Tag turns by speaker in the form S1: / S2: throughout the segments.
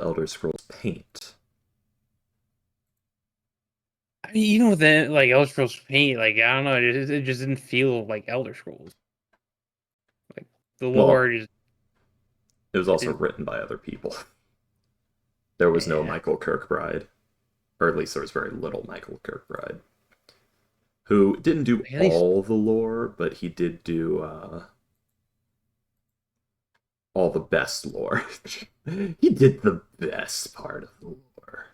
S1: Elder Scrolls Paint.
S2: I mean, even with the like Elder Scrolls Paint, like I don't know, it just didn't feel like Elder Scrolls. Like the
S1: Well,
S2: lore just
S1: it was
S2: it
S1: also
S2: didn't.
S1: written by other people. There was no
S2: Yeah,
S1: Michael Kirkbride, or at least there was very little Michael Kirkbride, who didn't do
S2: at least
S1: all the lore, but he did do all the best lore. He did the best part of the lore.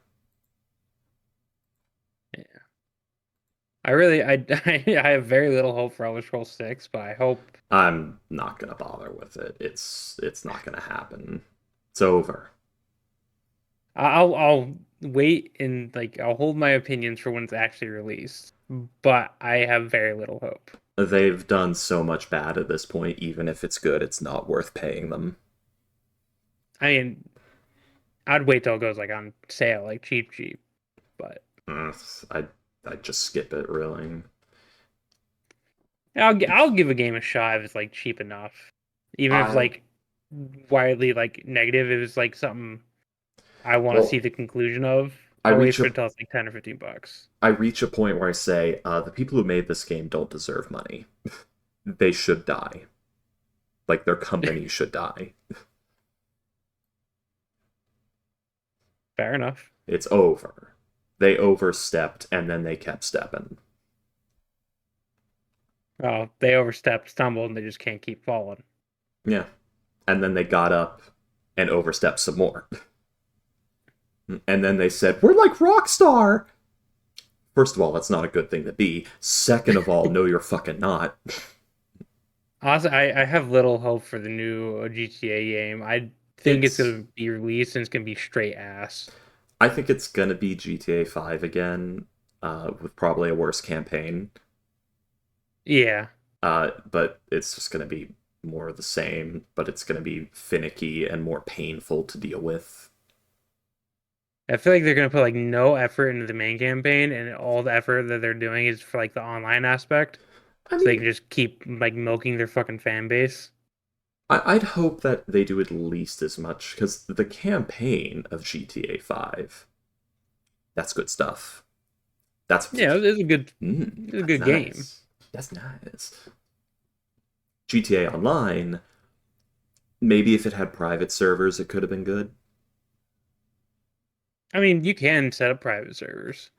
S2: yeah. I have very little hope for Elder Scrolls 6, but I hope
S1: I'm not gonna bother with it. It's not gonna happen. It's over.
S2: I'll wait and like I'll hold my opinions for when it's actually released. But I have very little hope.
S1: They've done so much bad at this point, even if it's good, it's not worth paying them.
S2: I mean, I'd wait till it goes like on sale, like cheap. But
S1: I I just skip it really.
S2: I'll give a game a shot if it's like cheap enough, even if
S1: I
S2: like widely like negative. If it's like something I want to see
S1: well,
S2: the conclusion of,
S1: I
S2: I'll wait
S1: reach
S2: for
S1: a
S2: it till it's like $10 or $15.
S1: I reach a point where I say the people who made this game don't deserve money. They should die. Like their company should die.
S2: Fair enough.
S1: It's over. They overstepped and then they kept stepping.
S2: Oh, they overstepped, stumbled, and they just can't keep falling.
S1: Yeah. And then they got up and overstepped some more. And then they said, "We're like Rockstar." First of all, that's not a good thing to be. Second of all, no, you're fucking not.
S2: Honestly, I have little hope for the new GTA game. I think it's
S1: It's
S2: gonna be released and it's gonna be straight ass.
S1: I think it's gonna be GTA 5 again, with probably a worse campaign.
S2: Yeah.
S1: But it's just gonna be more of the same, but it's gonna be finicky and more painful to deal with.
S2: I feel like they're gonna put like no effort into the main campaign, and all the effort that they're doing is for like the online aspect,
S1: I
S2: so they
S1: mean,
S2: can just keep like milking their fucking fan base.
S1: I'd hope that they do at least as much, because the campaign of GTA 5, that's good stuff. That's
S2: Yeah, it's a
S1: that's
S2: good game.
S1: nice. That's nice. GTA Online, maybe if it had private servers, it could have been good.
S2: I mean, you can set up private servers.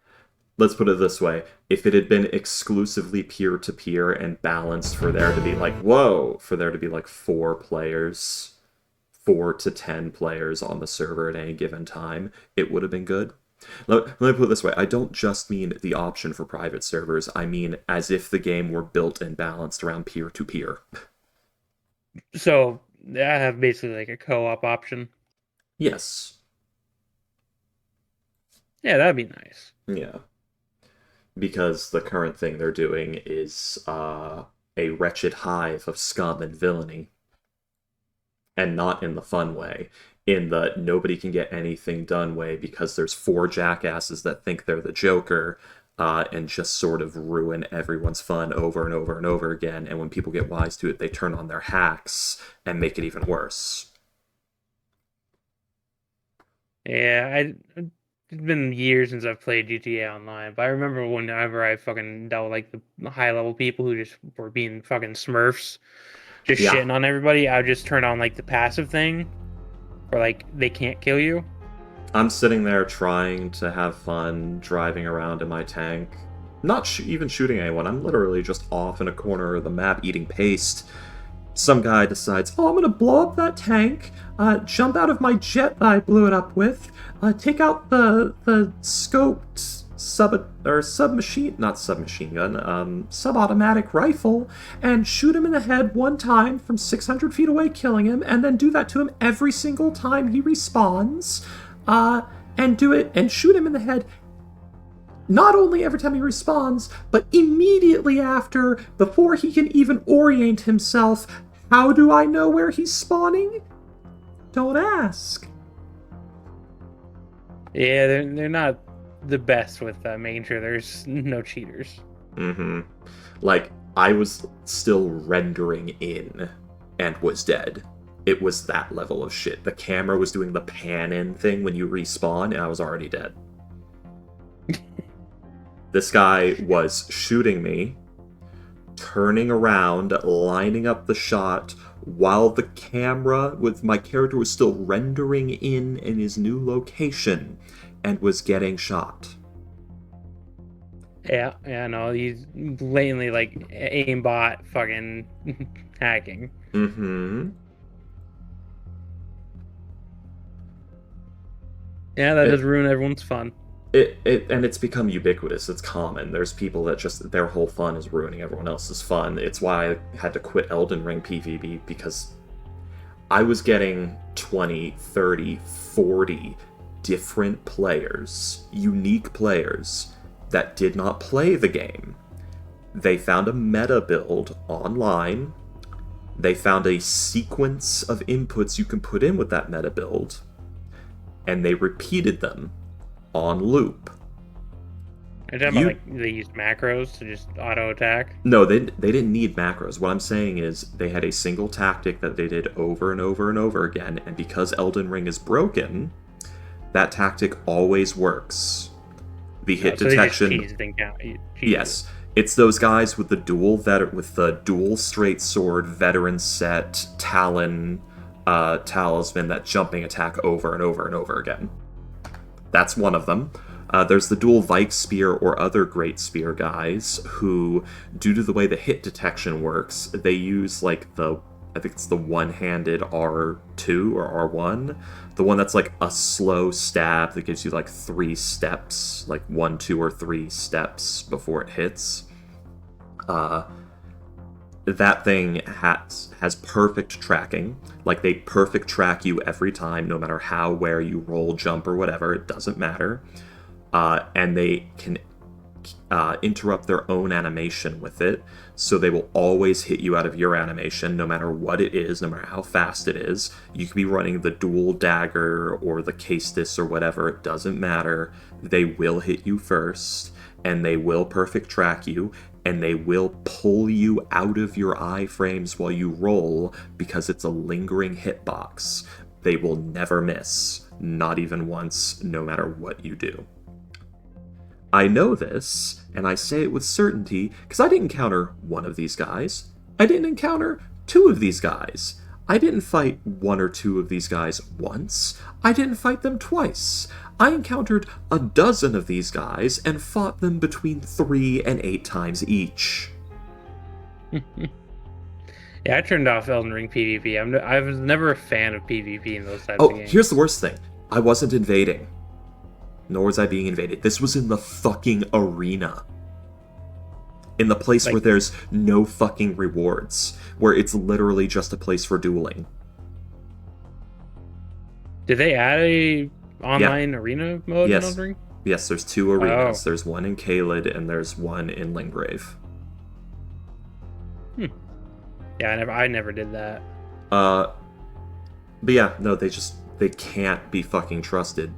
S1: Let's put it this way: if it had been exclusively peer to peer and balanced for there to be like, whoa, for there to be like 4 players, 4 to 10 players on the server at any given time, it would have been good. Let me put it this way: I don't just mean the option for private servers, I mean as if the game were built and balanced around peer to peer.
S2: So I have basically like a co-op option.
S1: Yes.
S2: Yeah, that'd be nice.
S1: Yeah. Because the current thing they're doing is a wretched hive of scum and villainy, and not in the fun way, in the nobody can get anything done way, because there's 4 jackasses that think they're the Joker, and just sort of ruin everyone's fun over and over and over again. And when people get wise to it, they turn on their hacks and make it even worse.
S2: Yeah, it's been years since I've played GTA Online, but I remember whenever I fucking dealt with like the high level people who just were being fucking Smurfs, just
S1: Yeah,
S2: shitting on everybody. I would just turn on like the passive thing, where like they can't kill you.
S1: I'm sitting there trying to have fun driving around in my tank, not even shooting anyone. I'm literally just off in a corner of the map eating paste. Some guy decides, "Oh, I'm gonna blow up that tank, jump out of my jet that I blew it up with, take out the scoped submachine, not submachine gun, subautomatic rifle, and shoot him in the head one time from 600 feet away, killing him, and then do that to him every single time he respawns, uh, and do it and shoot him in the head not only every time he respawns, but immediately after, before he can even orient himself. How do I know where he's spawning? Don't ask."
S2: Yeah, they're not the best with making sure there's no cheaters.
S1: Mm-hmm. Like, I was still rendering in and was dead. It was that level of shit. The camera was doing the pan in thing when you respawn, and I was already dead. This guy was shooting me, turning around, lining up the shot, while the camera with my character was still rendering in his new location, and was getting shot.
S2: Yeah, no, he's blatantly like aimbot fucking hacking.
S1: Mm-hmm.
S2: Yeah, that does ruin everyone's fun.
S1: And it's become ubiquitous. It's common. There's people that just, their whole fun is ruining everyone else's fun. It's why I had to quit Elden Ring PvP, because I was getting 20, 30, 40 different players, unique players, that did not play the game. They found a meta build online. They found a sequence of inputs you can put in with that meta build, and they repeated them on loop.
S2: Are you talking about like they used macros to just auto attack?
S1: No, they didn't need macros. What I'm saying is they had a single tactic that they did over and over and over again, and because Elden Ring is broken, that tactic always works. The hit detection. Yes, it's those guys with the dual straight sword veteran set Talon talisman, that jumping attack over and over and over again. That's one of them. There's the dual Vike Spear or other Great Spear guys who, due to the way the hit detection works, they use like I think it's the one-handed R2 or R1. The one that's like a slow stab that gives you like 3 steps, like 1, 2, or 3 steps before it hits. That thing has perfect tracking. Like, they perfect track you every time, no matter how, where you roll, jump, or whatever. It doesn't matter. And they can interrupt their own animation with it, so they will always hit you out of your animation, no matter what it is, no matter how fast it is. You could be running the dual dagger or the Castus or whatever, it doesn't matter. They will hit you first, and they will perfect track you, and they will pull you out of your iframes while you roll, because it's a lingering hitbox. They will never miss, not even once, no matter what you do. I know this, and I say it with certainty, because I didn't encounter one of these guys. I didn't encounter 2 of these guys. I didn't fight 1 or 2 of these guys once. I didn't fight them twice. I encountered a dozen of these guys and fought them between 3 and 8 times each.
S2: Yeah, I turned off Elden Ring PvP. I was never a fan of PvP in those types of games.
S1: Here's the worst thing. I wasn't invading. Nor was I being invaded. This was in the fucking arena. In the place where there's no fucking rewards. Where it's literally just a place for dueling.
S2: Did they add a online arena mode in Elden Ring?
S1: Yes, there's 2 arenas. There's one in Caelid and there's one in Lingrave.
S2: Yeah, I never did that.
S1: But yeah, no, they can't be fucking trusted.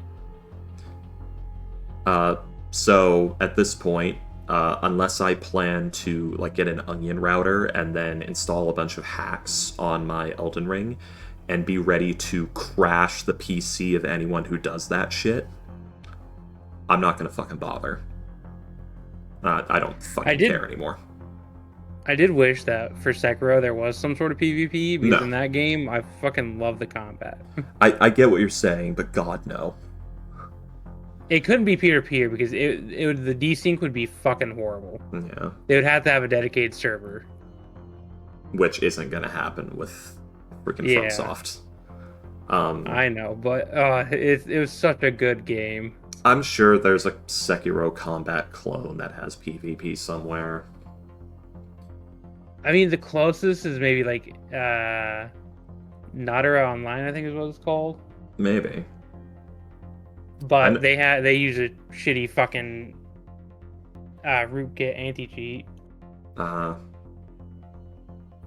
S1: So at this point, unless I plan to like get an onion router and then install a bunch of hacks on my Elden Ring and be ready to crash the PC of anyone who does that shit, I'm not gonna fucking bother. I don't fucking care anymore.
S2: I did wish that for Sekiro there was some sort of PvP, because in that game, I fucking love the combat.
S1: I get what you're saying, but God, no.
S2: It couldn't be peer-to-peer, because the desync would be fucking horrible.
S1: Yeah.
S2: They would have to have a dedicated server.
S1: Which isn't gonna happen with freaking FromSoft.
S2: I know, but it was such a good game.
S1: I'm sure there's a Sekiro combat clone that has PvP somewhere.
S2: I mean, the closest is maybe like Nadara Online, I think is what it's called.
S1: Maybe.
S2: But they use a shitty fucking rootkit anti-cheat.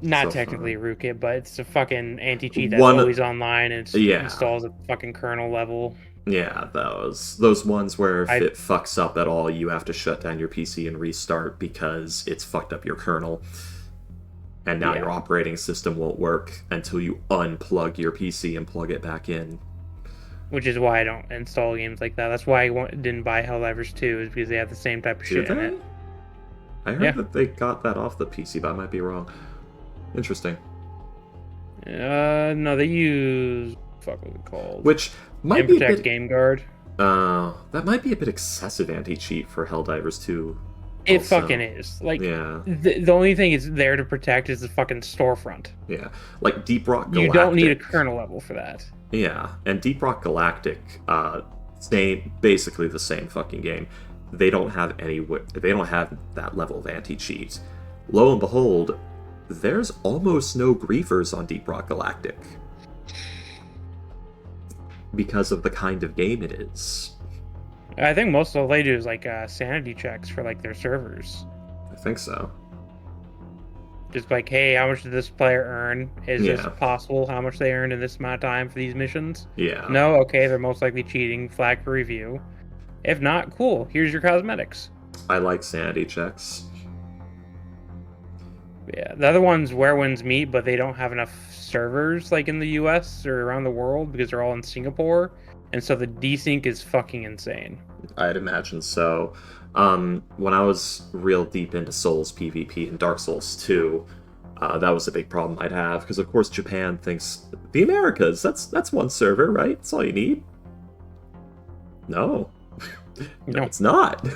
S2: Not technically a rootkit, but it's a fucking anti-cheat that's always online and installs at fucking kernel level.
S1: Yeah, those ones where if it fucks up at all, you have to shut down your PC and restart because it's fucked up your kernel. And now
S2: Yeah.
S1: your operating system won't work until you unplug your PC and plug it back in.
S2: Which is why I don't install games like that. That's why didn't buy Helldivers 2, is because they have the same type of
S1: Did
S2: shit in
S1: they?
S2: it.
S1: I heard
S2: Yeah.
S1: that they got that off the PC, but I might be wrong. Interesting.
S2: No, they use fuck what it called.
S1: Which might be a
S2: Protect
S1: bit.
S2: Game Guard.
S1: That might be a bit excessive anti-cheat for Helldivers 2.
S2: It
S1: also.
S2: fucking is. Like,
S1: Yeah.
S2: the only thing it's there to protect is the fucking storefront.
S1: Yeah. Like Deep Rock Galactic.
S2: You don't need a kernel level for that.
S1: Yeah, and Deep Rock Galactic, basically the same fucking game. They don't have that level of anti-cheat. Lo and behold, there's almost no griefers on Deep Rock Galactic because of the kind of game it is.
S2: I think most of all they do is like sanity checks for like their servers.
S1: I think so.
S2: Just like, hey, how much did this player earn? Is this
S1: Yeah.
S2: possible? How much they earned in this amount of time for these missions?
S1: Yeah.
S2: No, okay, they're most likely cheating. Flag for review. If not, cool. Here's your cosmetics.
S1: I like sanity checks.
S2: Yeah, the other ones where wins meet, but they don't have enough servers like in the US or around the world because they're all in Singapore, and so the desync is fucking insane.
S1: I'd imagine so. When I was real deep into Souls PvP and Dark Souls 2, that was a big problem I'd have, because of course Japan thinks, the Americas, that's one server, right? That's all you need. No. No,
S2: No.
S1: it's not.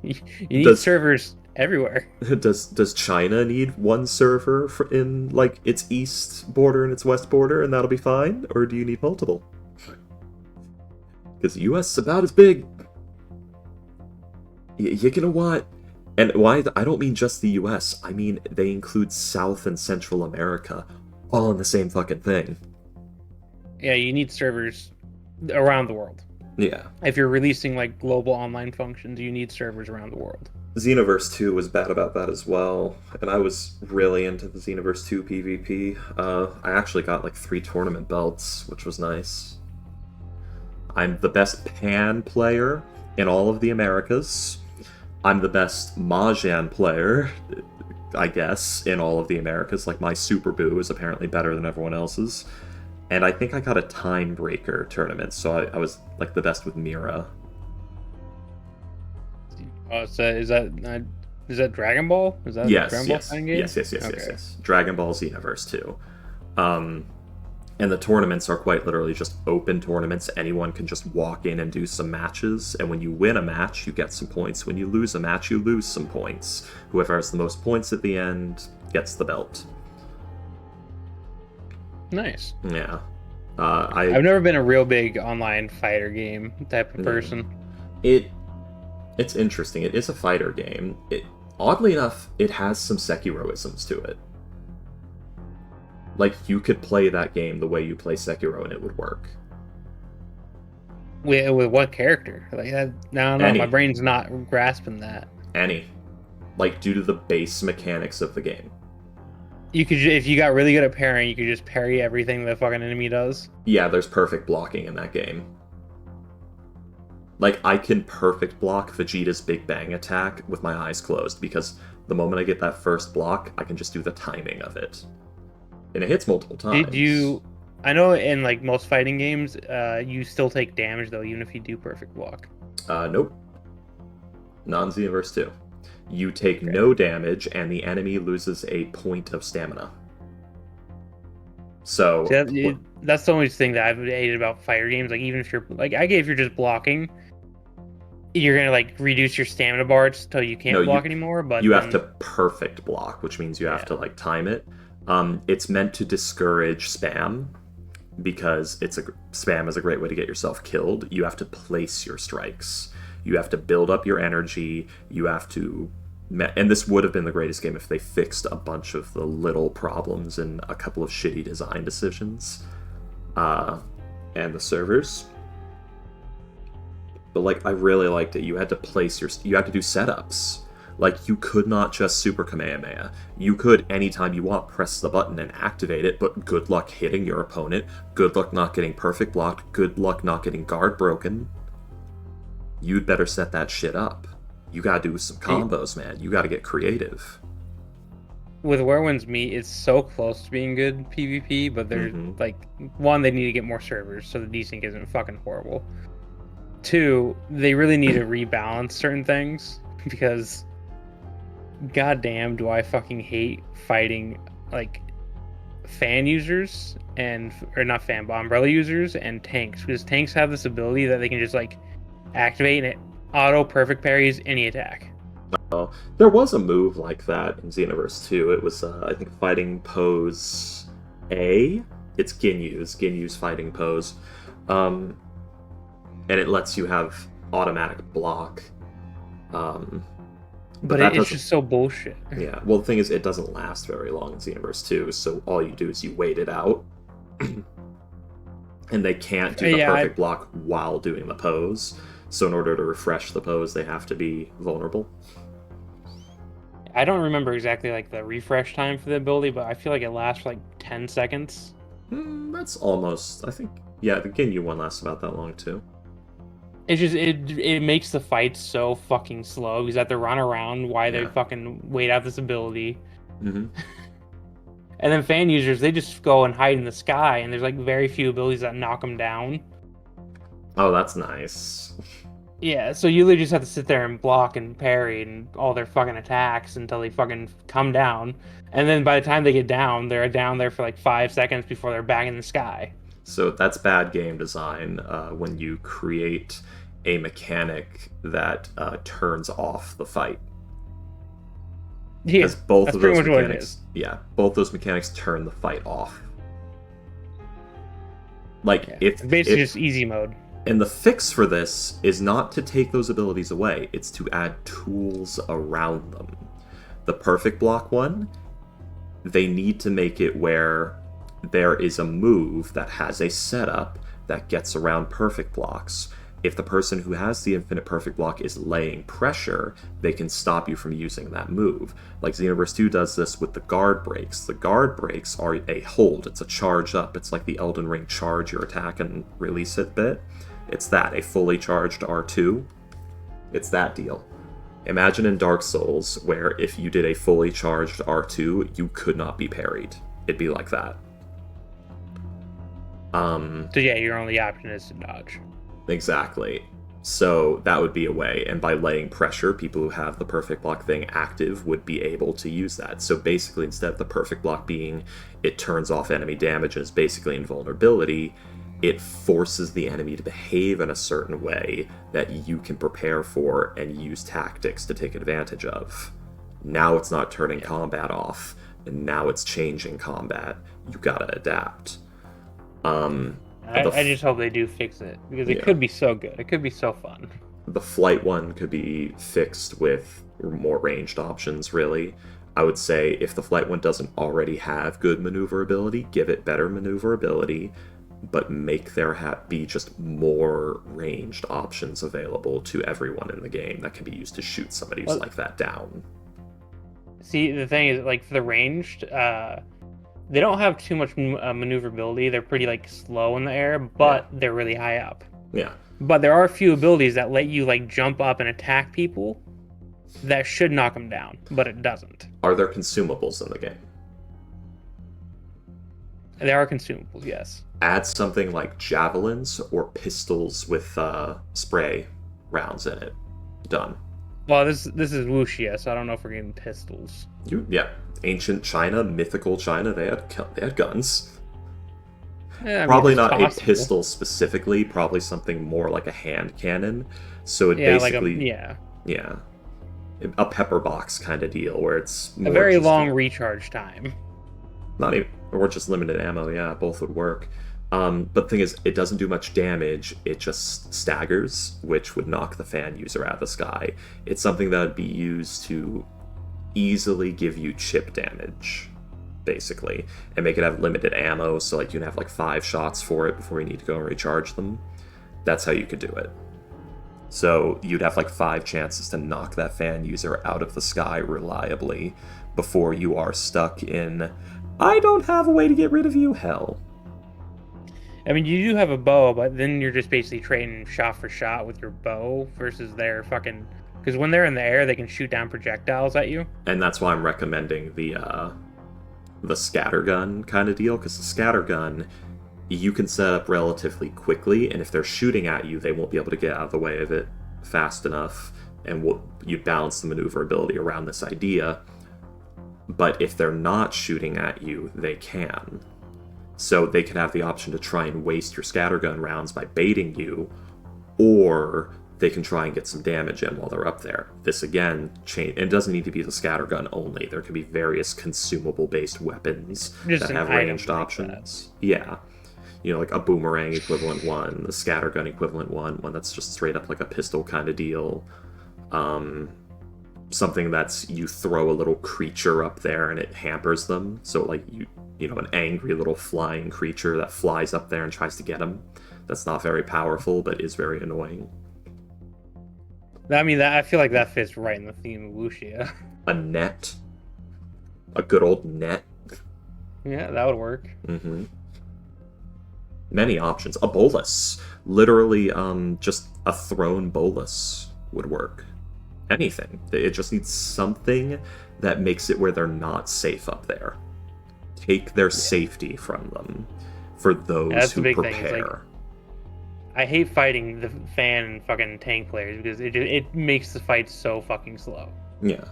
S2: You need servers everywhere.
S1: Does China need one server in, like, its east border and its west border, and that'll be fine? Or do you need multiple? Because the US is about as big. You're gonna want... And why? I don't mean just the US. I mean, they include South and Central America, all in the same fucking thing.
S2: Yeah, you need servers around the world.
S1: Yeah.
S2: If you're releasing like global online functions, you need servers around the world.
S1: Xenoverse 2 was bad about that as well, and I was really into the Xenoverse 2 PvP. I actually got like 3 tournament belts, which was nice. I'm the best Pan player in all of the Americas. I'm the best Mahjong player, I guess, in all of the Americas. Like, my Super Boo is apparently better than everyone else's. And I think I got a Time Breaker tournament, so I was, like, the best with Mira.
S2: Oh, so is that Dragon Ball? Is that
S1: Yes,
S2: Dragon Ball
S1: yes,
S2: fighting game?
S1: yes. Dragon Ball Xenoverse 2. And the tournaments are quite literally just open tournaments. Anyone can just walk in and do some matches, and when you win a match, you get some points. When you lose a match, you lose some points. Whoever has the most points at the end gets the belt.
S2: Nice.
S1: Yeah.
S2: I've never been a real big online fighter game type of person.
S1: It's interesting. It is a fighter game. Oddly enough, it has some Sekiro-isms to it. Like, you could play that game the way you play Sekiro and it would work.
S2: With what character? Like that? No, my brain's not grasping that.
S1: Like, due to the base mechanics of the game.
S2: You could, if you got really good at parrying, you could just parry everything the fucking enemy does.
S1: Yeah, there's perfect blocking in that game. Like, I can perfect block Vegeta's Big Bang attack with my eyes closed, because the moment I get that first block, I can just do the timing of it. And it hits multiple times.
S2: I know in like most fighting games, you still take damage though, even if you do perfect block.
S1: Nope. Non-Xenoverse 2. You take no damage, and the enemy loses a point of stamina. So...
S2: See, that's the only thing that I've hated about fighter games. Like, even if you're, like, I get if you're just blocking, you're gonna, like, reduce your stamina bar until you can't block anymore, but...
S1: You have to perfect block, which means you have to, like, time it. It's meant to discourage spam, because spam is a great way to get yourself killed. You have to place your strikes. You have to build up your energy. You have to... And this would have been the greatest game if they fixed a bunch of the little problems and a couple of shitty design decisions. And the servers. But, like, I really liked it. You had to you had to do setups. Like, you could not just Super Kamehameha. You could, anytime you want, press the button and activate it, but good luck hitting your opponent, good luck not getting perfect blocked, good luck not getting guard broken. You'd better set that shit up. You gotta do some combos, man. You gotta get creative.
S2: with Where Winds Meet, it's so close to being good PvP, but they're
S1: Mm-hmm.
S2: like, one, they need to get more servers so the desync isn't fucking horrible. Two, they really need to rebalance certain things because goddamn do I fucking hate fighting like fan users or not fan, but umbrella users and tanks, because tanks have this ability that they can just like activate and it auto perfect parries any attack.
S1: There was a move like that in Xenoverse 2. It was, I think, fighting pose A. It's Ginyu's fighting pose. And it lets you have automatic block.
S2: But it's just so bullshit.
S1: Yeah, well, the thing is, it doesn't last very long in Xenoverse 2, so all you do is you wait it out. And they can't do the perfect block while doing the pose. So in order to refresh the pose, they have to be vulnerable.
S2: I don't remember exactly like the refresh time for the ability, but I feel like it lasts for like 10 seconds.
S1: That's almost, I think, yeah, the Ginyu one lasts about that long too.
S2: It's just it makes the fight so fucking slow because they have to run around while they fucking wait out this ability.
S1: Mm-hmm.
S2: And then fan users, they just go and hide in the sky, and there's like very few abilities that knock them down.
S1: Oh, that's nice.
S2: Yeah, so you literally just have to sit there and block and parry and all their fucking attacks until they fucking come down. And then by the time they get down, they're down there for like 5 seconds before they're back in the sky.
S1: So that's bad game design when you create a mechanic that turns off the fight.
S2: Yeah,
S1: because both
S2: that's
S1: of
S2: pretty
S1: those
S2: much what it
S1: mechanics,
S2: is.
S1: yeah, both those mechanics turn the fight off. Like
S2: It's basically just easy mode.
S1: And the fix for this is not to take those abilities away, it's to add tools around them. The perfect block one, they need to make it where there is a move that has a setup that gets around perfect blocks. If the person who has the infinite perfect block is laying pressure, they can stop you from using that move. Like Xenoverse 2 does this with the guard breaks. The guard breaks are a hold, it's a charge up. It's like the Elden Ring charge your attack and release it bit. It's that, a fully charged R2. It's that deal. Imagine in Dark Souls, where if you did a fully charged R2, you could not be parried. It'd be like that.
S2: So yeah, your only option is to dodge.
S1: Exactly. So that would be a way, and by laying pressure, people who have the perfect block thing active would be able to use that. So basically, instead of the perfect block being it turns off enemy damage and is basically invulnerability, it forces the enemy to behave in a certain way that you can prepare for and use tactics to take advantage of. Now it's not turning combat off, and now it's changing combat. You gotta adapt.
S2: I just hope they do fix it, because it could be so good. It could be so fun.
S1: The flight one could be fixed with more ranged options, really. I would say if the flight one doesn't already have good maneuverability, give it better maneuverability, but make there be just more ranged options available to everyone in the game that can be used to shoot somebody who's like that down.
S2: See, the thing is, like, for the ranged, they don't have too much maneuverability. They're pretty like slow in the air, but they're really high up.
S1: Yeah.
S2: But there are a few abilities that let you like jump up and attack people that should knock them down, but it doesn't.
S1: Are there consumables in the game?
S2: There are consumables, yes.
S1: Add something like javelins or pistols with spray rounds in it. Done.
S2: Well, this is Wuxia, so I don't know if we're getting pistols.
S1: Ancient China, mythical China, they had guns.
S2: Yeah,
S1: Probably not a pistol specifically, probably something more like a hand cannon. So it basically a pepper box kind of deal where it's more
S2: a very long recharge time.
S1: Not even, or just limited ammo. Yeah, both would work. But the thing is, it doesn't do much damage. It just staggers, which would knock the fan user out of the sky. It's something that would be used to easily give you chip damage, basically, and make it have limited ammo, so like you can have like 5 shots for it before you need to go and recharge them. That's how you could do it. So you'd have like 5 chances to knock that fan user out of the sky reliably before you are stuck in I don't have a way to get rid of you hell.
S2: I mean, you do have a bow, but then you're just basically trading shot for shot with your bow versus their fucking Because when they're in the air, they can shoot down projectiles at you.
S1: And that's why I'm recommending the scattergun kind of deal, because the scattergun you can set up relatively quickly, and if they're shooting at you, they won't be able to get out of the way of it fast enough, and you balance the maneuverability around this idea. But if they're not shooting at you, they can. So they could have the option to try and waste your scattergun rounds by baiting you, or they can try and get some damage in while they're up there. This again, it doesn't need to be the scattergun only. There could be various consumable-based weapons that have ranged options. Yeah. You know, like a boomerang equivalent one, the scattergun equivalent one that's just straight up like a pistol kind of deal. Something that's you throw a little creature up there and it hampers them. So like you know, an angry little flying creature that flies up there and tries to get them. That's not very powerful, but is very annoying.
S2: I mean, I feel like that fits right in the theme of Wuxia.
S1: A net. A good old net.
S2: Yeah, that would work.
S1: Mm-hmm. Many options. A bolus. Literally, just a thrown bolus would work. Anything. It just needs something that makes it where they're not safe up there. Take their safety from them for those who prepare.
S2: I hate fighting the fan and fucking tank players because it makes the fight so fucking slow.
S1: Yeah.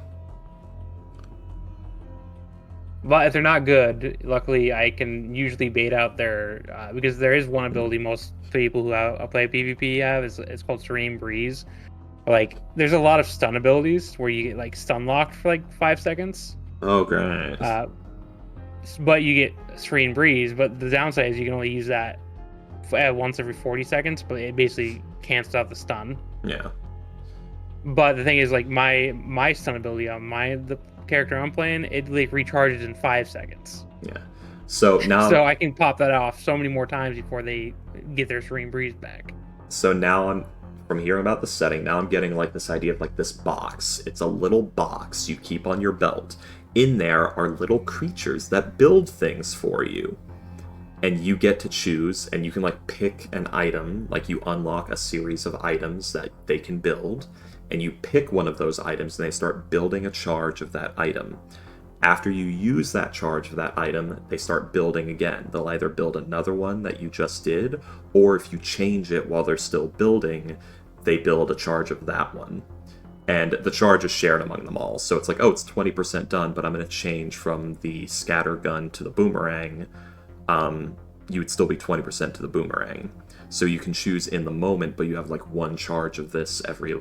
S2: But if they're not good, luckily I can usually bait out their because there is one ability most people who play PvP have. It's called Serene Breeze. Like, there's a lot of stun abilities where you get like stun locked for like 5 seconds.
S1: Oh, great.
S2: But you get Serene Breeze. But the downside is you can only use that once every 40 seconds. But it basically cancels out the stun.
S1: Yeah.
S2: But the thing is, like my stun ability on the character I'm playing, it like recharges in 5 seconds.
S1: Yeah. So now.
S2: So I can pop that off so many more times before they get their Serene Breeze back.
S1: So now from hearing about the setting, now I'm getting like this idea of like this box. It's a little box you keep on your belt. In there are little creatures that build things for you. And you get to choose, and you can like pick an item, like you unlock a series of items that they can build, and you pick one of those items and they start building a charge of that item. After you use that charge of that item, they start building again. They'll either build another one that you just did, or if you change it while they're still building, they build a charge of that one. And the charge is shared among them all. So it's like, oh, it's 20% done, but I'm going to change from the scatter gun to the boomerang. You would still be 20% to the boomerang. So you can choose in the moment, but you have like one charge of this every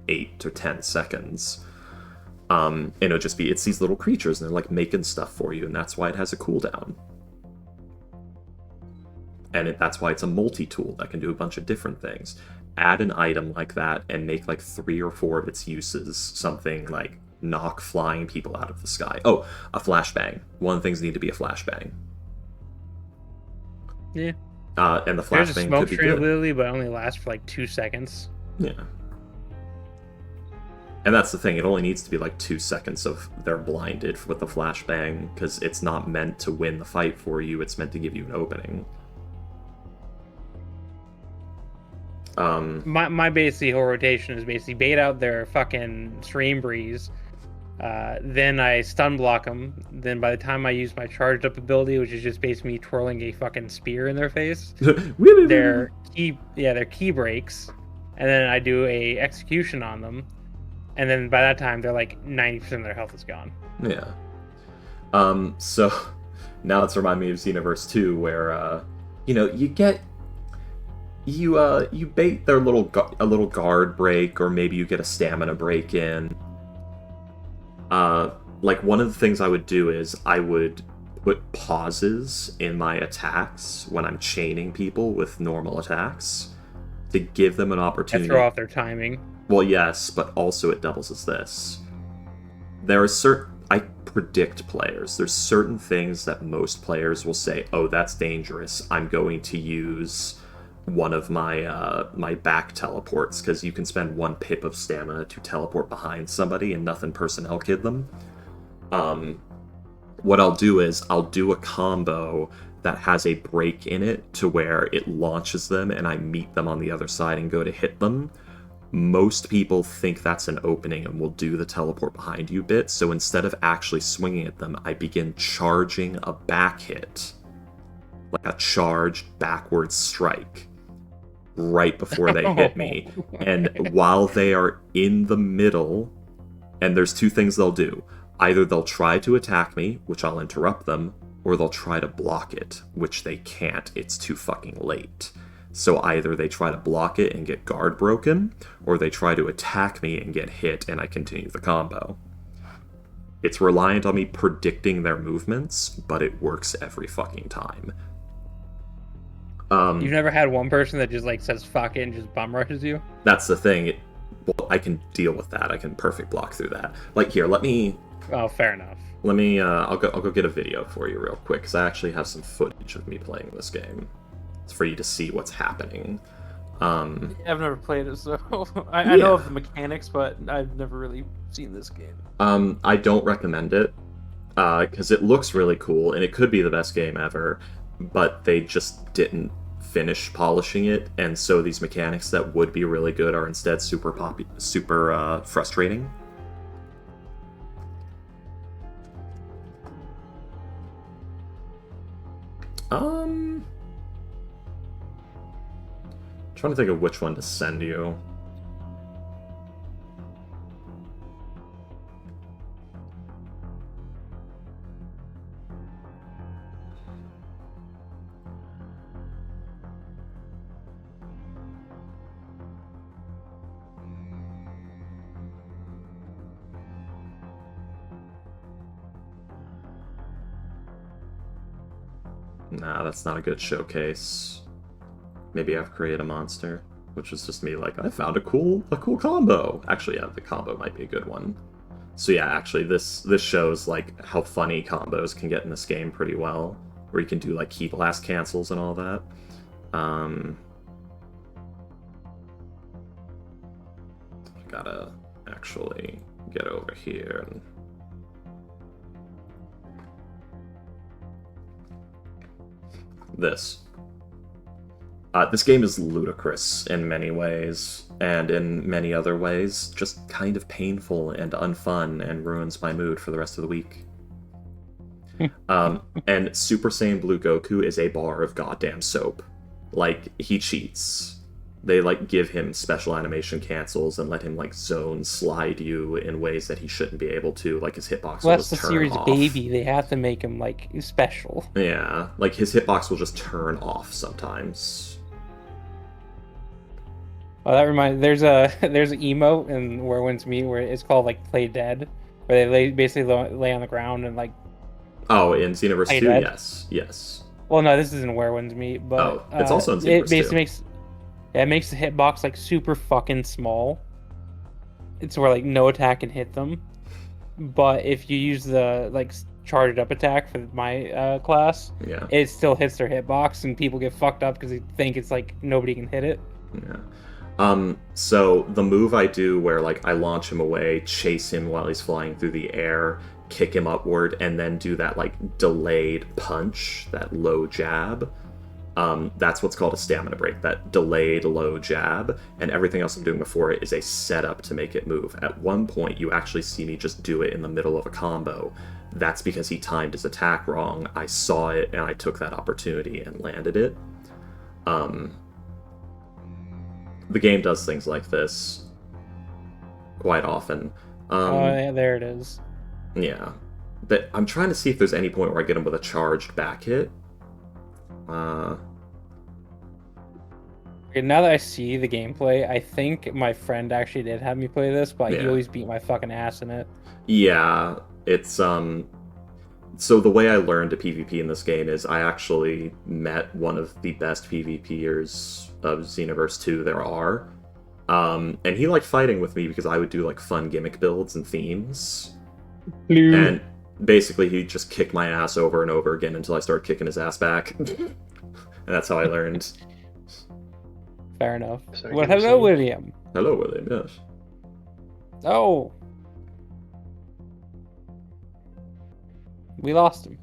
S1: 8 to 10 seconds. And it'll just be, it's these little creatures and they're like making stuff for you, and that's why it has a cooldown. And that's why it's a multi-tool that can do a bunch of different things. Add an item like that and make like 3 or 4 of its uses something like knock flying people out of the sky. Oh, a flashbang. One of the things need to be a flashbang.
S2: Yeah.
S1: And the
S2: flashbang
S1: could be good. There's a
S2: smoke screen ability, but it only lasts for like 2 seconds.
S1: Yeah. And that's the thing, it only needs to be like 2 seconds of they're blinded with the flashbang, because it's not meant to win the fight for you, it's meant to give you an opening.
S2: My basic whole rotation is basically bait out their fucking Serene Breeze, then I stun block them, then by the time I use my charged up ability, which is just basically me twirling a fucking spear in their face, their key breaks, and then I do a execution on them, and then by that time they're like 90% of their health is gone.
S1: Yeah. So now it's reminding me of Xenoverse 2, where you bait their a little guard break, or maybe you get a stamina break in. Like, one of the things I would do is I would put pauses in my attacks when I'm chaining people with normal attacks to give them an opportunity.
S2: To throw off their timing.
S1: Well, yes, but also it doubles as this. I predict players. There's certain things that most players will say, oh, that's dangerous. I'm going to use one of my back teleports, because you can spend 1 pip of stamina to teleport behind somebody and nothing personnel kid them. What I'll do is I'll do a combo that has a break in it to where it launches them and I meet them on the other side and go to hit them. most people think that's an opening and will do the teleport behind you bit, so instead of actually swinging at them, I begin charging a back hit. Like a charged backward strike. Right before they hit me. And while they are in the middle, and there's two things they'll do. Either they'll try to attack me, which I'll interrupt them, or they'll try to block it, which they can't. It's too fucking late. So either they try to block it and get guard broken, or they try to attack me and get hit and I continue the combo. It's reliant on me predicting their movements, but it works every fucking time.
S2: You've never had one person that just like says fuck it and just bum rushes you?
S1: That's the thing. Well, I can deal with that. I can perfect block through that. Like here, let me.
S2: Oh, fair enough.
S1: Let me. I'll go get a video for you real quick because I actually have some footage of me playing this game. It's for you to see what's happening.
S3: I've never played it, so I know of the mechanics, but I've never really seen this game.
S1: I don't recommend it because it looks really cool and it could be the best game ever, but they just didn't finish polishing it, and so these mechanics that would be really good are instead super frustrating. Trying to think of which one to send you. Nah, that's not a good showcase. Maybe I've created a monster, which was just me like, I found a cool combo. Actually, yeah, the combo might be a good one. So yeah, actually this shows like how funny combos can get in this game pretty well, where you can do like key blast cancels and all that. I gotta actually get over here and this. This game is ludicrous in many ways, and in many other ways, just kind of painful and unfun and ruins my mood for the rest of the week. And Super Saiyan Blue Goku is a bar of goddamn soap. Like, he cheats. They, like, give him special animation cancels and let him, like, zone slide you in ways that he shouldn't be able to. Like, his hitbox will
S2: That's
S1: just
S2: the
S1: turn
S2: series
S1: off.
S2: baby. They have to make him, like, special.
S1: Yeah, like, his hitbox will just turn off sometimes.
S2: Oh, that reminds. There's an emote in Where Winds Meet where it's called like Play Dead, where they basically lay on the ground and like.
S1: Oh, in Xenoverse
S2: Play
S1: 2,
S2: Dead?
S1: Yes.
S2: Well, no, this isn't Where Winds Meet, but
S1: Oh, it's also in Xenoverse
S2: it basically
S1: 2.
S2: makes the hitbox like super fucking small. It's where like no attack can hit them, but if you use the like charged up attack for my class,
S1: Yeah.
S2: it still hits their hitbox, and people get fucked up because they think it's like nobody can hit it.
S1: Yeah. So the move I do where, like, I launch him away, chase him while he's flying through the air, kick him upward, and then do that, like, delayed punch, that low jab, that's what's called a stamina break, that delayed low jab, and everything else I'm doing before it is a setup to make it move. At one point, you actually see me just do it in the middle of a combo. That's because he timed his attack wrong. I saw it, and I took that opportunity and landed it. The game does things like this quite often.
S2: Oh, yeah, there it is.
S1: Yeah. But I'm trying to see if there's any point where I get him with a charged back hit.
S2: Okay, now that I see the gameplay, I think my friend actually did have me play this, but he
S1: Yeah.
S2: always beat my fucking ass in it.
S1: Yeah, it's, so the way I learned to PvP in this game is I actually met one of the best PvPers of Xenoverse 2 there are. And he liked fighting with me because I would do, like, fun gimmick builds and themes. And basically he'd just kick my ass over and over again until I started kicking his ass back. And that's how I learned.
S2: Fair enough.
S4: Sorry,
S2: Well,
S4: give me a
S2: hello,
S4: second.
S2: William.
S1: Hello, William, yes.
S2: Oh. We lost him.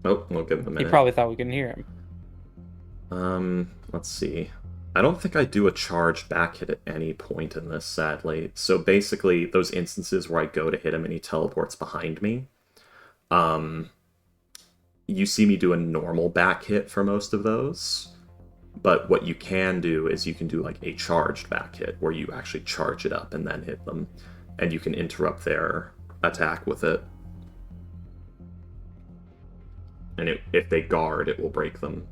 S1: Oh, we'll give him a
S2: He
S1: minute.
S2: probably thought we couldn't hear him.
S1: Let's see. I don't think I do a charged back hit at any point in this, sadly. So basically, those instances where I go to hit him and he teleports behind me, um, you see me do a normal back hit for most of those. But what you can do is you can do like a charged back hit where you actually charge it up and then hit them. And you can interrupt their attack with it. And if they guard, it will break them.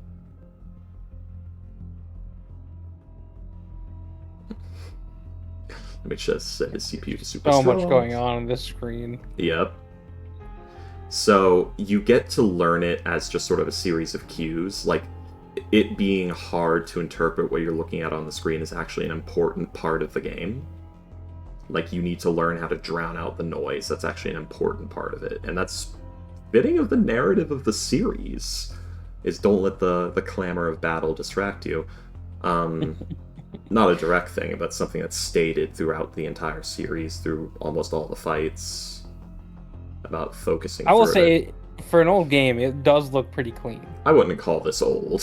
S1: Let me just set his CPU to super
S2: So
S1: strong.
S2: much going on this screen.
S1: Yep. So you get to learn it as just sort of a series of cues. Like, it being hard to interpret what you're looking at on the screen is actually an important part of the game. Like, you need to learn how to drown out the noise. That's actually an important part of it. And that's fitting of the narrative of the series, is don't let the clamor of battle distract you. Not a direct thing, but something that's stated throughout the entire series, through almost all the fights, about focusing.
S2: I will say, for an old game, it does look pretty clean.
S1: I wouldn't call this old.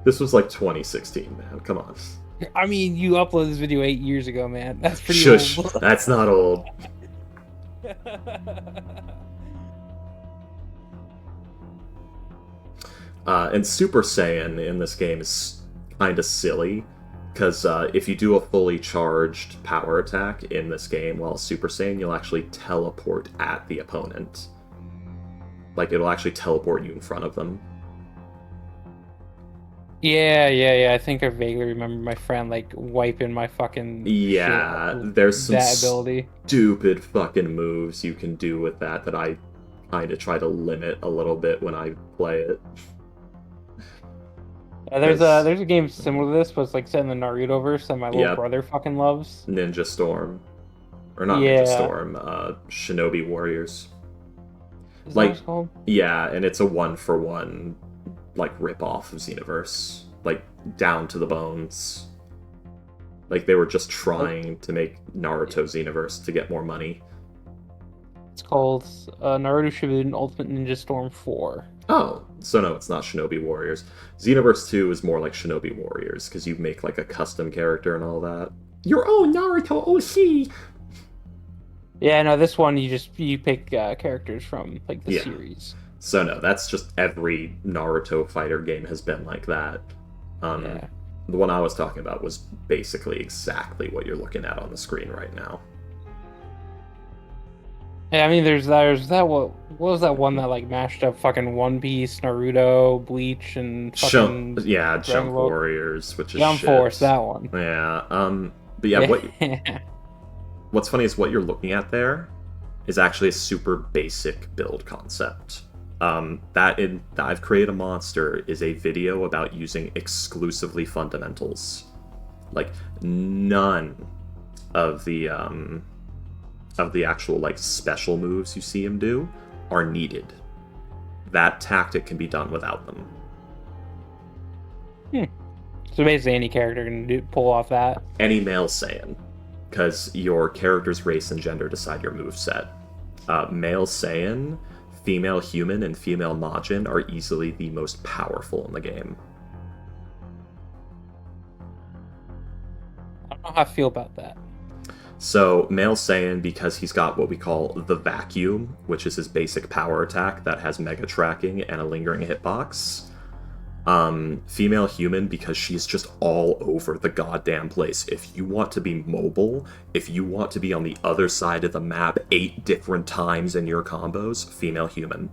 S1: This was like 2016, man. Come on.
S2: I mean, you uploaded this video 8 years ago, man. That's pretty
S1: Shush.
S2: old.
S1: That's not old. And Super Saiyan in this game is kind of silly, because if you do a fully charged power attack in this game while Super Saiyan, you'll actually teleport at the opponent. Like, it'll actually teleport you in front of them.
S2: Yeah. I think I vaguely remember my friend, like, wiping my fucking
S1: Yeah,
S2: shit
S1: there's some
S2: that ability.
S1: stupid fucking moves you can do with that I kind of try to limit a little bit when I play it.
S2: There's a game similar to this, but it's like set in the Naruto verse that my little brother fucking loves.
S1: Ninja Storm. Or not
S2: Yeah.
S1: Ninja Storm, Shinobi Warriors.
S2: Is
S1: Like,
S2: that what it's called?
S1: Yeah, and it's a 1-for-1, like, rip-off of Xenoverse. Like, down to the bones. Like, they were just trying to make Naruto Xenoverse to get more money.
S2: It's called Naruto Shippuden Ultimate Ninja Storm 4.
S1: Oh, so no, it's not Shinobi Warriors. Xenoverse 2 is more like Shinobi Warriors, because you make, like, a custom character and all that. Your own Naruto OC!
S2: Yeah, no, this one you pick characters from, like, the series.
S1: So no, that's just every Naruto fighter game has been like that. The one I was talking about was basically exactly what you're looking at on the screen right now.
S2: Yeah, I mean, there's that. What was that one that like mashed up fucking One Piece, Naruto, Bleach, and fucking
S1: Jump Warriors, which is
S2: Jump
S1: shit.
S2: Force, that one.
S1: Yeah. But yeah, what's funny is what you're looking at there is actually a super basic build concept. I've created a monster is a video about using exclusively fundamentals. Like, none of the actual, like, special moves you see him do are needed. That tactic can be done without them.
S2: So basically any character can pull off that?
S1: Any male Saiyan, because your character's race and gender decide your moveset. Male Saiyan, female human, and female Majin are easily the most powerful in the game.
S2: I don't know how I feel about that.
S1: So, male Saiyan, because he's got what we call the Vacuum, which is his basic power attack that has mega tracking and a lingering hitbox. Female human, because she's just all over the goddamn place. If you want to be mobile, if you want to be on the other side of the map 8 different times in your combos, female human.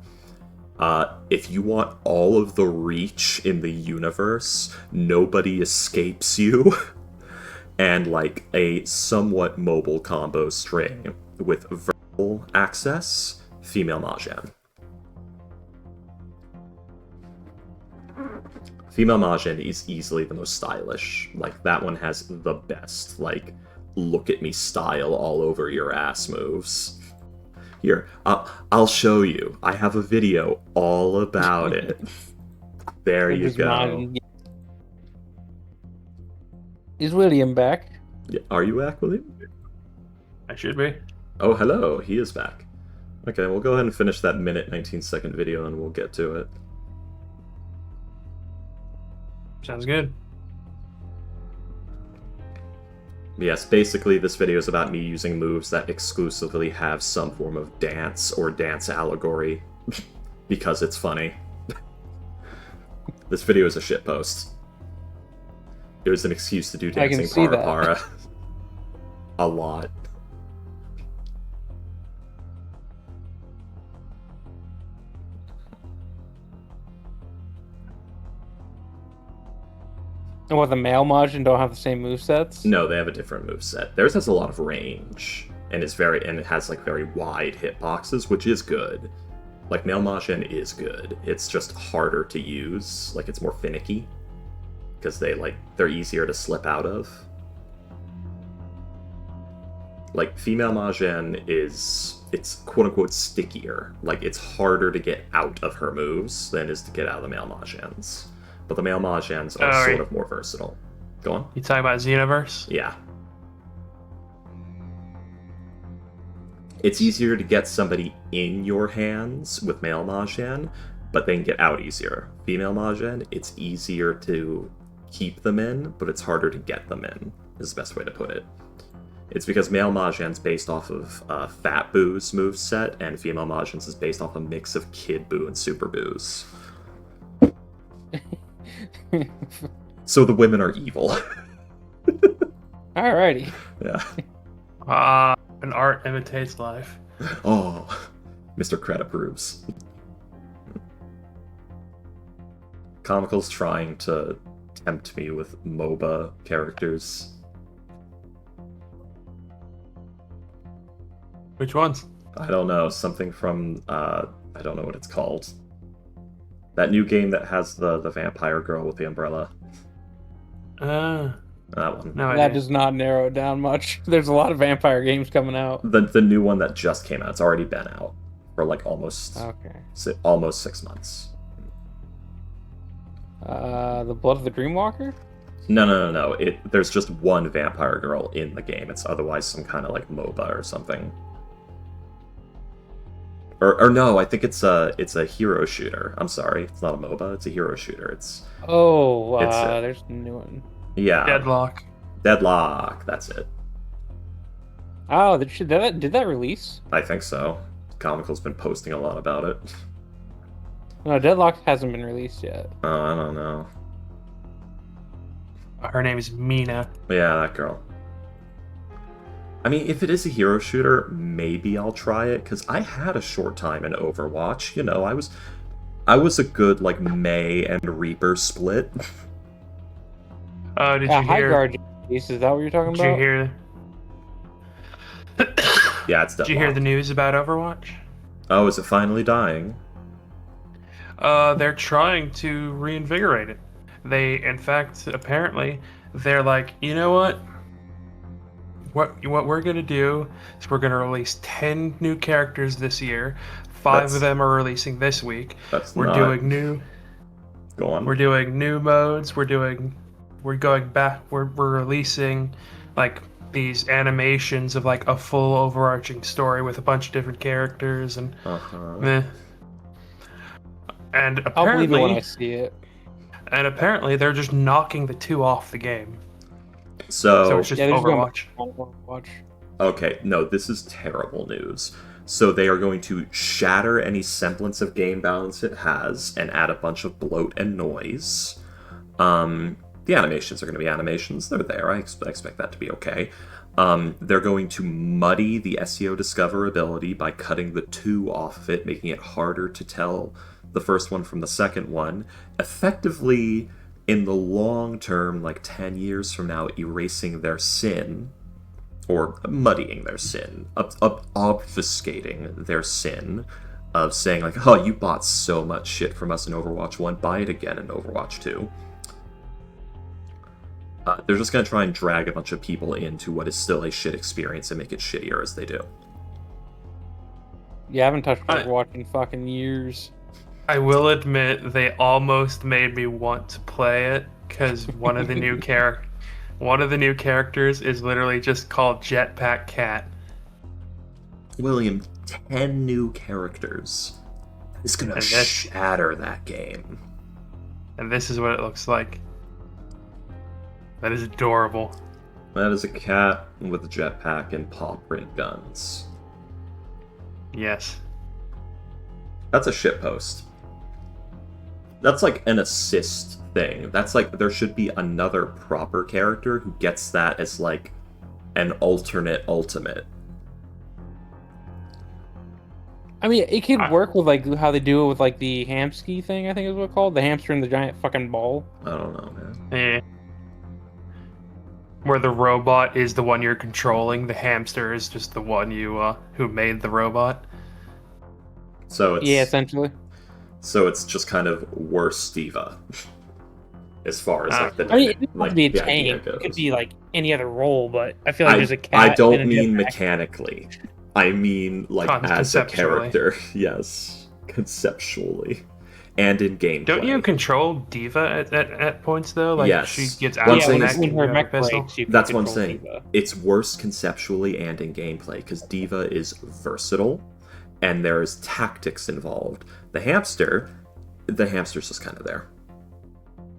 S1: If you want all of the reach in the universe, nobody escapes you. And, like, a somewhat mobile combo string with verbal access, female Majin. Female Majin is easily the most stylish. Like, that one has the best, like, look at me style all over your ass moves. Here, I'll show you. I have a video all about it. There you go.
S2: Is William back?
S1: Yeah, are you back, William?
S3: I should be.
S1: Oh, hello. He is back. Okay, we'll go ahead and finish that minute 19-second video and we'll get to it.
S3: Sounds good.
S1: Yes, basically this video is about me using moves that exclusively have some form of dance or dance allegory, because it's funny. This video is a shitpost. It was an excuse to do
S2: I can
S1: dancing
S2: see that.
S1: para. A lot.
S2: And what, the male Majin don't have the same movesets?
S1: No, they have a different moveset. Theirs has a lot of range, and it has like very wide hitboxes, which is good. Like male Majin is good. It's just harder to use. Like it's more finicky. Because they're easier to slip out of. Like female Majin it's quote unquote stickier. Like it's harder to get out of her moves than it is to get out of the male Majins. But the male Mahjans are sort of more versatile. Go on.
S4: You talking about Xenoverse?
S1: Yeah. It's easier to get somebody in your hands with male Mahjong, but they can get out easier. Female Mahjong, it's easier to keep them in, but it's harder to get them in, is the best way to put it. It's because male Mahjong's based off of Fat Boo's moveset, and female Mahjong's is based off a mix of Kid Boo and Super Boo's. So the women are evil.
S2: Alrighty.
S1: Yeah.
S4: An art imitates life.
S1: Oh, Mr. Cred approves. Comical's trying to tempt me with MOBA characters.
S4: Which ones?
S1: I don't know, something from, I don't know what it's called. That new game that has the vampire girl with the umbrella. That one.
S4: No idea.
S2: That does not narrow it down much. There's a lot of vampire games coming out.
S1: The new one that just came out. It's already been out for like almost 6 months.
S2: The Blood of the Dreamwalker?
S1: No. There's just one vampire girl in the game. It's otherwise some kind of like MOBA or something. Or no, I think it's a hero shooter. I'm sorry, it's not a MOBA. It's a hero shooter. There's
S2: a new one.
S1: Yeah.
S4: Deadlock.
S1: That's it.
S2: Oh, did that release?
S1: I think so. Comical's been posting a lot about it.
S2: No, Deadlock hasn't been released yet.
S1: Oh, I don't know.
S4: Her name is Mina.
S1: Yeah, that girl. I mean, if it is a hero shooter, maybe I'll try it, because I had a short time in Overwatch. You know, I was a good, like, May and Reaper split.
S4: Oh, did you
S2: High
S4: hear?
S2: Guard, is that what you're talking
S4: Did
S2: about?
S4: you hear?
S1: Yeah, it's
S4: Did you hear the news about Overwatch?
S1: Oh, is it finally dying?
S4: They're trying to reinvigorate it. They, in fact, apparently, they're like, you know what? What we're gonna do is we're gonna release 10 new characters this year. 5 of them are releasing this week. We're doing new.
S1: Go on.
S4: We're doing new modes. We're going back. We're releasing like these animations of like a full overarching story with a bunch of different characters and. And apparently,
S2: I'll believe it when I see it.
S4: And apparently, they're just knocking the 2 off the game.
S1: So
S4: it's just Overwatch.
S1: Okay, no, this is terrible news. So they are going to shatter any semblance of game balance it has and add a bunch of bloat and noise. The animations are going to be animations. They're there. I expect that to be okay. They're going to muddy the SEO discoverability by cutting the 2 off of it, making it harder to tell the first one from the second one. Effectively, in the long term, like 10 years from now, erasing their sin, or muddying their sin, obfuscating their sin of saying like, oh, you bought so much shit from us in Overwatch 1, buy it again in Overwatch 2. They're just going to try and drag a bunch of people into what is still a shit experience and make it shittier as they do.
S2: Yeah, I haven't touched Overwatch in fucking years.
S4: I will admit they almost made me want to play it because one of the new characters is literally just called Jetpack Cat.
S1: William, 10 new characters. It's gonna shatter that game.
S4: And this is what it looks like. That is adorable.
S1: That is a cat with a jetpack and palm print guns.
S4: Yes.
S1: That's a shitpost. That's like an assist thing. That's like, there should be another proper character who gets that as like an alternate ultimate.
S2: I mean, it could work with like how they do it with like the hamski thing, I think is what it's called. The hamster and the giant fucking ball.
S1: I don't know, man.
S4: Eh. Where the robot is the one you're controlling, the hamster is just the one you who made the robot.
S1: So it's
S2: Yeah, essentially.
S1: So it's just kind of worse Diva. As far as like the
S2: I mean, it doesn't have
S1: like,
S2: to be a
S1: the idea
S2: tank. It could
S1: goes.
S2: be like any other role, but I feel like there's a cat.
S1: I
S2: and
S1: don't
S2: a
S1: mean
S2: jetpack.
S1: mechanically. I mean like as a
S4: Conceptually.
S1: character. Yes. Conceptually. And in gameplay.
S4: Don't you control Diva at points though? Like
S1: Yes.
S4: she gets out
S1: One
S4: of
S1: thing
S4: the
S1: is-
S4: mech
S2: when her
S4: and
S2: mech
S4: pistol.
S2: breaks, you can
S1: That's what I'm
S2: control
S1: saying.
S2: Diva.
S1: It's worse conceptually and in gameplay because Diva is versatile and there's tactics involved. The hamster's just kind of there.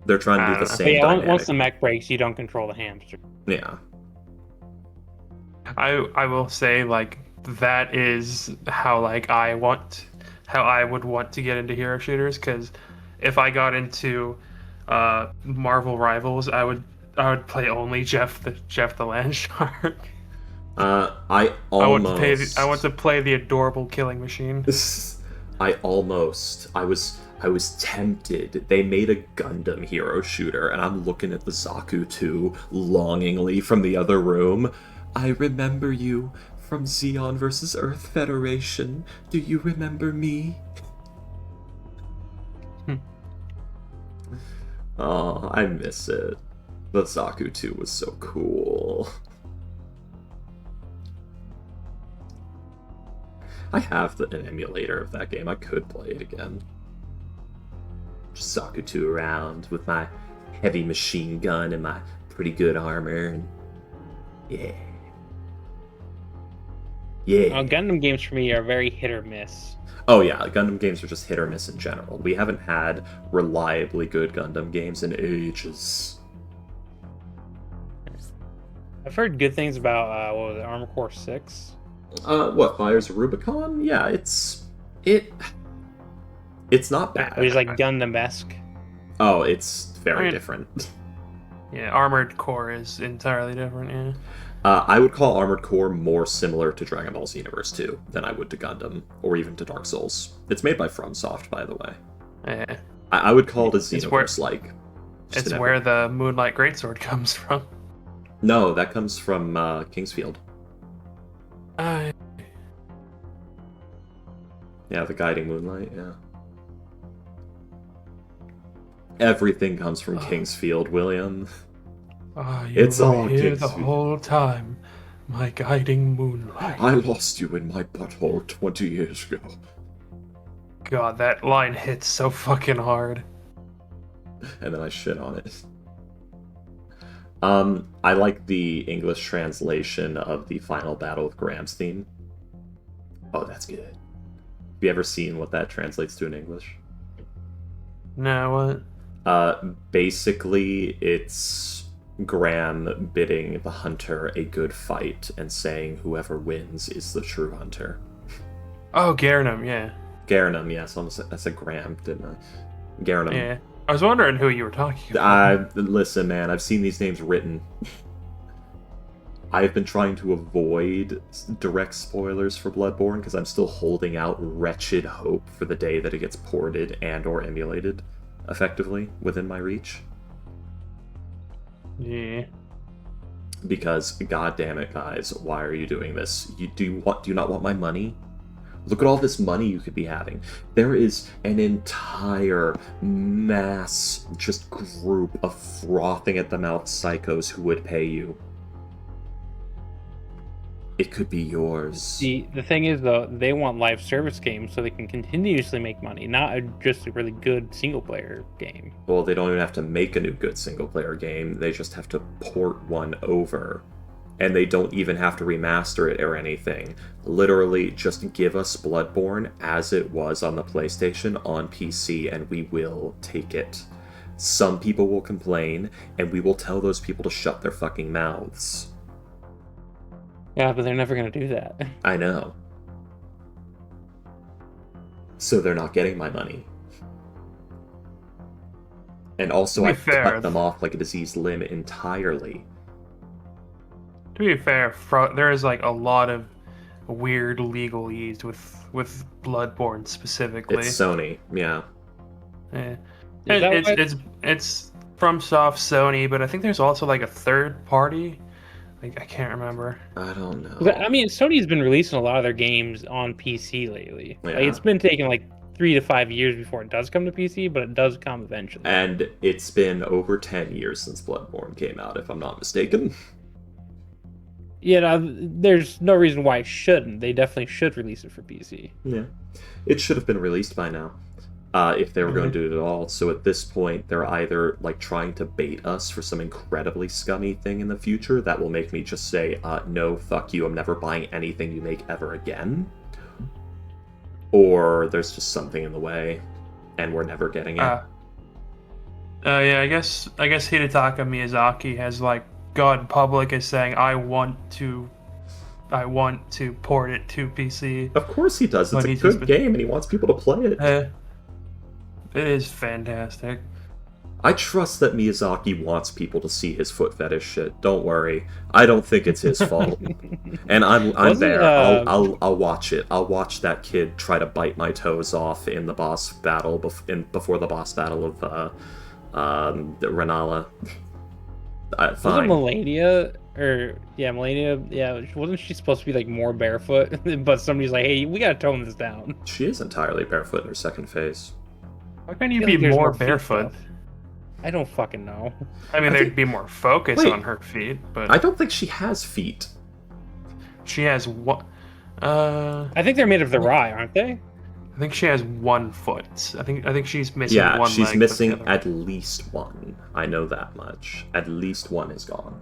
S1: They're trying to do the
S2: But
S1: same
S2: yeah,
S1: dynamic.
S2: once the mech breaks, you don't control the hamster.
S1: Yeah.
S4: I will say like that is how like I would want to get into hero shooters, because if I got into Marvel Rivals, I would play only Jeff the Land Shark.
S1: I almost
S4: I want to play the adorable killing machine.
S1: I was tempted. They made a Gundam hero shooter, and I'm looking at the Zaku 2 longingly from the other room. I remember you from Xeon vs. Earth Federation. Do you remember me? Oh, I miss it. The Zaku 2 was so cool. I have an emulator of that game. I could play it again. Just Zaku 2 around with my heavy machine gun and my pretty good armor. And yeah. Yeah.
S2: Gundam games for me are very hit or miss.
S1: Oh yeah, Gundam games are just hit or miss in general. We haven't had reliably good Gundam games in ages.
S2: I've heard good things about what was it, Armor Core 6?
S1: What, Fires of Rubicon? Yeah, it's not bad.
S2: It was like Gundam-esque.
S1: Oh, it's very
S4: I mean-
S1: different.
S4: Yeah, Armored Core is entirely different. Yeah.
S1: I would call Armored Core more similar to Dragon Ball Xenoverse 2 than I would to Gundam, or even to Dark Souls. It's made by FromSoft, by the way.
S4: Yeah.
S1: I would call it a
S4: It's where-
S1: Xenoverse-like. Just
S4: It's
S1: an
S4: where
S1: epic.
S4: the Moonlight Greatsword comes from.
S1: No, that comes from Kingsfield.
S4: Uh,
S1: Yeah, the Guiding Moonlight, yeah. Everything comes from Kingsfield, William.
S4: you
S1: It's
S4: were
S1: all
S4: here
S1: Kingsfield.
S4: the whole time, my guiding moonlight.
S1: I lost you in my butthole 20 years ago.
S4: God, that line hits so fucking hard.
S1: And then I shit on it. I like the English translation of the final battle of Graham's theme. Oh, that's good. Have you ever seen what that translates to in English?
S4: No, what?
S1: Basically, it's Graham bidding the hunter a good fight and saying whoever wins is the true hunter.
S4: Oh, Garnham, yeah.
S1: Garnham, yes, almost I said Graham, didn't I? Garnham.
S4: Yeah. I was wondering who you were talking about.
S1: Listen, man, I've seen these names written. I've been trying to avoid direct spoilers for Bloodborne because I'm still holding out wretched hope for the day that it gets ported and or emulated effectively within my reach.
S4: Yeah.
S1: Because, god damn it, guys, why are you doing this? Do you not want my money? Look at all this money you could be having. There is an entire mass, just group of frothing at the mouth psychos who would pay you. It could be yours.
S2: The thing is, though, they want live service games so they can continuously make money, not just a really good single-player game.
S1: Well, they don't even have to make a new good single-player game. They just have to port one over. And they don't even have to remaster it or anything. Literally, just give us Bloodborne as it was on the PlayStation on PC, and we will take it. Some people will complain, and we will tell those people to shut their fucking mouths.
S2: Yeah, but they're never gonna do that.
S1: I know. So they're not getting my money. And also,
S4: To
S1: I
S4: be fair,
S1: cut them off like a diseased limb entirely.
S4: To be fair, there is like a lot of weird legalese with Bloodborne specifically.
S1: It's Sony, yeah.
S4: Yeah.
S2: Is that why-
S4: It's from Soft Sony, but I think there's also like a third party. Like I can't remember.
S1: I don't know.
S2: But, I mean, Sony's been releasing a lot of their games on PC lately.
S1: Yeah.
S2: Like, it's been taking like 3 to 5 years before it does come to PC, but it does come eventually.
S1: And it's been over 10 years since Bloodborne came out, if I'm not mistaken.
S2: Yeah, no, there's no reason why it shouldn't. They definitely should release it for PC.
S1: Yeah. It should have been released by now. If they were going to do it at all. So at this point, they're either like trying to bait us for some incredibly scummy thing in the future that will make me just say, no, fuck you, I'm never buying anything you make ever again. Or there's just something in the way, and we're never getting it.
S4: Yeah, I guess Hidetaka Miyazaki has like gone public as saying, I want to port it to PC.
S1: Of course he does. It's
S4: But
S1: a
S4: he's
S1: good
S4: just been-
S1: game, and he wants people to play it.
S4: It is fantastic.
S1: I trust that Miyazaki wants people to see his foot fetish shit. Don't worry. I don't think it's his fault. And I'm
S2: Wasn't,
S1: there. I'll watch it. I'll watch that kid try to bite my toes off in the boss battle before the boss battle of Renala.
S2: Was it
S1: Fine.
S2: Melania? Melania, yeah, wasn't she supposed to be like more barefoot? But somebody's like, hey, we gotta tone this down.
S1: She is entirely barefoot in her second phase.
S4: How can you
S2: I feel
S4: be
S2: like there's
S4: more
S2: feet
S4: barefoot?
S2: stuff. I don't fucking know.
S4: I mean,
S1: I
S4: there'd
S1: think-
S4: be more focus
S1: Wait.
S4: on her feet, but
S1: I don't think she has feet.
S4: she has one.
S2: I think they're made of the rye, aren't they?
S4: I think she has 1 foot. I think she's missing
S1: Yeah,
S4: one
S1: she's
S4: leg, but
S1: missing
S4: the other-
S1: at least one. I know that much. At least one is gone.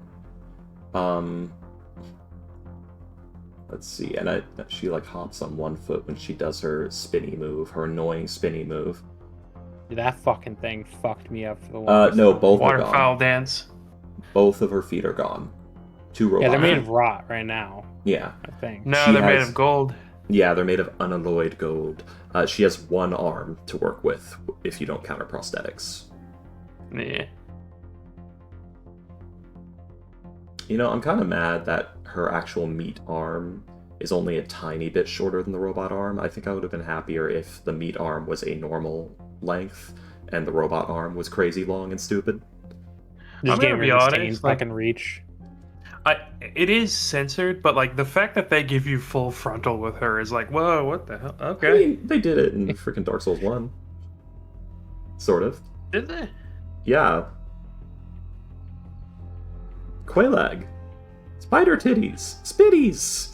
S1: Let's see, and she like hops on 1 foot when she does her spinny move, her annoying spinny move.
S2: That fucking thing fucked me up for the longest
S1: No,
S2: time.
S1: both are gone.
S4: waterfowl dance.
S1: Both of her feet are gone. 2 robots.
S2: Yeah, they're made of rot right now,
S1: Yeah,
S2: I think.
S4: No,
S1: She
S4: they're made
S1: has-
S4: of gold.
S1: yeah, they're made of unalloyed gold. She has 1 arm to work with if you don't count her prosthetics.
S4: Yeah.
S1: You know, I'm kind of mad that her actual meat arm is only a tiny bit shorter than the robot arm. I think I would have been happier if the meat arm was a normal length and the robot arm was crazy long and stupid.
S2: This
S4: I'm
S2: game
S4: gonna be
S2: really
S4: honest,
S2: stains
S4: like-
S2: fucking reach.
S4: It is censored, but like the fact that they give you full frontal with her is like, whoa, what the hell?
S1: I
S4: Okay.
S1: mean, they did it in freaking Dark Souls 1. Sort of.
S4: Did they?
S1: Yeah. Quailag. Spider titties. Spitties.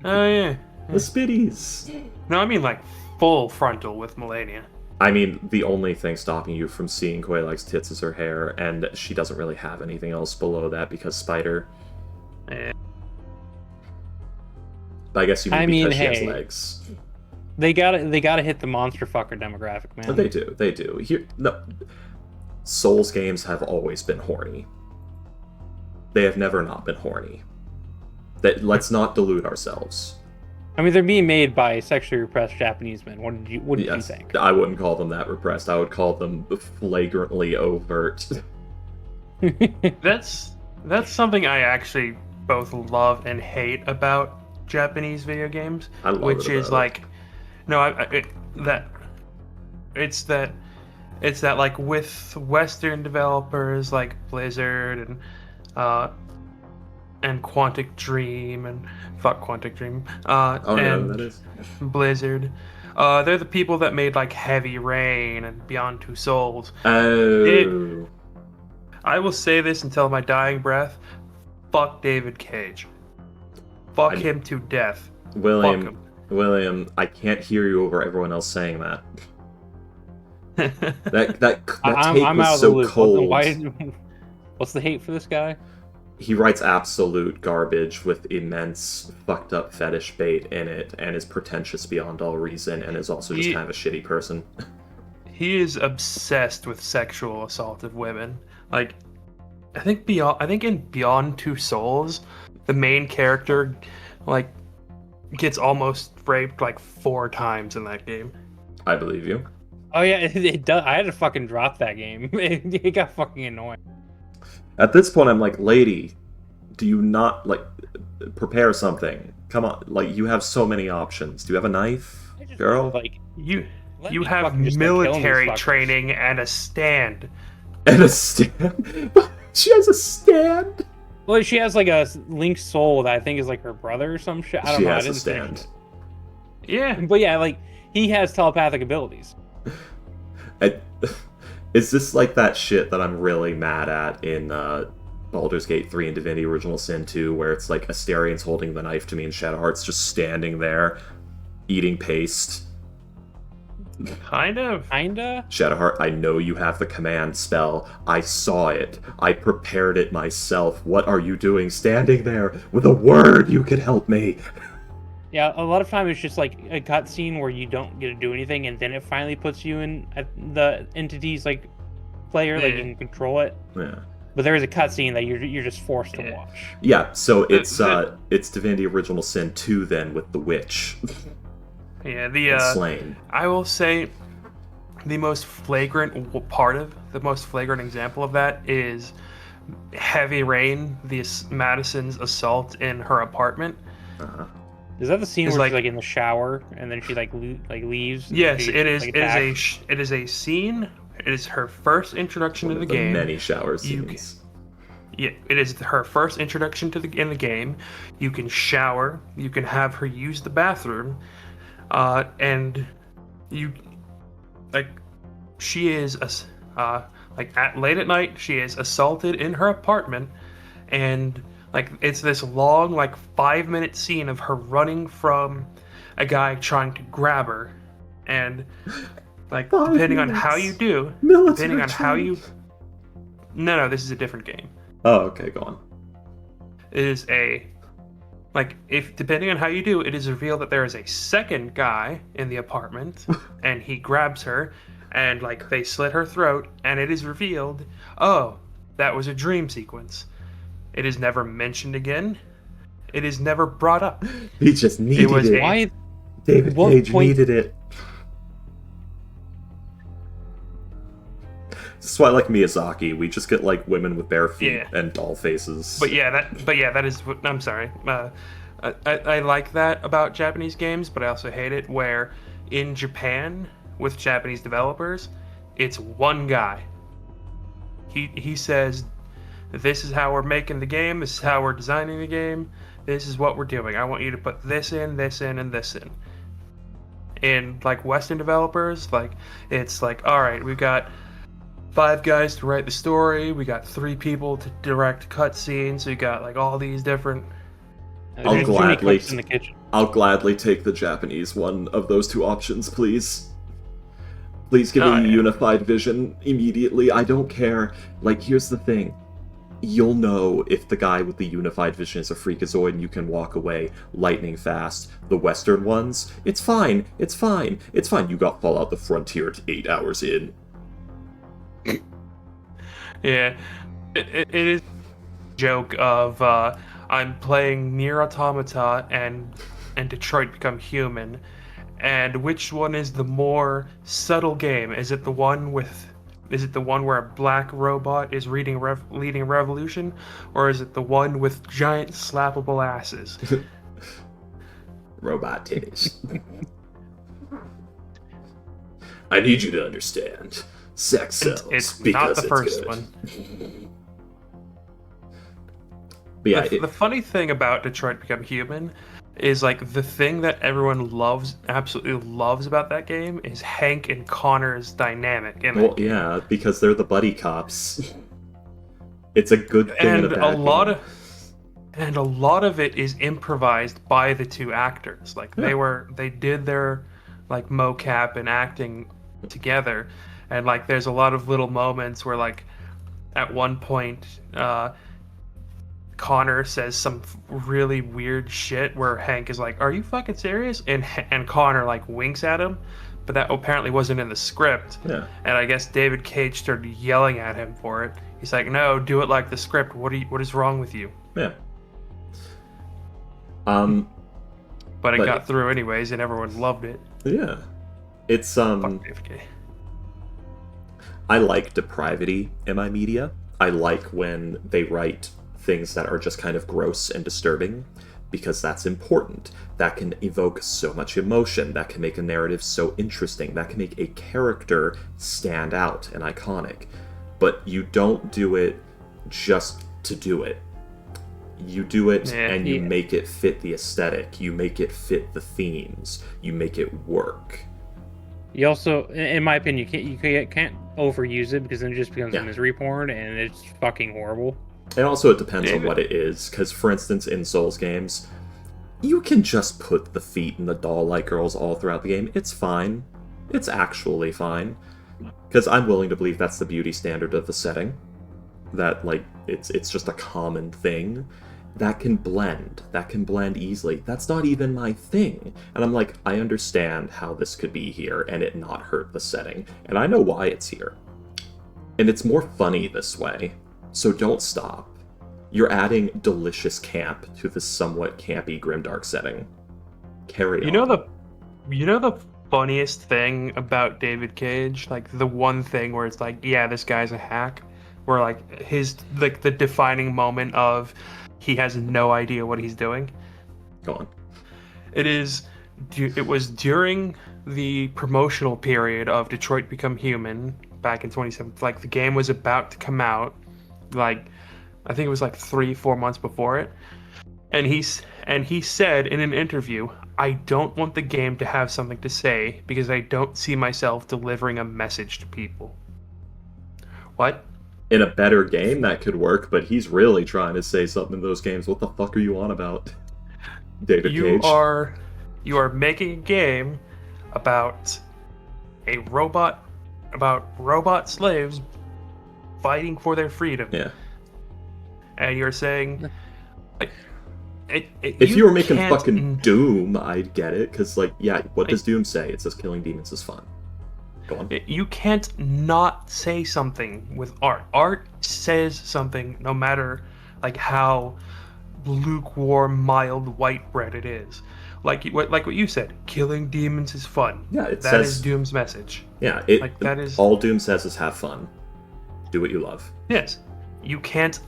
S4: Oh yeah.
S1: The spitties.
S4: No, I mean like full frontal with Melania.
S1: I mean, the only thing stopping you from seeing Quailag's tits is her hair, and she doesn't really have anything else below that because Spider.
S4: Yeah.
S1: I guess you mean
S2: I mean,
S1: because she has
S2: hey.
S1: legs.
S2: They gotta hit the monster fucker demographic, man.
S1: They do. They do. Here, no. Souls games have always been horny. They have never not been horny. Let's not delude ourselves.
S2: I mean, they're being made by sexually repressed Japanese men. What did you
S1: Yes,
S2: think?
S1: I wouldn't call them that repressed. I would call them flagrantly overt.
S4: That's something I actually both love and hate about Japanese video games,
S1: I love
S4: which
S1: it
S4: is
S1: about it.
S4: like, no, it's that like with Western developers like Blizzard and Quantic Dream and fuck Quantic Dream,
S1: Oh no,
S4: and
S1: that is.
S4: Blizzard. They're the people that made like Heavy Rain and Beyond Two Souls.
S1: Oh.
S4: I will say this until my dying breath. Fuck David Cage. Fuck him to death. Fuck him.
S1: William, I can't hear you over everyone else saying that. That take
S2: I'm
S1: was
S2: out of the
S1: so
S2: loop.
S1: cold.
S2: What's the hate for this guy?
S1: He writes absolute garbage with immense fucked up fetish bait in it, and is pretentious beyond all reason, and is also just
S4: He-
S1: kind of a shitty person.
S4: he is obsessed with sexual assault of women. Like, I think in Beyond Two Souls, the main character like gets almost raped like 4 times in that game.
S1: I believe you.
S2: Oh yeah, it does. I had to fucking drop that game. It got fucking annoying.
S1: At this point, I'm like, lady, do you not, like, prepare something? Come on, like, you have so many options. Do you have a knife,
S2: I just
S1: girl?
S2: like
S4: You
S2: let
S4: you
S2: me
S4: have
S2: fucking just, like, kill these
S4: military
S2: fuckers.
S4: training and a stand.
S1: And a stand? She has a stand?
S2: Well, she has like a linked soul that I think is like her brother or some shit. I don't
S1: She
S2: know.
S1: has
S2: I
S1: a
S2: didn't finish
S1: stand.
S4: Yeah.
S2: it. But yeah, like he has telepathic abilities.
S1: Is this like that shit that I'm really mad at in Baldur's Gate 3 and Divinity Original Sin 2, where it's like Asterian's holding the knife to me and Shadowheart's just standing there, eating paste?
S4: Kinda.
S1: Shadowheart, I know you have the command spell. I saw it. I prepared it myself. What are you doing standing there? With a word, you could help me.
S2: Yeah, a lot of time it's just like a cutscene where you don't get to do anything, and then it finally puts you in the entity's like player, like you can control it.
S1: Yeah.
S2: But there is a cutscene that you're just forced to watch.
S1: Yeah, so it's Divinity Original Sin 2 then with the witch.
S4: Yeah,
S1: And slain.
S4: I will say the most flagrant example of that is Heavy Rain, Madison's assault in her apartment.
S1: Uh-huh.
S2: Is that the scene
S4: It's
S2: where
S4: like-
S2: she's like in the shower and then she like leaves? and
S4: Yes,
S2: she,
S4: it is.
S2: like,
S4: It is
S2: attacks?
S4: it is a scene. It is her first introduction
S1: One
S4: to the
S1: of the
S4: game.
S1: many shower
S4: You
S1: scenes.
S4: Yeah, it is her first introduction to in the game. You can shower. You can have her use the bathroom, and you like she is like at late at night she is assaulted in her apartment, and like it's this long like 5-minute scene of her running from a guy trying to grab her, and like
S1: 5
S4: depending on how
S1: minutes.
S4: you do,
S1: Military
S4: depending on how you.
S1: training.
S4: No, this is a different game.
S1: Oh, okay, go on.
S4: It is if depending on how you do, it is revealed that there is a second guy in the apartment, and he grabs her, and like they slit her throat, and it is revealed, oh, that was a dream sequence. It is never mentioned again. It is never brought up.
S1: He just needed
S4: was
S1: it.
S4: a-
S2: Why?
S1: David
S2: what
S1: Cage
S2: point-
S1: needed it. This is why I like Miyazaki. We just get like women with bare feet
S4: Yeah.
S1: and doll faces.
S4: But yeah, that is. I'm sorry. I like that about Japanese games, but I also hate it where in Japan with Japanese developers, it's one guy. He says, "This is how we're making the game. This is how we're designing the game. This is what we're doing. I want you to put this in, and this in." In like Western developers, like it's like, all right, we've got 5 guys to write the story. We got 3 people to direct cutscenes. We got like all these different.
S1: I'll
S2: There's too many
S1: gladly-
S2: cooks in the kitchen.
S1: I'll gladly take the Japanese one of those 2 options, please. Please give
S4: Oh,
S1: me a
S4: yeah.
S1: unified vision immediately. I don't care. Like, here's the thing. You'll know if the guy with the unified vision is a freakazoid and you can walk away lightning fast. The Western ones, it's fine. It's fine. It's fine. You got Fallout the Frontier at 8 hours in.
S4: Yeah, it is a joke of I'm playing Nier Automata and Detroit Become Human, and which one is the more subtle game? Is it the one where a black robot is leading a revolution, or is it the one with giant slappable asses?
S1: Robot titties. I need you to understand. Sex sells
S4: It's
S1: because
S4: not the
S1: it's
S4: first
S1: good.
S4: one.
S1: But yeah,
S4: The funny thing about Detroit Become Human is like the thing that everyone absolutely loves about that game is Hank and Connor's dynamic in
S1: well,
S4: it.
S1: yeah, because they're the buddy cops. It's a good thing and
S4: And
S1: a bad
S4: a lot of it is improvised by the 2 actors. Like
S1: Yeah.
S4: they did their like mocap and acting together, and like there's a lot of little moments where like at one point Connor says some really weird shit where Hank is like, "Are you fucking serious?" And Connor like winks at him, but that apparently wasn't in the script.
S1: Yeah.
S4: And I guess David Cage started yelling at him for it. He's like, "No, do it like the script. What is wrong with you?"
S1: Yeah.
S4: But it got through anyways, and everyone loved it.
S1: Yeah. It's
S4: Fuck David Cage.
S1: I like depravity in my media. I like when they write things that are just kind of gross and disturbing, because that's important. That can evoke so much emotion. That can make a narrative so interesting. That can make a character stand out and iconic. But you don't do it just to do it. You do it and you make it fit the aesthetic. You make it fit the themes. You make it work.
S2: You also, in my opinion, you can't overuse it, because then it just becomes misery porn, and it's fucking horrible.
S1: And also it depends on what it is, because for instance in Souls games, you can just put the feet in the doll-like girls all throughout the game. It's fine. It's actually fine. Because I'm willing to believe that's the beauty standard of the setting. That, like, it's just a common thing. That can blend easily. That's not even my thing. And I'm like, I understand how this could be here and it not hurt the setting. And I know why it's here. And it's more funny this way. So don't stop. You're adding delicious camp to this somewhat campy grimdark setting. Carry on.
S4: You know the funniest thing about David Cage? Like, the one thing where it's like, yeah, this guy's a hack. Where, like, the defining moment of he has no idea what he's doing.
S1: Go on.
S4: It was during the promotional period of Detroit Become Human back in 2017. Like, the game was about to come out. Like, I think it was like 3-4 months before it. And he said in an interview, "I don't want the game to have something to say because I don't see myself delivering a message to people." What?
S1: In a better game, that could work, but he's really trying to say something in those games. What the fuck are you on about, David Cage?
S4: You are making a game about robot slaves fighting for their freedom.
S1: Yeah.
S4: And you're saying, like,
S1: if you were making fucking Doom, I'd get it, because, like, yeah, what does Doom say? It says killing demons is fun. Go on.
S4: You can't not say something with art. Art says something no matter, like, how lukewarm, mild white bread it is. Like what you said, killing demons is fun.
S1: Yeah,
S4: that is Doom's message.
S1: Yeah,
S4: that is
S1: all Doom says is have fun. Do what you love.
S4: Yes. You can't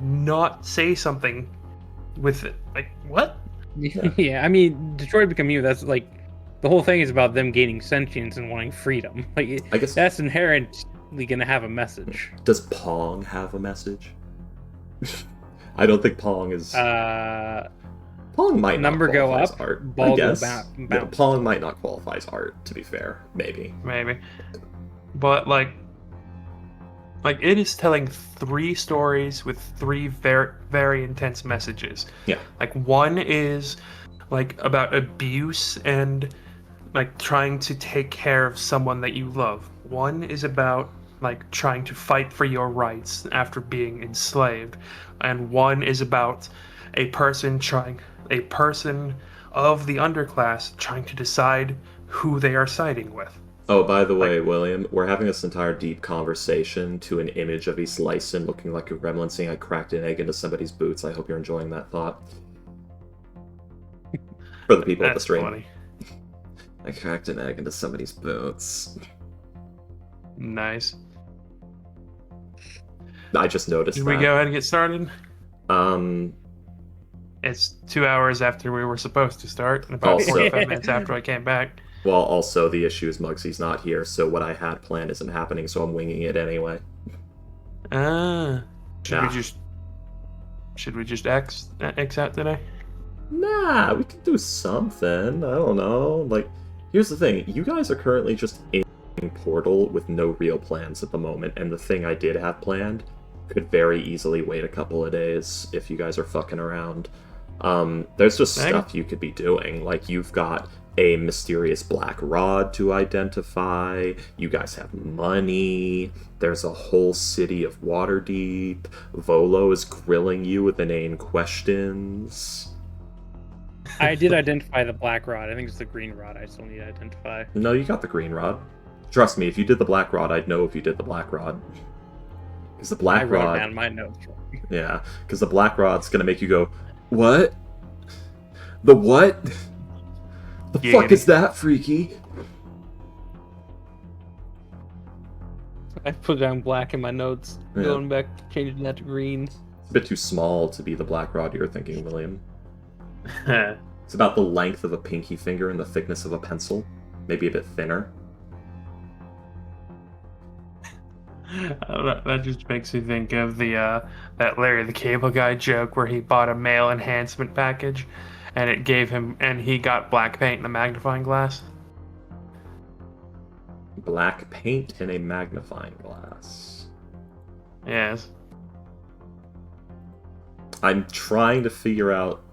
S4: not say something with it. Like, what?
S2: Yeah, I mean, Detroit Become Human, that's like, the whole thing is about them gaining sentience and wanting freedom. Like,
S1: I guess
S2: that's inherently going to have a message.
S1: Does Pong have a message? I don't think Pong is. Pong might
S2: number
S1: not
S2: go
S1: qualify
S2: up,
S1: as art.
S2: ball
S1: I guess.
S2: go
S1: Yeah,
S2: bounce.
S1: Pong might not qualify as art. To be fair, maybe.
S4: But like it is telling 3 stories with 3 very, very intense messages.
S1: Yeah.
S4: Like, one is like about abuse and like trying to take care of someone that you love. One is about like trying to fight for your rights after being enslaved, and one is about a person of the underclass trying to decide who they are siding with.
S1: Oh, by the way, William, we're having this entire deep conversation to an image of East Lyson looking like a gremlin saying, "I cracked an egg into somebody's boots." I hope you're enjoying that thought. For the people at the stream.
S4: Funny.
S1: I cracked an egg into somebody's boots.
S4: Nice.
S1: I just noticed
S4: Should
S1: that.
S4: we go ahead and get started?
S1: Um,
S4: It's 2 hours after we were supposed to start, and about
S1: Also-
S4: 45 minutes after I came back.
S1: well, also, the issue is Muggsy's not here, so what I had planned isn't happening, so I'm winging it anyway.
S4: Should
S1: Nah.
S4: we just X out today?
S1: Nah, we can do something. I don't know. Like, here's the thing. You guys are currently just in Portal with no real plans at the moment, and the thing I did have planned could very easily wait a couple of days if you guys are fucking around. There's just stuff you could be doing. Like, you've got a mysterious black rod to identify. You guys have money. There's a whole city of Waterdeep. Volo is grilling you with inane questions.
S2: I did identify the black rod. I think it's the green rod I still need to identify.
S1: No, you got the green rod. Trust me, if you did the black rod, I'd know if you did the black rod. Because the
S2: I
S1: black
S2: wrote
S1: rod...
S2: down my notes.
S1: Yeah, because the black rod's gonna make you go, what? The what? The fuck
S4: Giggity.
S1: is that, freaky?
S2: I put down black in my notes.
S1: Yeah.
S2: Going back, changing that to green.
S1: It's a bit too small to be the black rod you're thinking, William.
S4: I
S1: It's about the length of a pinky finger and the thickness of a pencil. Maybe a bit thinner.
S4: don't know, that just makes me think of the that Larry the Cable Guy joke where he bought a male enhancement package, and it gave him, and he got black paint and a magnifying glass.
S1: Black paint in a magnifying glass.
S4: Yes.
S1: I'm trying to figure out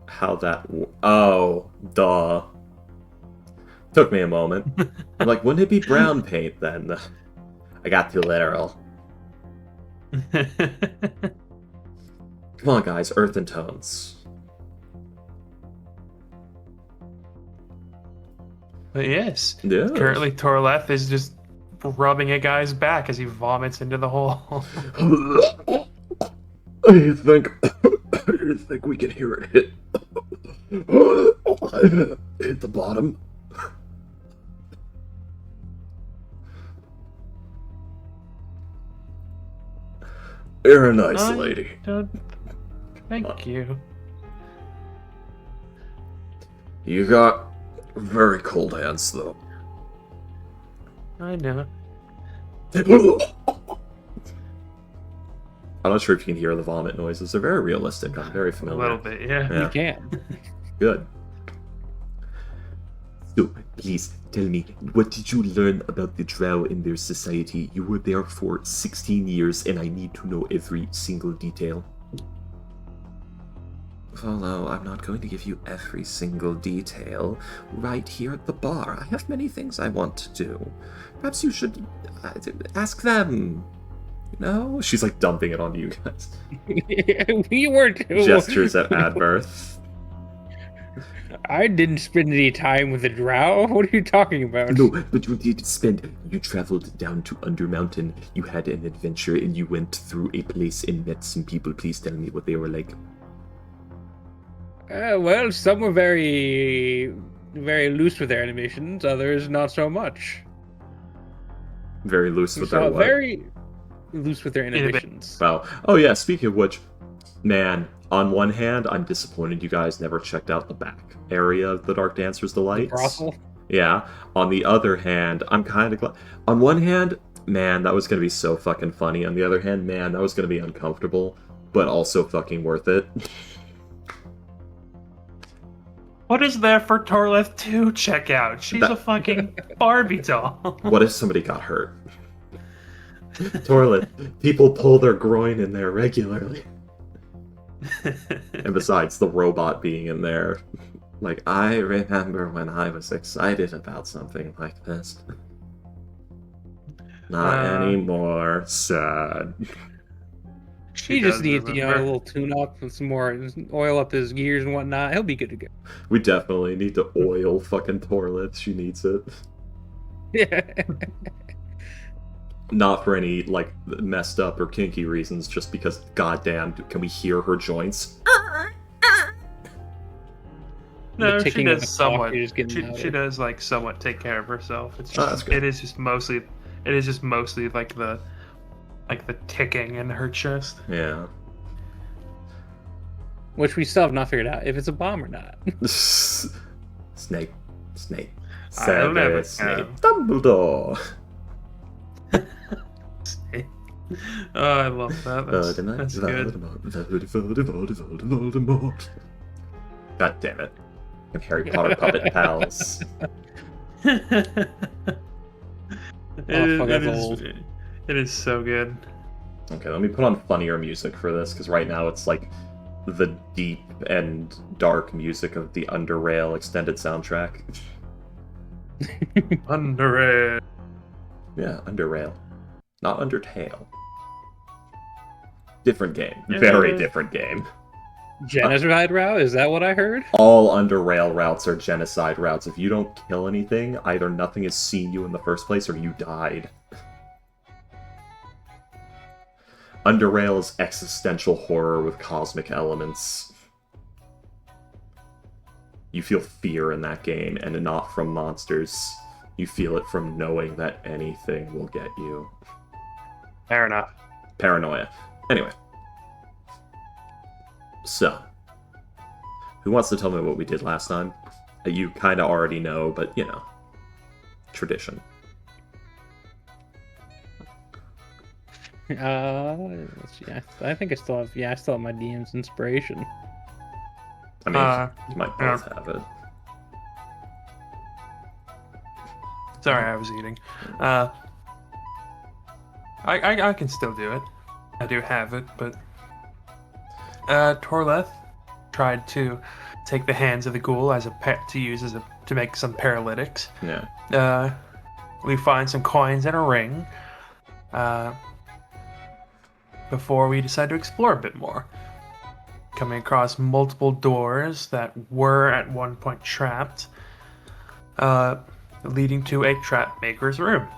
S1: how that... Oh, duh. Took me a moment. I'm like, wouldn't it be brown paint then? I got too literal. Come on, guys, earth and tones.
S4: But yes.
S1: Yeah.
S4: Currently, Torleth is just rubbing a guy's back as he vomits into the hole.
S1: I think we can hear it hit. Hit the bottom. You're a nice lady.
S4: Thank you.
S1: You got very cold hands, though.
S4: I know.
S1: I'm not sure if you can hear the vomit noises. They're very realistic. I'm very
S4: A
S1: familiar.
S4: little bit, yeah.
S1: Yeah.
S2: You can.
S1: Good. So, please tell me, what did you learn about the Drow in their society? You were there for 16 years, and I need to know every single detail. Although, I'm not going to give you every single detail right here at the bar. I have many things I want to do. Perhaps you should ask them. You know? She's like dumping it on you guys.
S2: We were too.
S1: Gestures at Adverth.
S2: I didn't spend any time with the drow. What are you talking about?
S1: No, but you did spend... You traveled down to Undermountain, you had an adventure, and you went through a place and met some people. Please tell me what they were like.
S2: Well, some were very, very loose with their animations. Others not so much.
S1: Very loose with their what?
S2: Very loose with their animations.
S1: Wow. Oh yeah, speaking of which, man, on one hand, I'm disappointed you guys never checked out the back area of the Dark Dancer's Delights.
S2: Brothel.
S1: Yeah. On the other hand, I'm kind of glad. On one hand, man, that was going to be so fucking funny. On the other hand, man, that was going to be uncomfortable, but also fucking worth it.
S4: What is there for Torleth to check out? She's a fucking Barbie doll.
S1: What if somebody got hurt? Torleth, people pull their groin in there regularly. And besides, the robot being in there. Like, I remember when I was excited about something like this. Not anymore. Sad.
S2: He just needs, a little tune-up and some more oil up his gears and whatnot. He'll be good to go.
S1: We definitely need to oil fucking Torleth. She needs it.
S2: Yeah.
S1: Not for any, like, messed up or kinky reasons, just because, goddamn, can we hear her joints?
S4: No,
S2: The
S4: she
S2: ticking of
S4: does
S2: the
S4: somewhat.
S2: clock is getting
S4: She
S2: louder.
S4: does like somewhat take care of herself. It's
S1: Oh, that's
S4: just,
S1: good.
S4: it is just mostly like the ticking in her chest.
S1: Yeah.
S2: Which we still have not figured out if it's a bomb or not.
S1: Snape.
S4: I'll never
S1: Severus Snape.
S4: know.
S1: Dumbledore.
S4: Oh, I love that. That's good.
S1: Voldemort. God damn it. And Harry Potter puppet pals.
S4: It
S2: fuck, that's old.
S4: is so good.
S1: Okay, let me put on funnier music for this, because right now it's like the deep and dark music of the Underrail extended soundtrack.
S4: Under it.
S1: Yeah, Underrail. Not Undertale. Different game.
S4: Yeah.
S1: Very different game.
S2: Genocide route? Is that what I heard?
S1: All under-rail routes are genocide routes. If you don't kill anything, either nothing has seen you in the first place or you died. Under-rail is existential horror with cosmic elements. You feel fear in that game, and not from monsters. You feel it from knowing that anything will get you.
S4: Fair enough.
S1: Paranoia. Anyway. So. Who wants to tell me what we did last time? You kind of already know, but, you know. Tradition.
S2: Let's see. I think I still have. Yeah, I still have my DM's inspiration.
S1: I mean, you might both have it.
S4: Sorry, I was eating. I can still do it. I do have it, but Torleth tried to take the hands of the ghoul as a pet to use to make some paralytics.
S1: Yeah.
S4: We find some coins and a ring. Before we decide to explore a bit more. Coming across multiple doors that were at one point trapped, leading to a trap maker's room.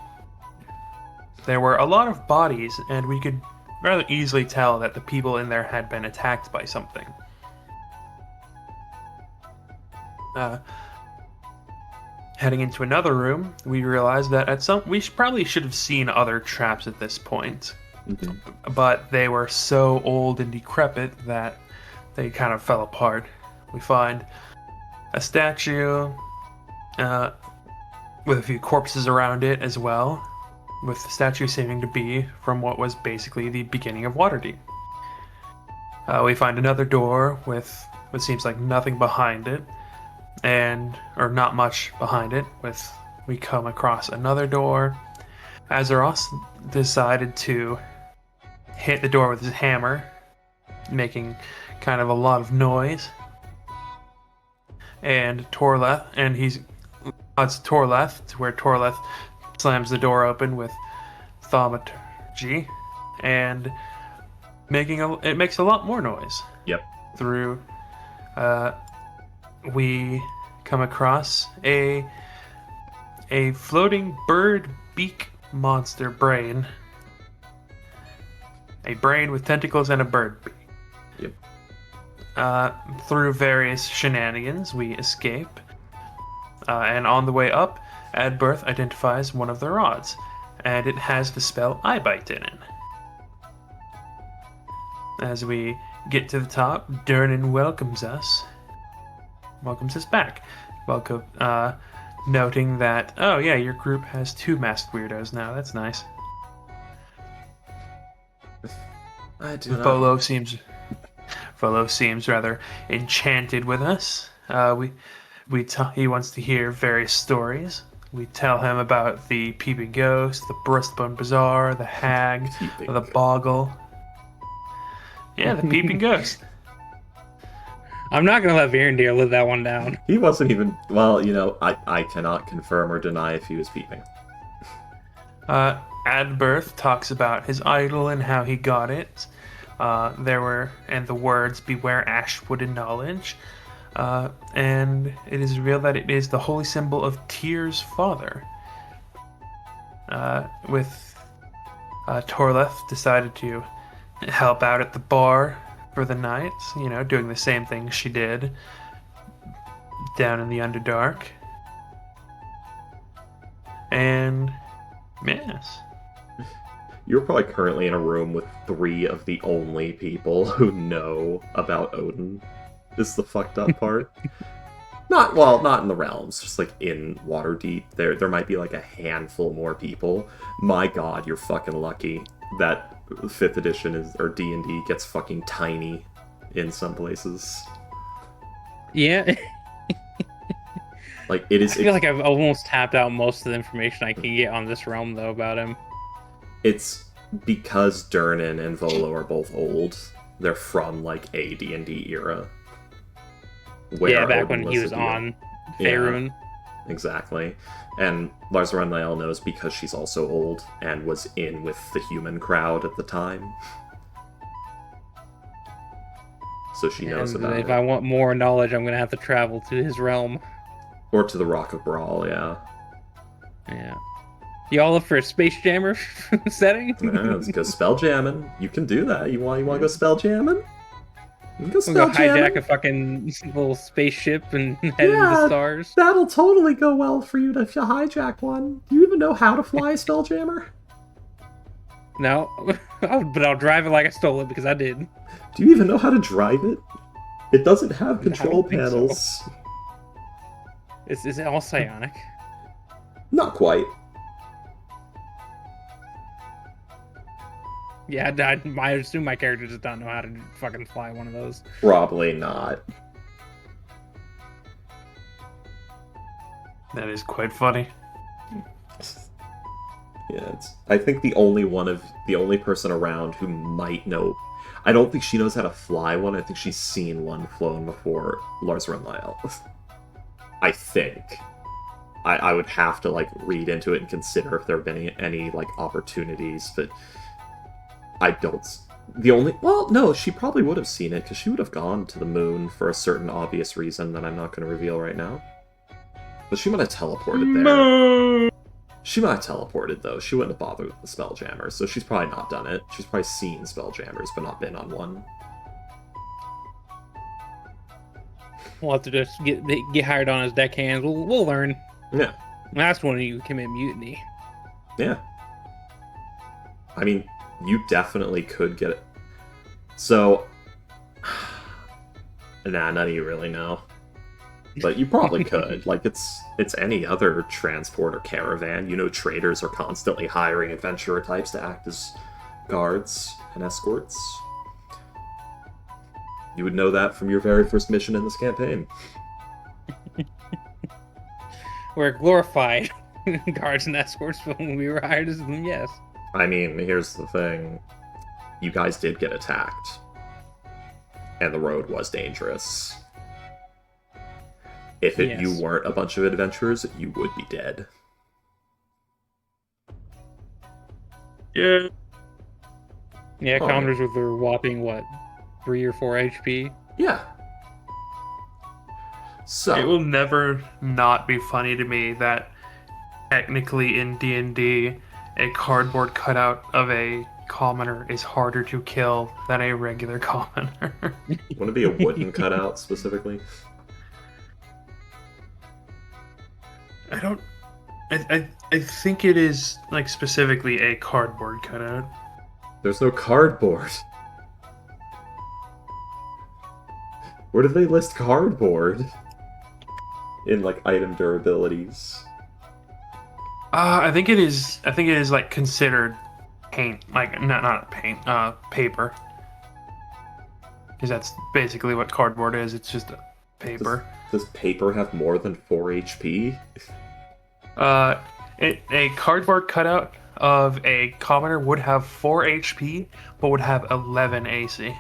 S4: There were a lot of bodies, and we could rather easily tell that the people in there had been attacked by something. Heading into another room, we realized that we probably should have seen other traps at this point.
S1: Mm-hmm.
S4: But they were so old and decrepit that they kind of fell apart. We find a statue with a few corpses around it as well, with the statue seeming to be from what was basically the beginning of Waterdeep. We find another door with what seems like nothing behind it, or not much behind it. We come across another door. Azeroth decided to hit the door with his hammer, making kind of a lot of noise. And Torleth, it's Torleth, to where Torleth slams the door open with thaumaturgy, and it makes a lot more noise.
S1: Yep.
S4: Through, we come across a floating bird beak monster brain. A brain with tentacles and a bird beak.
S1: Yep.
S4: Through various shenanigans, we escape. And on the way up, Adberth identifies one of the rods, and it has the spell Eyebite in it. As we get to the top, Durnan welcomes us back. Noting that, oh yeah, your group has 2 masked weirdos now. That's nice. Volo seems rather enchanted with us. He wants to hear various stories. We tell him about the Peeping Ghost, the Breastbone Bazaar, the Hag, the Boggle. Yeah, the Peeping Ghost.
S2: I'm not gonna let Varandir live that one down.
S1: He wasn't even... Well, you know, I cannot confirm or deny if he was peeping.
S4: Adberth talks about his idol and how he got it. And the words, beware Ashwood and knowledge. And it is revealed that it is the holy symbol of Tyr's father. Torleth decided to help out at the bar for the night, doing the same thing she did down in the Underdark. And yes.
S1: You're probably currently in a room with 3 of the only people who know about Odin. Is the fucked up part. Not in the realms, just like in Waterdeep. There might be like a handful more people. My god, you're fucking lucky that 5th edition or D&D gets fucking tiny in some places.
S2: Yeah.
S1: Like, it is...
S2: I feel like I've almost tapped out most of the information I can get on this realm, though, about him.
S1: It's because Durnan and Volo are both old. They're from, like, a D&D era.
S2: Yeah, back when he was on Faerun.
S1: Yeah, exactly. And Lars Runlael knows because she's also old and was in with the human crowd at the time. so she knows
S2: And
S1: about
S2: if
S1: it.
S2: I want more knowledge, I'm gonna have to travel to his realm.
S1: Or to the Rock of Brawl, yeah.
S2: Yeah. Y'all up for a Space Jammer setting?
S1: Yeah, let's go spell jamming. You can do that. You want to go spell jamming? You can go
S2: We'll
S1: spell
S2: go hijack
S1: jamming.
S2: a fucking little spaceship and head into
S1: Yeah,
S2: the stars.
S1: that'll totally go well for you if you hijack one. Do you even know how to fly a spelljammer?
S2: No, but I'll drive it like I stole it because I did.
S1: Do you even know how to drive it? It doesn't have control
S2: don't think so.
S1: panels.
S2: Is it all psionic?
S1: Not quite.
S2: Yeah, I assume my character does not know how to fucking fly one of those.
S1: Probably not.
S4: That is quite funny.
S1: Yeah, I think the only person around who might know. I don't think she knows how to fly one. I think she's seen one flown before Lars Renlael. I think. I would have to like read into it and consider if there have been any like opportunities, but I don't. No, she probably would have seen it because she would have gone to the moon for a certain obvious reason that I'm not going to reveal right now. But she might have teleported there. She might have teleported, though. She wouldn't have bothered with the Spelljammer, so she's probably not done it. She's probably seen Spelljammers, but not been on one.
S2: We'll have to just get hired on as deckhands. We'll learn.
S1: Yeah.
S2: Last one of you commit mutiny.
S1: Yeah. I mean, you definitely could get it. So... Nah, none of you really know. But you probably could. Like, it's any other transport or caravan. You know, traders are constantly hiring adventurer types to act as guards and escorts. You would know that from your very first mission in this campaign.
S2: We're glorified guards and escorts when we were hired as them, yes.
S1: I mean, here's the thing. You guys did get attacked. And the road was dangerous. If you weren't a bunch of adventurers, you would be dead.
S4: Yeah.
S2: Yeah,
S1: Oh,
S2: commoners with their whopping, 3 or 4 HP?
S1: Yeah. So...
S4: It will never not be funny to me that technically in D&D, a cardboard cutout of a commoner is harder to kill than a regular commoner.
S1: Wouldn't it be a wooden cutout, specifically?
S4: I think it is, like, specifically a cardboard cutout.
S1: There's no cardboard. Where do they list cardboard? In, like, item durabilities.
S4: I think it is like considered paint, like not paint, paper. Because that's basically what cardboard is. It's just paper.
S1: Does paper have more than 4 HP?
S4: A cardboard cutout of a commoner would have 4 HP, but would have 11 AC.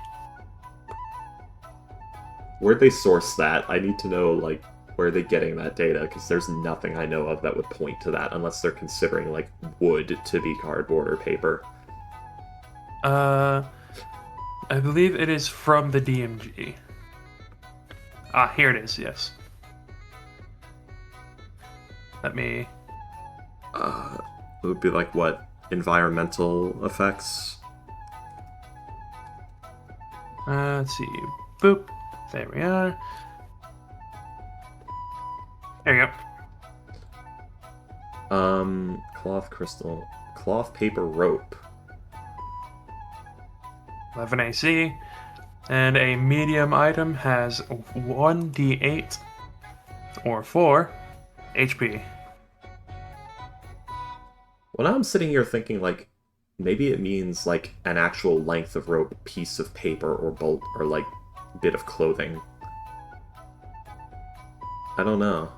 S1: Where'd they source that? I need to know, like, where are they getting that data? Because there's nothing I know of that would point to that, unless they're considering, like, wood to be cardboard or paper.
S4: I believe it is from the DMG. Here it is, yes. Let me...
S1: It would be like, what? Environmental effects?
S4: Let's see. Boop. There we are. There you go.
S1: Cloth crystal. Cloth paper rope.
S4: 11 AC. And a medium item has 1d8 or 4 HP.
S1: Well, now I'm sitting here thinking, like, maybe it means, like, an actual length of rope, piece of paper, or bolt, or, like, bit of clothing. I don't know.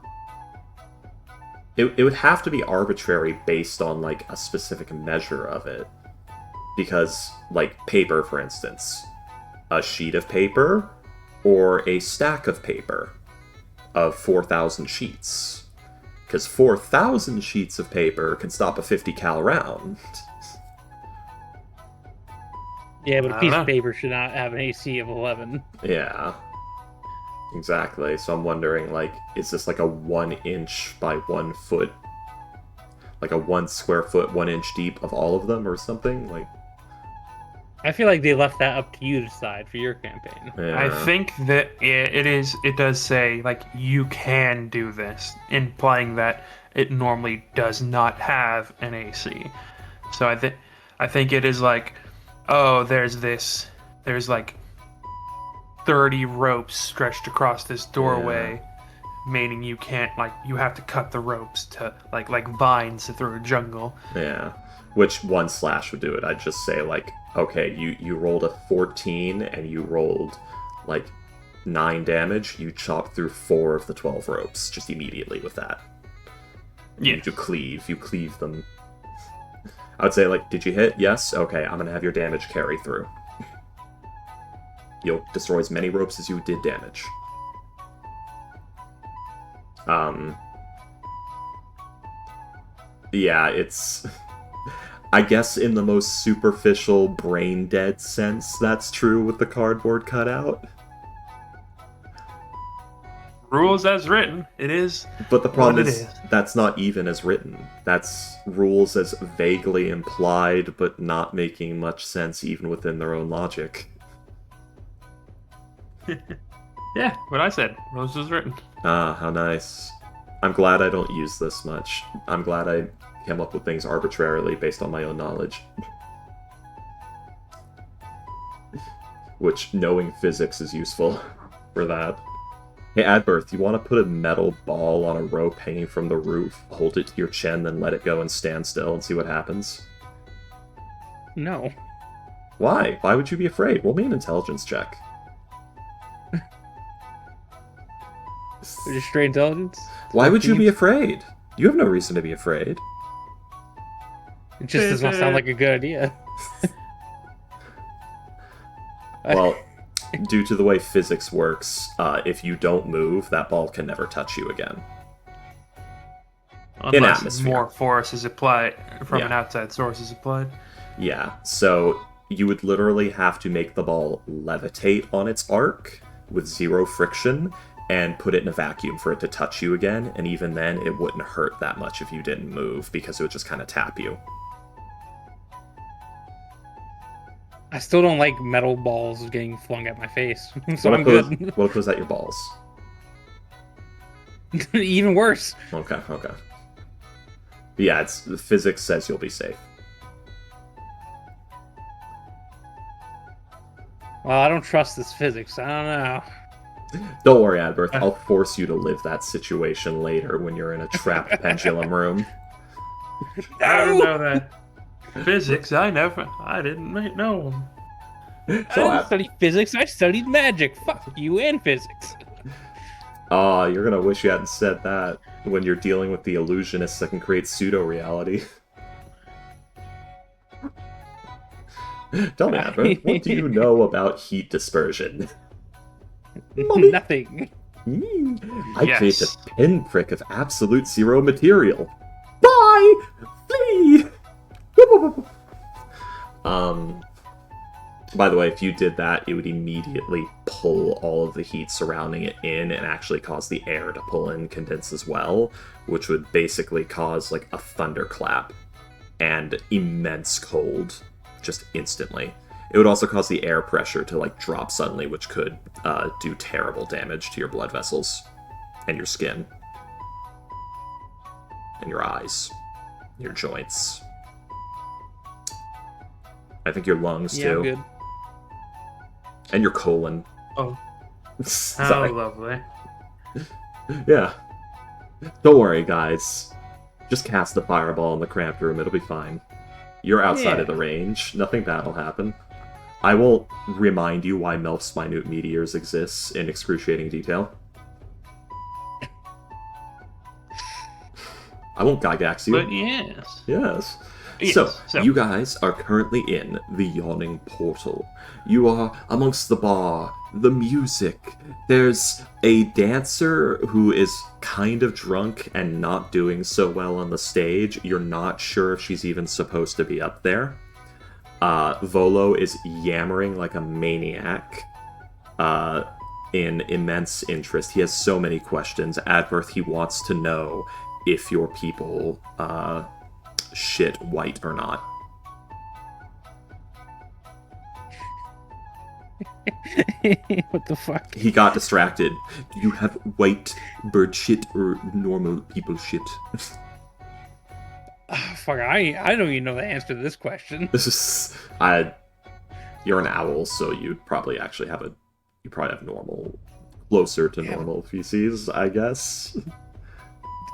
S1: It would have to be arbitrary based on, like, a specific measure of it. Because, like, paper, for instance. A sheet of paper, or a stack of paper of 4,000 sheets. Because 4,000 sheets of paper can stop a 50 cal round.
S2: Yeah, but a
S4: I
S2: piece
S4: don't
S2: of
S4: know.
S2: paper should not have an AC of 11.
S1: Yeah. Exactly. So I'm wondering, like, is this like a 1 inch by 1 foot, like a 1 square foot, 1 inch deep of all of them or something? Like,
S2: I feel like they left that up to you to decide for your campaign.
S1: yeah.
S4: I think that it does say like you can do this, implying that it normally does not have an AC. So I think it is like, oh, there's like 30 ropes stretched across this doorway, meaning you can't, like, you have to cut the ropes to like vines through a jungle.
S1: Yeah. Which 1 slash would do it. I'd just say, like, okay, you rolled a 14 and you rolled, like, 9 damage. You chop through 4 of the 12 ropes just immediately with that.
S4: Yeah.
S1: You cleave them. I would say, like, did you hit? Yes? Okay, I'm gonna have your damage carry through. You'll destroy as many ropes as you did damage. Yeah, it's... I guess in the most superficial, brain-dead sense, that's true with the cardboard cutout.
S4: Rules as written, it is.
S1: But the problem
S4: What it
S1: is,
S4: is.
S1: that's not even as written. That's rules as vaguely implied, but not making much sense even within their own logic.
S4: Yeah, what I said. Rules as written.
S1: Ah, how nice. I'm glad I don't use this much. I'm glad I came up with things arbitrarily based on my own knowledge. Which, knowing physics is useful for that. Hey, Adberth, you want to put a metal ball on a rope hanging from the roof, hold it to your chin, then let it go and stand still and see what happens?
S2: No.
S1: Why? Why would you be afraid? Roll me an intelligence check.
S2: Just straight intelligence?
S1: Why would you
S2: 14?
S1: be afraid? You have no reason to be afraid.
S2: It just does not sound like a good idea.
S1: Well, due to the way physics works, if you don't move, that ball can never touch you again.
S4: Unless
S1: atmosphere.
S4: more force is applied from
S1: Yeah.
S4: an outside source is applied.
S1: Yeah, so you would literally have to make the ball levitate on its arc with 0 friction and put it in a vacuum for it to touch you again, and even then it wouldn't hurt that much if you didn't move because it would just kind of tap you.
S2: I still don't like metal balls getting flung at my face, so
S1: What
S2: I'm
S1: if it was-
S2: good.
S1: What if it was at your balls?
S2: Even worse.
S1: Okay. But yeah, it's physics says you'll be safe.
S2: Well, I don't trust this physics. I don't know.
S1: Don't worry, Adberth. I'll force you to live that situation later when you're in a trapped pendulum room.
S4: I don't know that. Physics, I didn't know.
S2: I didn't study physics. I studied magic. Fuck you and physics.
S1: Ah, you're gonna wish you hadn't said that when you're dealing with the illusionists that can create pseudo-reality. Tell me, Adberth, what do you know about heat dispersion? Mommy.
S2: Nothing.
S1: I create
S4: Yes.
S1: a pinprick of absolute zero material. Bye! Flee! By the way, if you did that, it would immediately pull all of the heat surrounding it in and actually cause the air to pull in, condense as well, which would basically cause like a thunderclap and immense cold just instantly. It would also cause the air pressure to like drop suddenly, which could do terrible damage to your blood vessels and your skin and your eyes, your joints. I think your lungs
S2: Yeah,
S1: too,
S2: I'm good.
S1: and your colon.
S4: Oh,
S1: Sorry.
S4: how lovely.
S1: Yeah. Don't worry, guys. Just cast a fireball in the cramped room. It'll be fine. You're outside of the range. Nothing bad will happen. I will remind you why Melf's minute meteors exists in excruciating detail. I won't Gygax you.
S4: But yes.
S1: Yes.
S4: Yes,
S1: So,
S4: so-
S1: you guys are currently in the Yawning Portal. You are amongst the bar, the music. There's a dancer who is kind of drunk and not doing so well on the stage. You're not sure if she's even supposed to be up there. Volo is yammering like a maniac in immense interest. He has so many questions. Adverth, he wants to know if your people shit white or not.
S2: What the fuck?
S1: He got distracted. Do you have white bird shit or normal people shit?
S2: Fuck, I don't even know the answer to this question.
S1: This is you're an owl, so you'd probably actually have normal, closer to normal feces, I guess.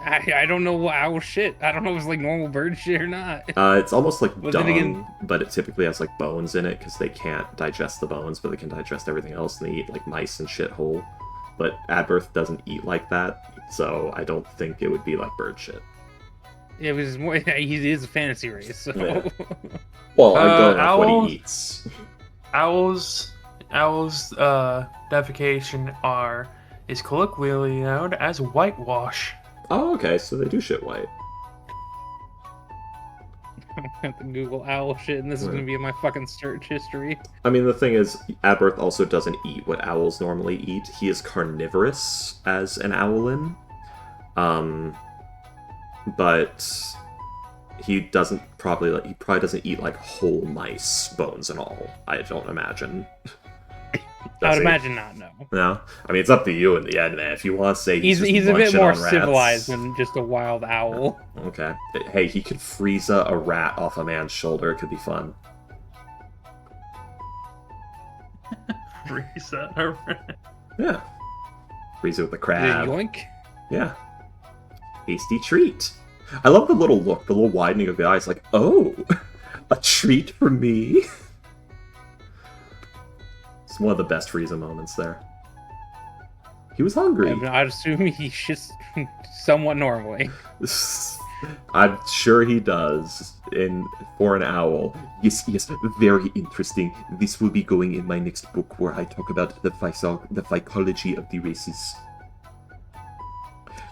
S2: I don't know what owl shit. I don't know if it's like normal bird shit or not.
S1: It's almost like
S2: But
S1: dung,
S2: then again-
S1: but it typically has like bones in it because they can't digest the bones, but they can digest everything else, and they eat like mice and shit whole. But Adberth doesn't eat like that, so I don't think it would be like bird shit.
S2: It was more. He is a fantasy race, so.
S1: Yeah. Well, I'm going off what
S4: owls-
S1: he eats.
S4: Owls' defecation is colloquially known as whitewash.
S1: Oh, okay, so they do shit white.
S2: I'm gonna have to Google owl shit, and this is
S1: Yeah.
S2: gonna be in my fucking search history.
S1: I mean, the thing is, Adberth also doesn't eat what owls normally eat. He is carnivorous as an owlin. But he probably doesn't eat like whole mice, bones and all. I don't imagine.
S2: I
S1: Does
S2: would
S1: he?
S2: imagine not. No.
S1: No, I mean it's up to you in the end, man. If you want to say
S2: He's
S1: just
S2: a bit
S1: munching
S2: more
S1: on rats.
S2: civilized than just a wild owl.
S1: Okay. Hey, he could Frieza a rat off a man's shoulder. It could be fun.
S4: Reset.
S1: Yeah. Frieza with the crab.
S2: Yoink.
S1: Yeah. Tasty treat. I love the little look, the little widening of the eyes, like, oh, a treat for me? It's one of the best Frieza moments there. He was hungry.
S2: I'd assume he shits somewhat normally.
S1: I'm sure he does. For an owl. Yes, very interesting. This will be going in my next book where I talk about the psychology of the races.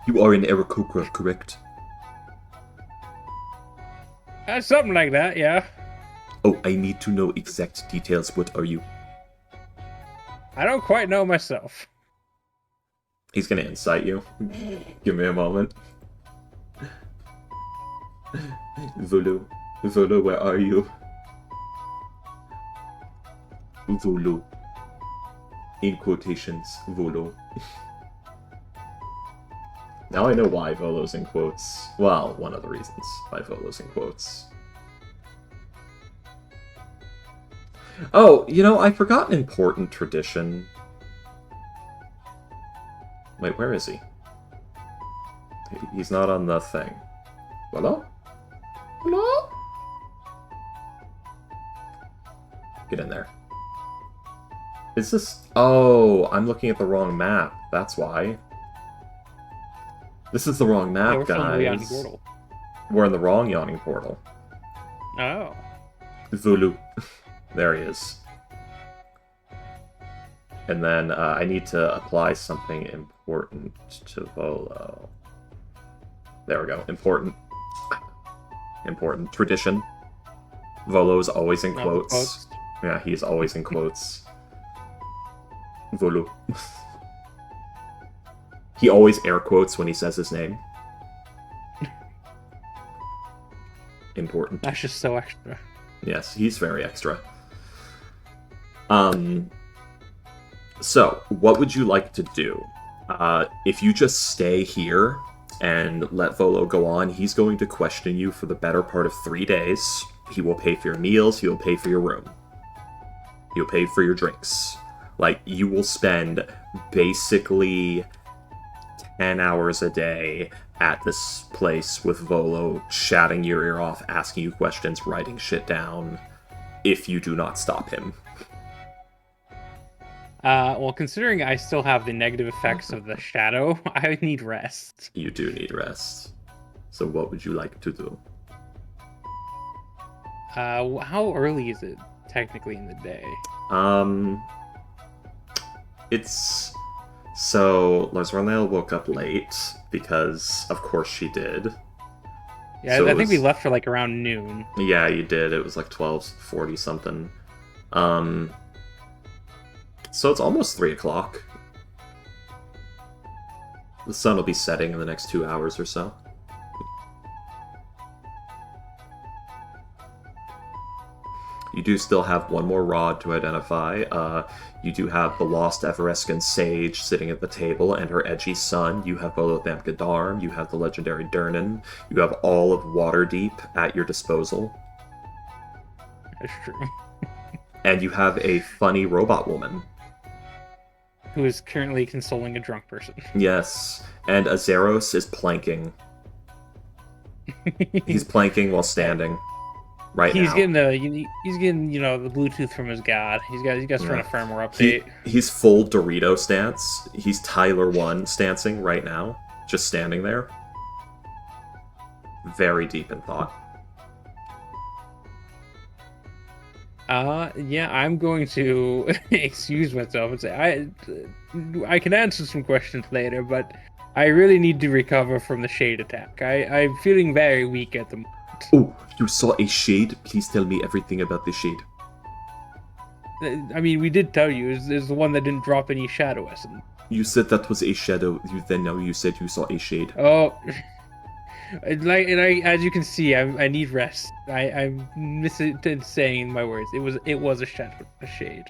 S1: You are an Aarakocra, correct?
S2: Something like that, yeah.
S1: Oh, I need to know exact details. What are you?
S2: I don't quite know myself.
S1: He's gonna incite you. Give me a moment. Volo, where are you? Volo. In quotations, Volo. Now I know why Volo's in quotes. Well, one of the reasons why Volo's in quotes. Oh, I forgot an important tradition. Wait, where is he? He's not on the thing. Hello? Hello? Get in there. Is this... Oh, I'm looking at the wrong map. That's why. This is the wrong map,
S2: We're from the Yawning
S1: guys.
S2: Portal.
S1: We're in the wrong Yawning Portal.
S2: Oh.
S1: Vulu. There he is. And then I need to apply something important to Volo. There we go. Important. Important. Tradition. Volo's always in
S2: Not
S1: quotes.
S2: quotes.
S1: Yeah, he's always in quotes. Volo. He always air quotes when he says his name. Important.
S2: That's just so extra.
S1: Yes, he's very extra. So, what would you like to do? If you just stay here and let Volo go on, he's going to question you for the better part of 3 days. He will pay for your meals, he will pay for your room. He'll pay for your drinks. Like, you will spend basically 10 hours a day at this place with Volo, chatting your ear off, asking you questions, writing shit down, if you do not stop him.
S2: Well, considering I still have the negative effects of the shadow, I need rest.
S1: You do need rest. So what would you like to do?
S2: How early is it technically in the day?
S1: It's... So, Larzornail woke up late, because of course she did.
S2: Yeah,
S1: So
S2: I
S1: it
S2: think we
S1: was-
S2: left for like around noon.
S1: Yeah, you did. It was like 12:40 something. So it's almost 3 o'clock. The sun will be setting in the next 2 hours or so. You do still have one more rod to identify. You do have the lost Everescan sage sitting at the table and her edgy son. You have Bolothamp Gadarn. You have the legendary Durnan. You have all of Waterdeep at your disposal.
S2: That's true.
S1: And you have a funny robot woman.
S2: Who is currently consoling a drunk person.
S1: Yes, and Azeros is planking. He's planking while standing. Right
S2: He's
S1: now.
S2: getting the the Bluetooth from his god. He's got to run a firmware update.
S1: He's full Dorito stance. He's Tyler 1 stancing right now, just standing there. Very deep in thought.
S2: Yeah, I'm going to excuse myself and say I can answer some questions later, but I really need to recover from the shade attack. I'm feeling very weak at the moment.
S1: Oh, you saw a shade? Please tell me everything about the shade.
S2: I mean, we did tell you, is the one that didn't drop any shadow essence.
S1: You said that was a shadow. Now you said you saw a shade.
S2: Oh, as you can see, I need rest. I'm saying my words. It was a shadow, a shade.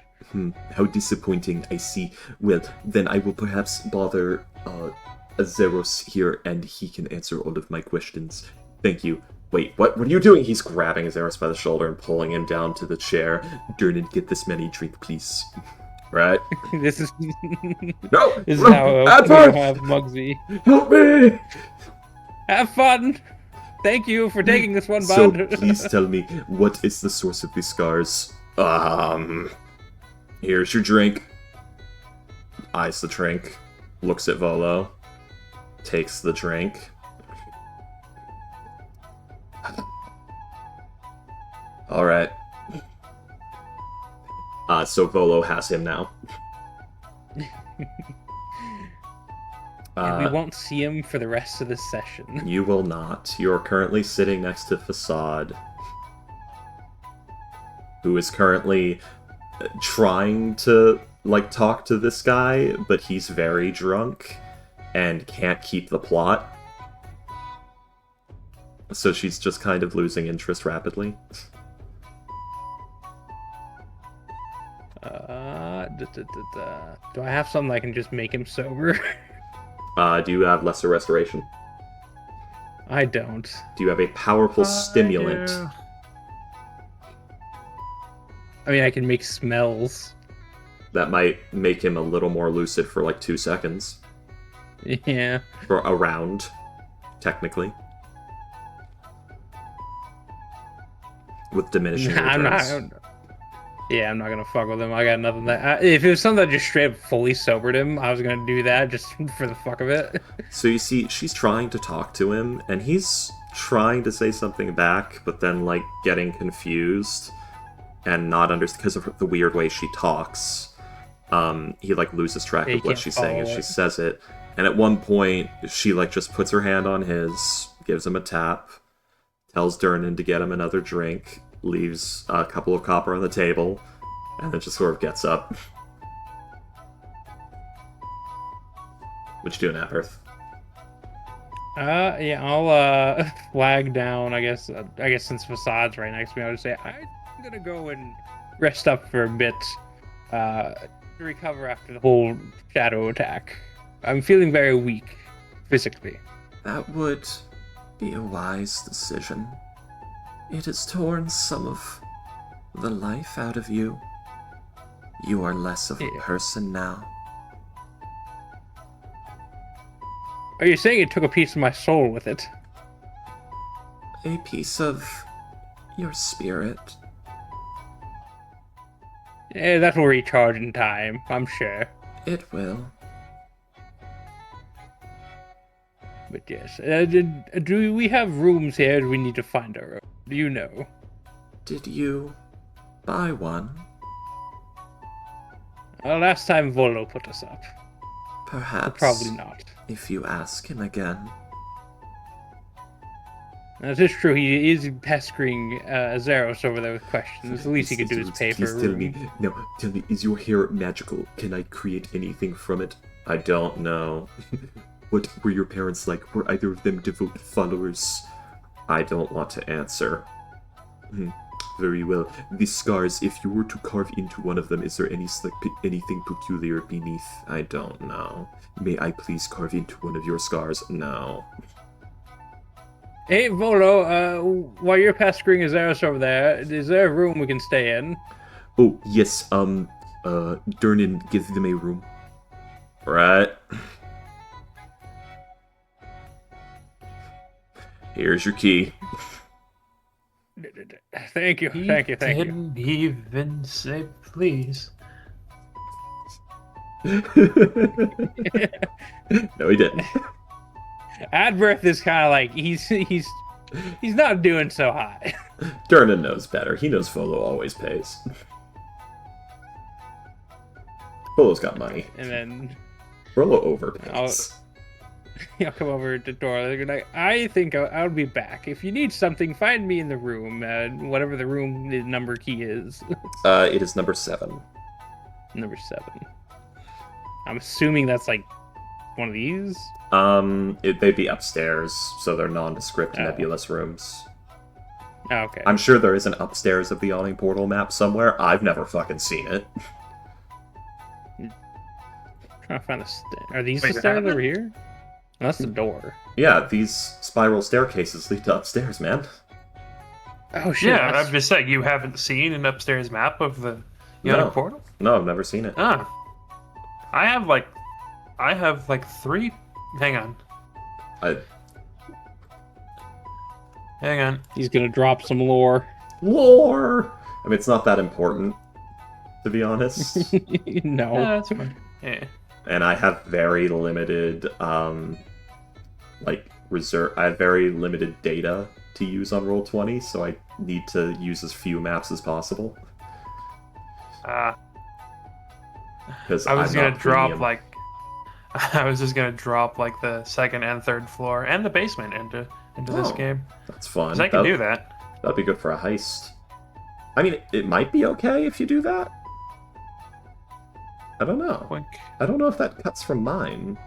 S1: How disappointing. I see. Well, then I will perhaps bother Azeros here, and he can answer all of my questions. Thank you. Wait, what are you doing? He's grabbing Azeros by the shoulder and pulling him down to the chair. Durnan, get this many drink, please. Right?
S2: This is
S1: No!
S2: this is how
S1: Advert!
S2: we have Muggsy.
S1: Help me!
S2: Have fun. Thank you for taking this one,
S1: So,
S2: bud.
S1: please tell me, what is the source of these scars? Here's your drink. Eyes the drink. Looks at Volo. Takes the drink. Alright. So Volo has him now.
S2: And we won't see him for the rest of this session.
S1: You will not. You are currently sitting next to Facade, who is currently trying to, talk to this guy, but he's very drunk and can't keep the plot. So she's just kind of losing interest rapidly.
S2: Do I have something that can just make him sober?
S1: Do you have lesser restoration?
S2: I don't.
S1: Do you have a powerful stimulant?
S4: Yeah.
S2: I mean, I can make smells.
S1: That might make him a little more lucid for 2 seconds.
S2: Yeah.
S1: For a round, technically. With diminishing returns.
S2: I'm not gonna fuck with him. I got nothing that. If it was something that just straight up fully sobered him, I was gonna do that just for the fuck of it.
S1: So you see, she's trying to talk to him, and he's trying to say something back, but then getting confused and not understand because of the weird way she talks. He loses track
S2: Yeah,
S1: of what
S2: can't
S1: she's saying as
S2: follow
S1: she
S2: it.
S1: says it. And at one point, she just puts her hand on his, gives him a tap, tells Durnan to get him another drink, leaves a couple of copper on the table, and then just sort of gets up. What you doing, Aperth?
S2: Yeah, I'll flag down. I guess since Facade's right next to me, I would say I'm gonna go and rest up for a bit, to recover after the whole shadow attack. I'm feeling very weak, physically.
S1: That would be a wise decision. It has torn some of the life out of you. You are less of a
S2: Yeah.
S1: person now.
S2: Are you saying it took a piece of my soul with it?
S1: A piece of your spirit.
S2: Yeah, that will recharge in time, I'm sure.
S1: It will.
S2: But yes, do we have rooms here? Do we need to find our own? Do you know?
S1: Did you buy one?
S2: Last time Volo put us up.
S1: Perhaps.
S2: Probably not.
S1: If you ask him again.
S2: That is true. He is pestering Azeros over there with questions. The least he could do is pay for a
S1: Please tell
S2: room.
S1: me. No, tell me, is your hair magical? Can I create anything from it? I don't know. What were your parents like? Were either of them devoted followers? I don't want to answer. Very well. These scars, if you were to carve into one of them, is there anything peculiar beneath? I don't know. May I please carve into one of your scars? No.
S2: Hey, Volo, while you're pestering Azeros over there, is there a room we can stay in?
S1: Oh, yes, Durnan, give them a room. Right. Here's your key.
S2: Thank you, thank you, thank you.
S4: Didn't even say please.
S1: No, he didn't.
S2: Adbirth is kind of like he's not doing so hot.
S1: Durnan knows better. He knows Folo always pays. Folo's got money.
S2: And then
S1: Folo overpays.
S2: I'll come over to Dora. They're like, I think I'll be back. If you need something, find me in the room. Whatever the room the number key is.
S1: It is number 7.
S2: Number 7. I'm assuming that's like one of these.
S1: They'd be upstairs, so they're nondescript,
S2: Oh.
S1: nebulous rooms.
S2: Oh, okay.
S1: I'm sure there is an upstairs of the Yawning Portal map somewhere. I've never fucking seen it.
S2: Trying to find the are these
S4: Wait,
S2: the stairs
S4: that-
S2: over here? Oh, that's the door.
S1: Yeah, these spiral staircases lead to upstairs, man.
S2: Oh shit!
S4: Yeah,
S2: that's-
S4: I'm just saying, you haven't seen an upstairs map of the Yawning
S1: No.
S4: Portal?
S1: No, I've never seen it.
S4: Ah. I have like 3. Hang on. Hang on.
S2: He's gonna drop some lore.
S1: Lore! I mean, it's not that important, to be honest.
S2: No.
S4: Yeah, that's fine. Yeah.
S1: And I have very limited, I have very limited data to use on Roll20, so I need to use as few maps as possible. Because
S4: I was
S1: I'm
S4: gonna
S1: not
S4: drop
S1: premium.
S4: like I was just gonna drop like the 2nd and 3rd floor and the basement into this
S1: Oh.
S4: game.
S1: That's fun.
S4: 'Cause I can do that.
S1: That'd be good for a heist. I mean, it might be okay if you do that. I don't know.
S4: Wink.
S1: I don't know if that cuts from mine.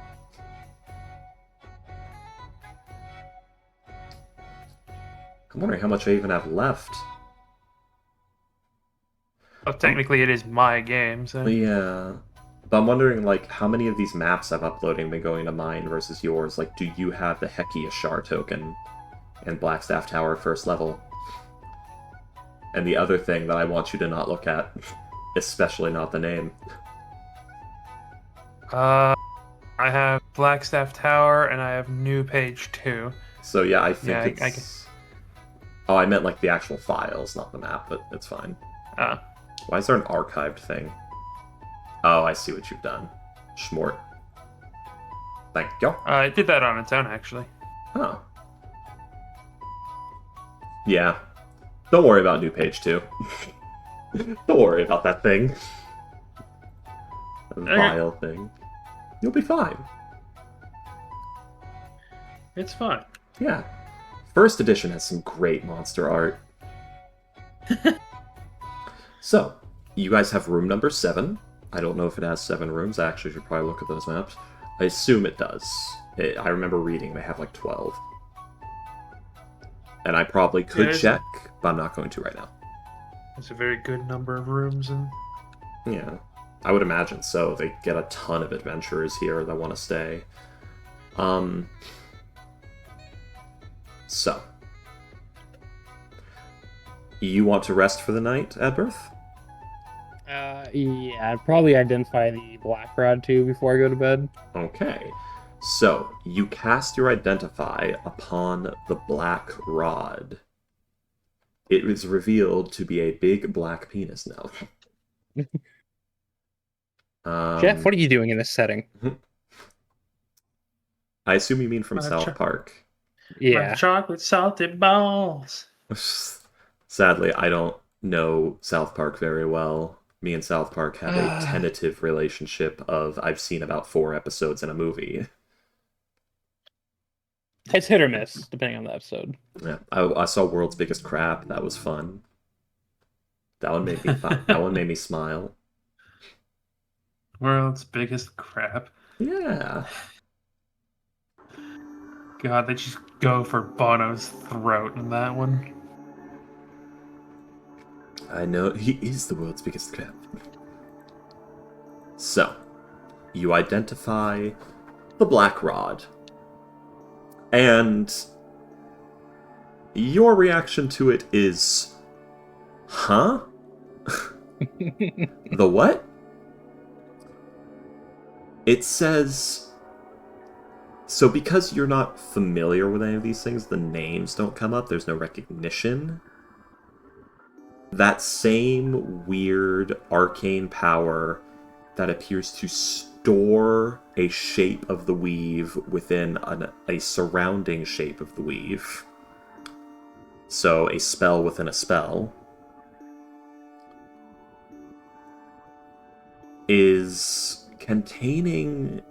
S1: I'm wondering how much I even have left.
S4: Well, technically, it is my game, so
S1: Yeah. But I'm wondering, like, how many of these maps I'm uploading been going to mine versus yours? Like, do you have the Heki Ashar token and Blackstaff Tower first level? And the other thing that I want you to not look at, especially not the name.
S4: I have Blackstaff Tower and I have New Page 2.
S1: So yeah, I think
S4: Yeah,
S1: it's...
S4: I can-
S1: Oh, I meant like the actual files, not the map, but it's fine. Why is there an archived thing? Oh, I see what you've done. Schmort. Thank you.
S4: It did that on its own, actually.
S1: Oh. Yeah. Don't worry about New Page 2. Don't worry about that thing. That vile thing. You'll be fine.
S4: It's fun.
S1: Yeah. First edition has some great monster art. So, you guys have room number 7. I don't know if it has 7 rooms. I actually should probably look at those maps. I assume it does. I remember reading they have like 12. And I probably could
S4: Yeah,
S1: check, but I'm not going to right now.
S4: It's a very good number of rooms, and
S1: Yeah. I would imagine so. They get a ton of adventurers here that want to stay. So. You want to rest for the night, Adberth?
S2: Yeah, I'd probably identify the black rod too before I go to bed.
S1: Okay. So, you cast your Identify upon the black rod. It is revealed to be a big black penis now.
S2: Jeff, what are you doing in this setting?
S1: I assume you mean from
S4: My
S1: South
S4: cho-
S1: Park.
S2: Yeah.
S4: my chocolate salty balls.
S1: Sadly, I don't know South Park very well. Me and South Park have a tentative relationship of I've seen about 4 episodes in a movie.
S2: It's hit or miss depending on the episode.
S1: Yeah, I saw World's Biggest Crab. That was fun. That one made me that one made me smile.
S4: World's biggest crap.
S1: Yeah.
S4: God, they just go for Bono's throat in that one.
S1: I know he is the world's biggest crab. So, you identify the Black Rod. And your reaction to it is, huh? The what? It says... So because you're not familiar with any of these things, the names don't come up, there's no recognition. That same weird arcane power that appears to store a shape of the weave within a surrounding shape of the weave. So a spell within a spell is containing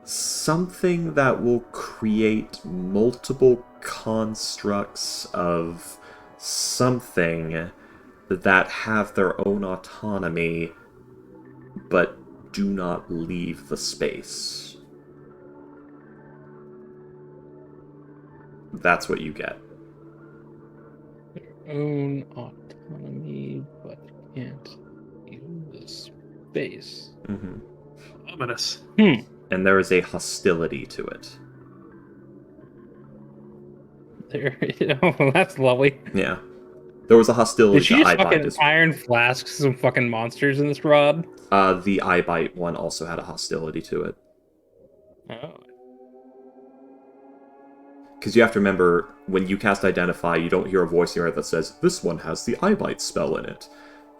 S1: something that will create multiple constructs of something that have their own autonomy but do not leave the space. That's what you get.
S2: Own autonomy, but can't leave the space.
S1: Mm-hmm.
S4: Ominous.
S1: And there is a hostility to it.
S2: There, oh, that's lovely.
S1: Yeah. There was a hostility
S2: Did she
S1: to
S2: just
S1: Eyebite
S2: fucking
S1: as well.
S2: iron flask some fucking monsters in this rod?
S1: The Eyebite one also had a hostility to it.
S2: Oh.
S1: Because you have to remember, when you cast Identify, you don't hear a voice in your head that says, this one has the Eyebite spell in it.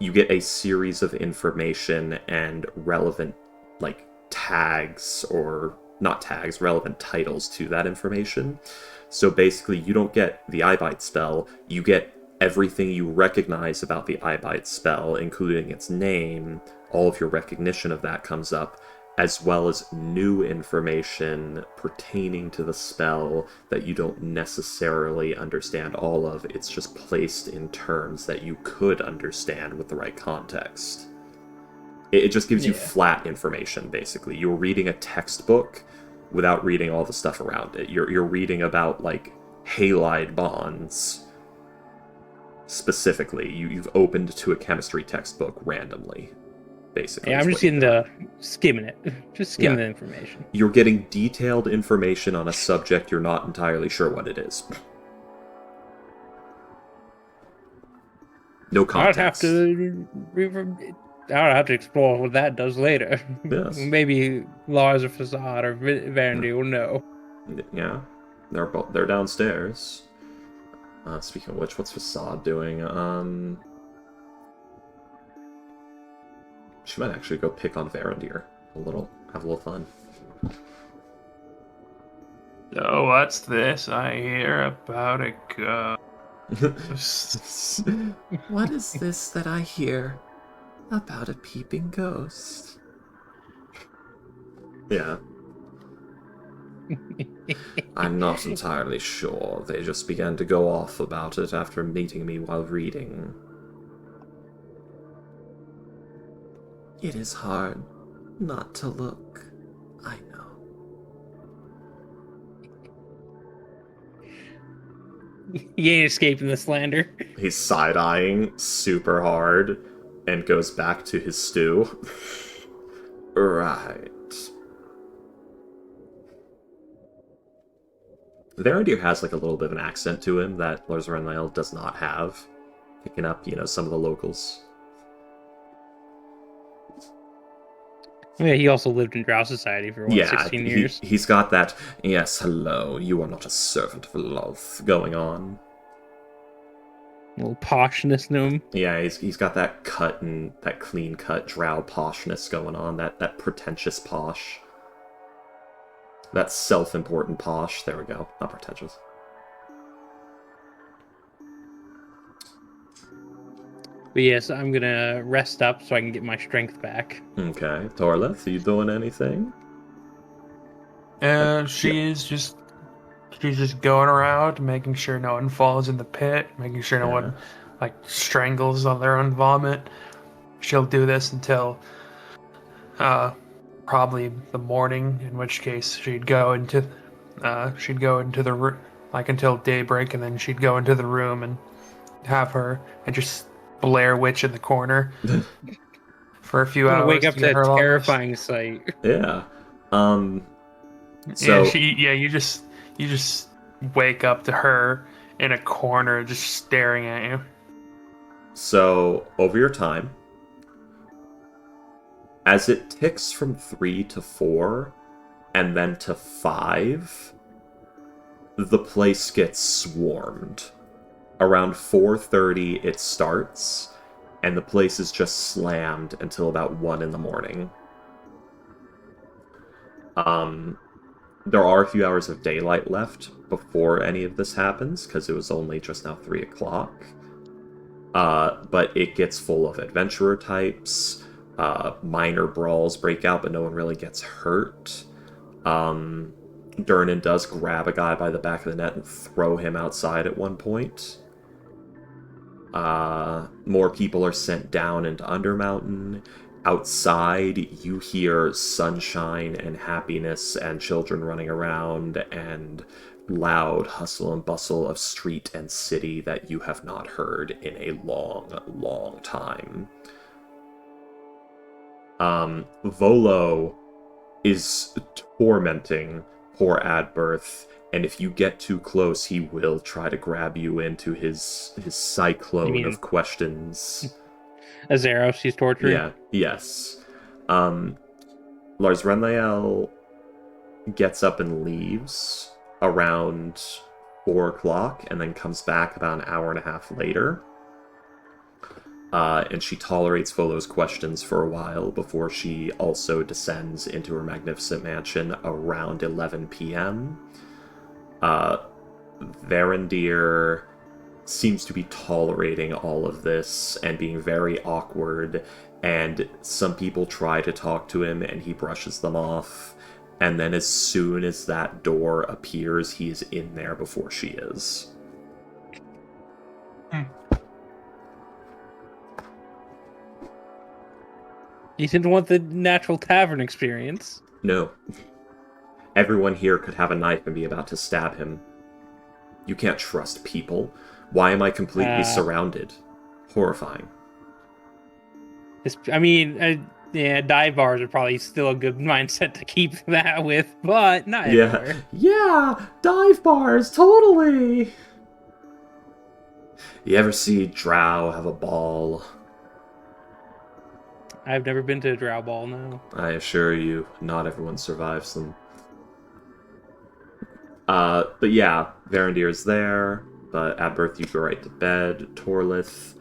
S1: You get a series of information and relevant, like, tags, or not tags, relevant titles to that information. So basically, you don't get the Eyebite spell, you get everything you recognize about the Eyebite spell, including its name. All of your recognition of that comes up, as well as new information pertaining to the spell that you don't necessarily understand all of. It's just placed in terms that you could understand with the right context. It just gives you flat information, basically. You're reading a textbook without reading all the stuff around it. You're reading about, like, halide bonds, specifically. You've opened to a chemistry textbook randomly, basically.
S2: Yeah, I'm just skimming it. Just skimming the information.
S1: You're getting detailed information on a subject you're not entirely sure what it is. No context.
S2: I'll have to explore what that does later.
S1: Yes.
S2: Maybe Lars or Facade or Vandy will know.
S1: Yeah, they're downstairs. Speaking of which, what's Facade doing? She might actually go pick on Varandir have a little fun.
S4: Oh, what's this? I hear about a ghost.
S1: What is this that I hear about a peeping ghost? Yeah. I'm not entirely sure. They just began to go off about it after meeting me while reading. It is hard not to look. I know.
S2: You ain't escaping the slander.
S1: He's side-eyeing super hard and goes back to his stew. Right. Varandir has like a little bit of an accent to him that Lars Renlail does not have. Picking up, some of the locals.
S2: Yeah, he also lived in Drow Society for 16 years.
S1: He's got that, yes, hello, you are not a servant of Loth going on.
S2: A little poshness to him.
S1: Yeah, he's got that that clean-cut Drow poshness going on, that pretentious posh. That self-important posh. There we go. Not pretentious.
S2: But yes, I'm gonna rest up so I can get my strength back.
S1: Okay. Torleth, are you doing anything?
S4: She's just going around, making sure no one falls in the pit, making sure no
S1: Yeah.
S4: one like strangles on their own vomit. She'll do this until probably the morning, in which case she'd go into the room like until daybreak, and then she'd go into the room and have her and just Blair Witch in the corner for a few
S2: I'm gonna
S4: hours
S2: wake up
S4: to get
S2: to
S4: her
S2: a
S4: long rest.
S2: terrifying sight.
S1: Yeah. So
S4: Yeah, you just wake up to her in a corner just staring at you.
S1: So, over your time, as it ticks from 3 to 4, and then to 5, the place gets swarmed. Around 4:30, it starts, and the place is just slammed until about 1 in the morning. There are a few hours of daylight left before any of this happens, because it was only just now 3 o'clock. But it gets full of adventurer types, minor brawls break out, but no one really gets hurt. Durnan does grab a guy by the back of the net and throw him outside at one point. More people are sent down into Undermountain. Outside, you hear sunshine and happiness and children running around and loud hustle and bustle of street and city that you have not heard in a long, long time. Volo is tormenting poor Adberth, and if you get too close, he will try to grab you into his cyclone of questions.
S2: Azeros, she's tortured.
S1: Yeah, yes. Lars Renlael gets up and leaves around 4 o'clock, and then comes back about an hour and a half later. And she tolerates Volo's questions for a while before she also descends into her magnificent mansion around 11 p.m. Varandir seems to be tolerating all of this and being very awkward, and some people try to talk to him and he brushes them off, and then as soon as that door appears, he is in there before she is.
S2: You didn't want the natural tavern experience.
S1: No. Everyone here could have a knife and be about to stab him. You can't trust people. Why am I completely surrounded? Horrifying.
S2: Yeah, dive bars are probably still a good mindset to keep that with, but not everywhere.
S1: Yeah, dive bars, totally! You ever see Drow have a ball?
S2: I've never been to a drow ball, no.
S1: I assure you, not everyone survives them. But yeah, Varandir's there, but Adberth, you go right to bed. Torlith,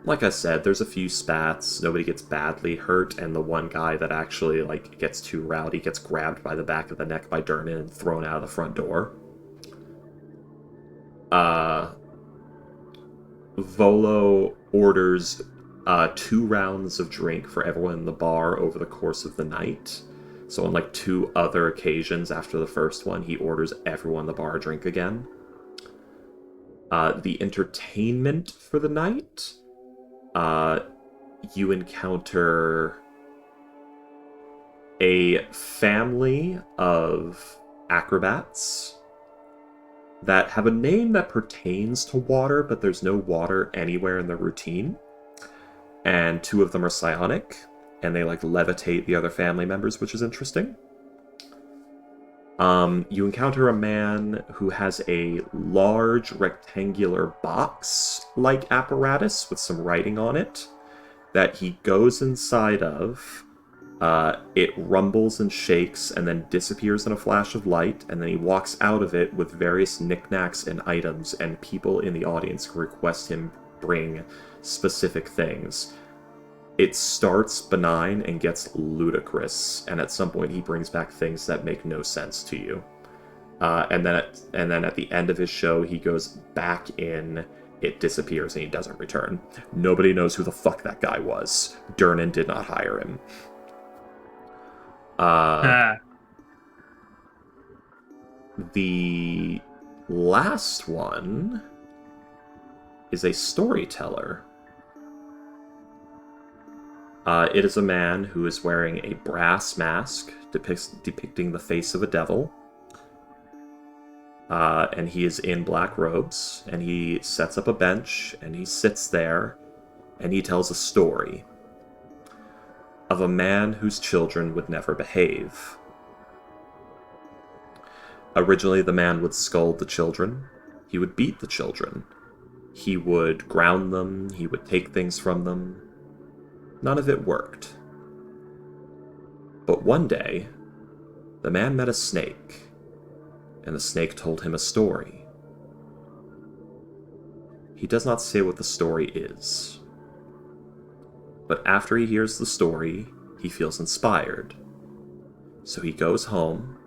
S1: like I said, there's a few spats, nobody gets badly hurt, and the one guy that actually, gets too rowdy gets grabbed by the back of the neck by Durnan and thrown out of the front door. Volo orders 2 rounds of drink for everyone in the bar over the course of the night. So on 2 other occasions after the first one, he orders everyone in the bar a drink again. The entertainment for the night, you encounter a family of acrobats that have a name that pertains to water, but there's no water anywhere in the routine. And 2 of them are psionic, and they levitate the other family members, which is interesting. You encounter a man who has a large rectangular box-like apparatus with some writing on it that he goes inside of. It rumbles and shakes and then disappears in a flash of light, and then he walks out of it with various knickknacks and items, and people in the audience request him bring specific things. It starts benign and gets ludicrous, and at some point he brings back things that make no sense to you. And then at the end of his show, he goes back in, it disappears, and he doesn't return. Nobody knows who the fuck that guy was. Durnan did not hire him. The last one is a storyteller. It is a man who is wearing a brass mask depicting the face of a devil. And he is in black robes, and he sets up a bench, and he sits there, and he tells a story of a man whose children would never behave. Originally, the man would scold the children. He would beat the children. He would ground them. He would take things from them. None of it worked. But one day, the man met a snake, and the snake told him a story. He does not say what the story is. But after he hears the story, he feels inspired. So he goes home,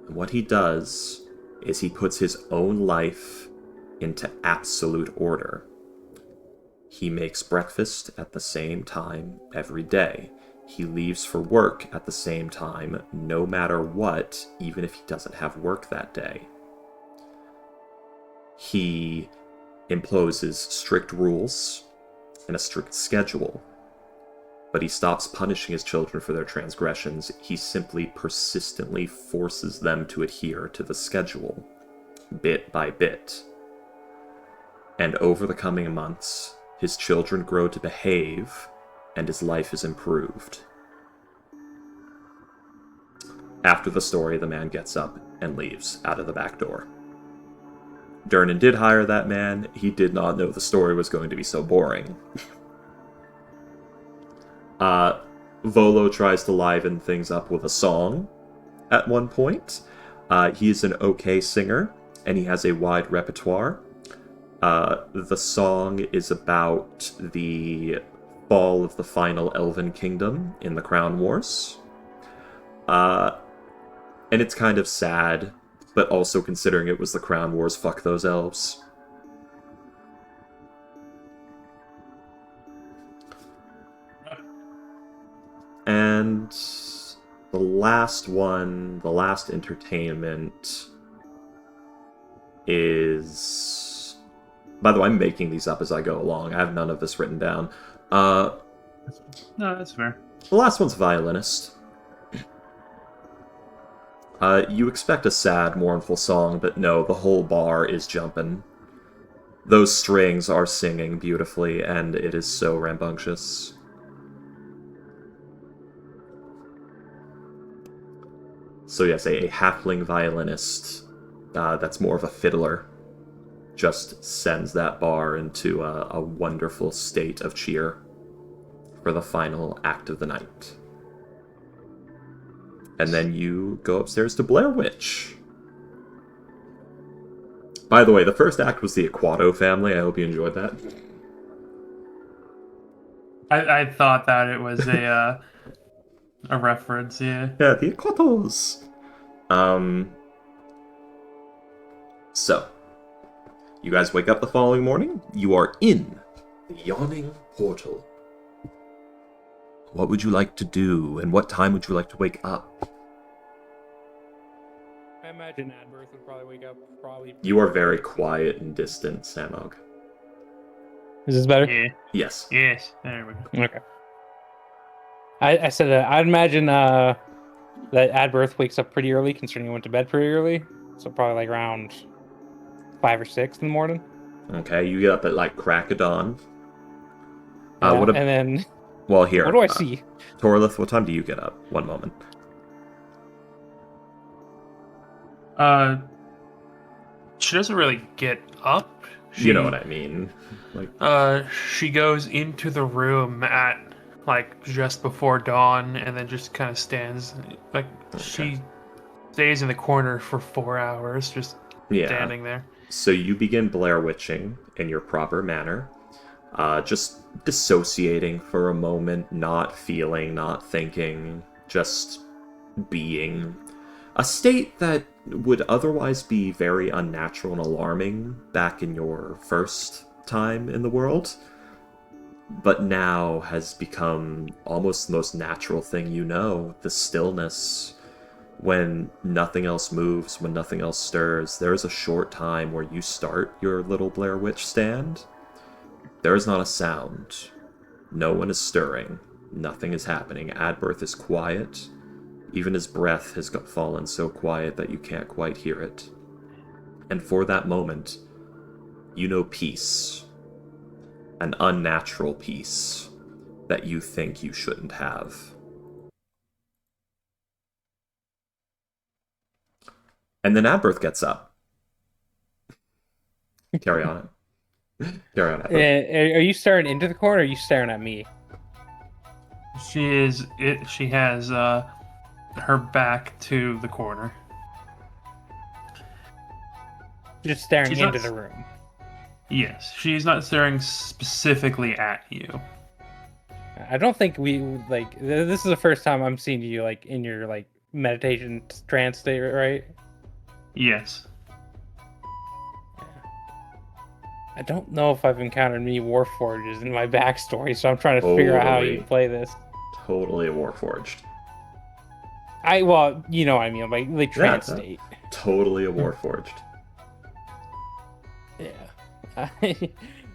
S1: and what he does is he puts his own life into absolute order. He makes breakfast at the same time every day. He leaves for work at the same time, no matter what, even if he doesn't have work that day. He imposes strict rules and a strict schedule, but he stops punishing his children for their transgressions. He simply persistently forces them to adhere to the schedule, bit by bit. And over the coming months, his children grow to behave, and his life is improved. After the story, the man gets up and leaves out of the back door. Durnan did hire that man. He did not know the story was going to be so boring. Volo tries to liven things up with a song at one point. He is an okay singer, and he has a wide repertoire. The song is about the fall of the final Elven Kingdom in the Crown Wars. And it's kind of sad, but also considering it was the Crown Wars, fuck those elves. And the last one, the last entertainment is... By the way, I'm making these up as I go along. I have none of this written down.
S4: No, that's fair.
S1: The last one's violinist. You expect a sad, mournful song, but no, the whole bar is jumping. Those strings are singing beautifully, and it is so rambunctious. So yes, a halfling violinist that's more of a fiddler just sends that bar into a wonderful state of cheer for the final act of the night. And then you go upstairs to Blair Witch. By the way, the first act was the Aquato family. I hope you enjoyed that.
S4: I thought that it was a reference, yeah.
S1: Yeah, the Aquatos. So, you guys wake up the following morning. You are in the Yawning Portal. What would you like to do, and what time would you like to wake up?
S2: I imagine Adberth would probably wake up
S1: You are very quiet and distant, Samog.
S2: Is this better?
S4: Yeah.
S1: Yes.
S4: Yes. There we go.
S2: Okay. I said I'd imagine that Adberth wakes up pretty early, considering he went to bed pretty early. So probably like around 5 or 6 in the morning.
S1: Okay, you get up at like crack of dawn.
S2: Yeah,
S1: And
S2: then
S1: well, here.
S2: what do I see?
S1: Torlith, what time do you get up? One moment.
S4: She doesn't really get up.
S1: You know what I mean. Like,
S4: She goes into the room at like just before dawn, and then just kind of stands. Like she stays in the corner for 4 hours, just standing there.
S1: So you begin Blair Witching in your proper manner, just dissociating for a moment, not feeling, not thinking, just being. A state that would otherwise be very unnatural and alarming back in your first time in the world, but now has become almost the most natural thing you know. The stillness, when nothing else moves, when nothing else stirs, there is a short time where you start your little Blair Witch stand. There is not a sound. No one is stirring. Nothing is happening. Adberth is quiet. Even his breath has fallen so quiet that you can't quite hear it. And for that moment, you know peace. An unnatural peace that you think you shouldn't have. And then Adberth gets up. Carry on. Carry on, Adberth.
S2: Are you staring into the corner, or are you staring at me?
S4: She has her back to the corner.
S2: Just staring
S4: She's
S2: into
S4: not-
S2: the room.
S4: Yes, she's not staring specifically at you.
S2: I don't think we like. This is the first time I'm seeing you like in your like meditation trance state, right?
S4: Yes.
S2: I don't know if I've encountered many Warforges in my backstory, so I'm trying to figure out how you
S1: Totally.
S2: play this.
S1: Totally a Warforged.
S2: Well, you know what I mean, like trance
S1: Yeah.
S2: state.
S1: Totally a Warforged.
S2: Yeah.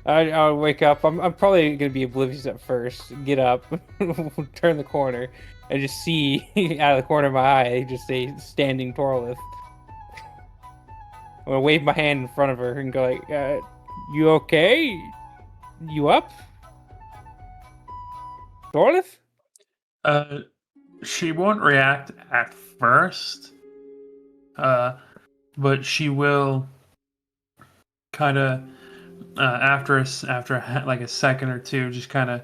S2: I'll wake up. I'm probably gonna be oblivious at first. Get up, turn the corner, and just see out of the corner of my eye, just a standing Torlith. I'm gonna wave my hand in front of her and go like, "You okay? You up, Torlith?"
S4: She won't react at first, but she will kind of after like a second or two, just kind of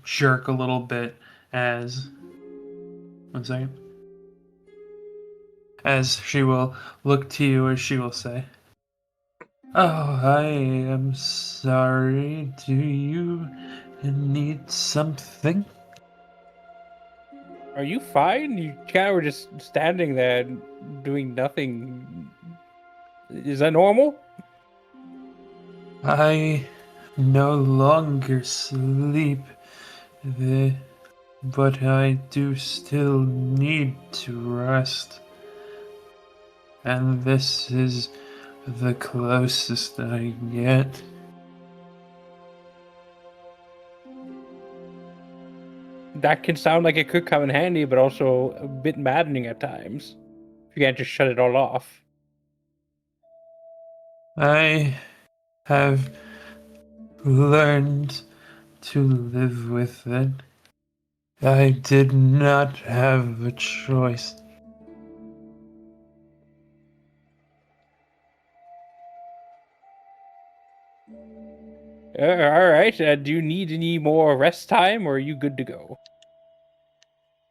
S4: jerk a little bit as 1 second. As she will look to you, as she will say, "Oh, I am sorry. Do you need something?"
S2: Are you fine? You kind of were just standing there doing nothing. Is that normal?
S4: I no longer sleep, but I do still need to rest. And this is the closest I get.
S2: That can sound like it could come in handy, but also a bit maddening at times. You can't just shut it all off.
S4: I have learned to live with it. I did not have a choice.
S2: All right. Do you need any more rest time, or are you good to go?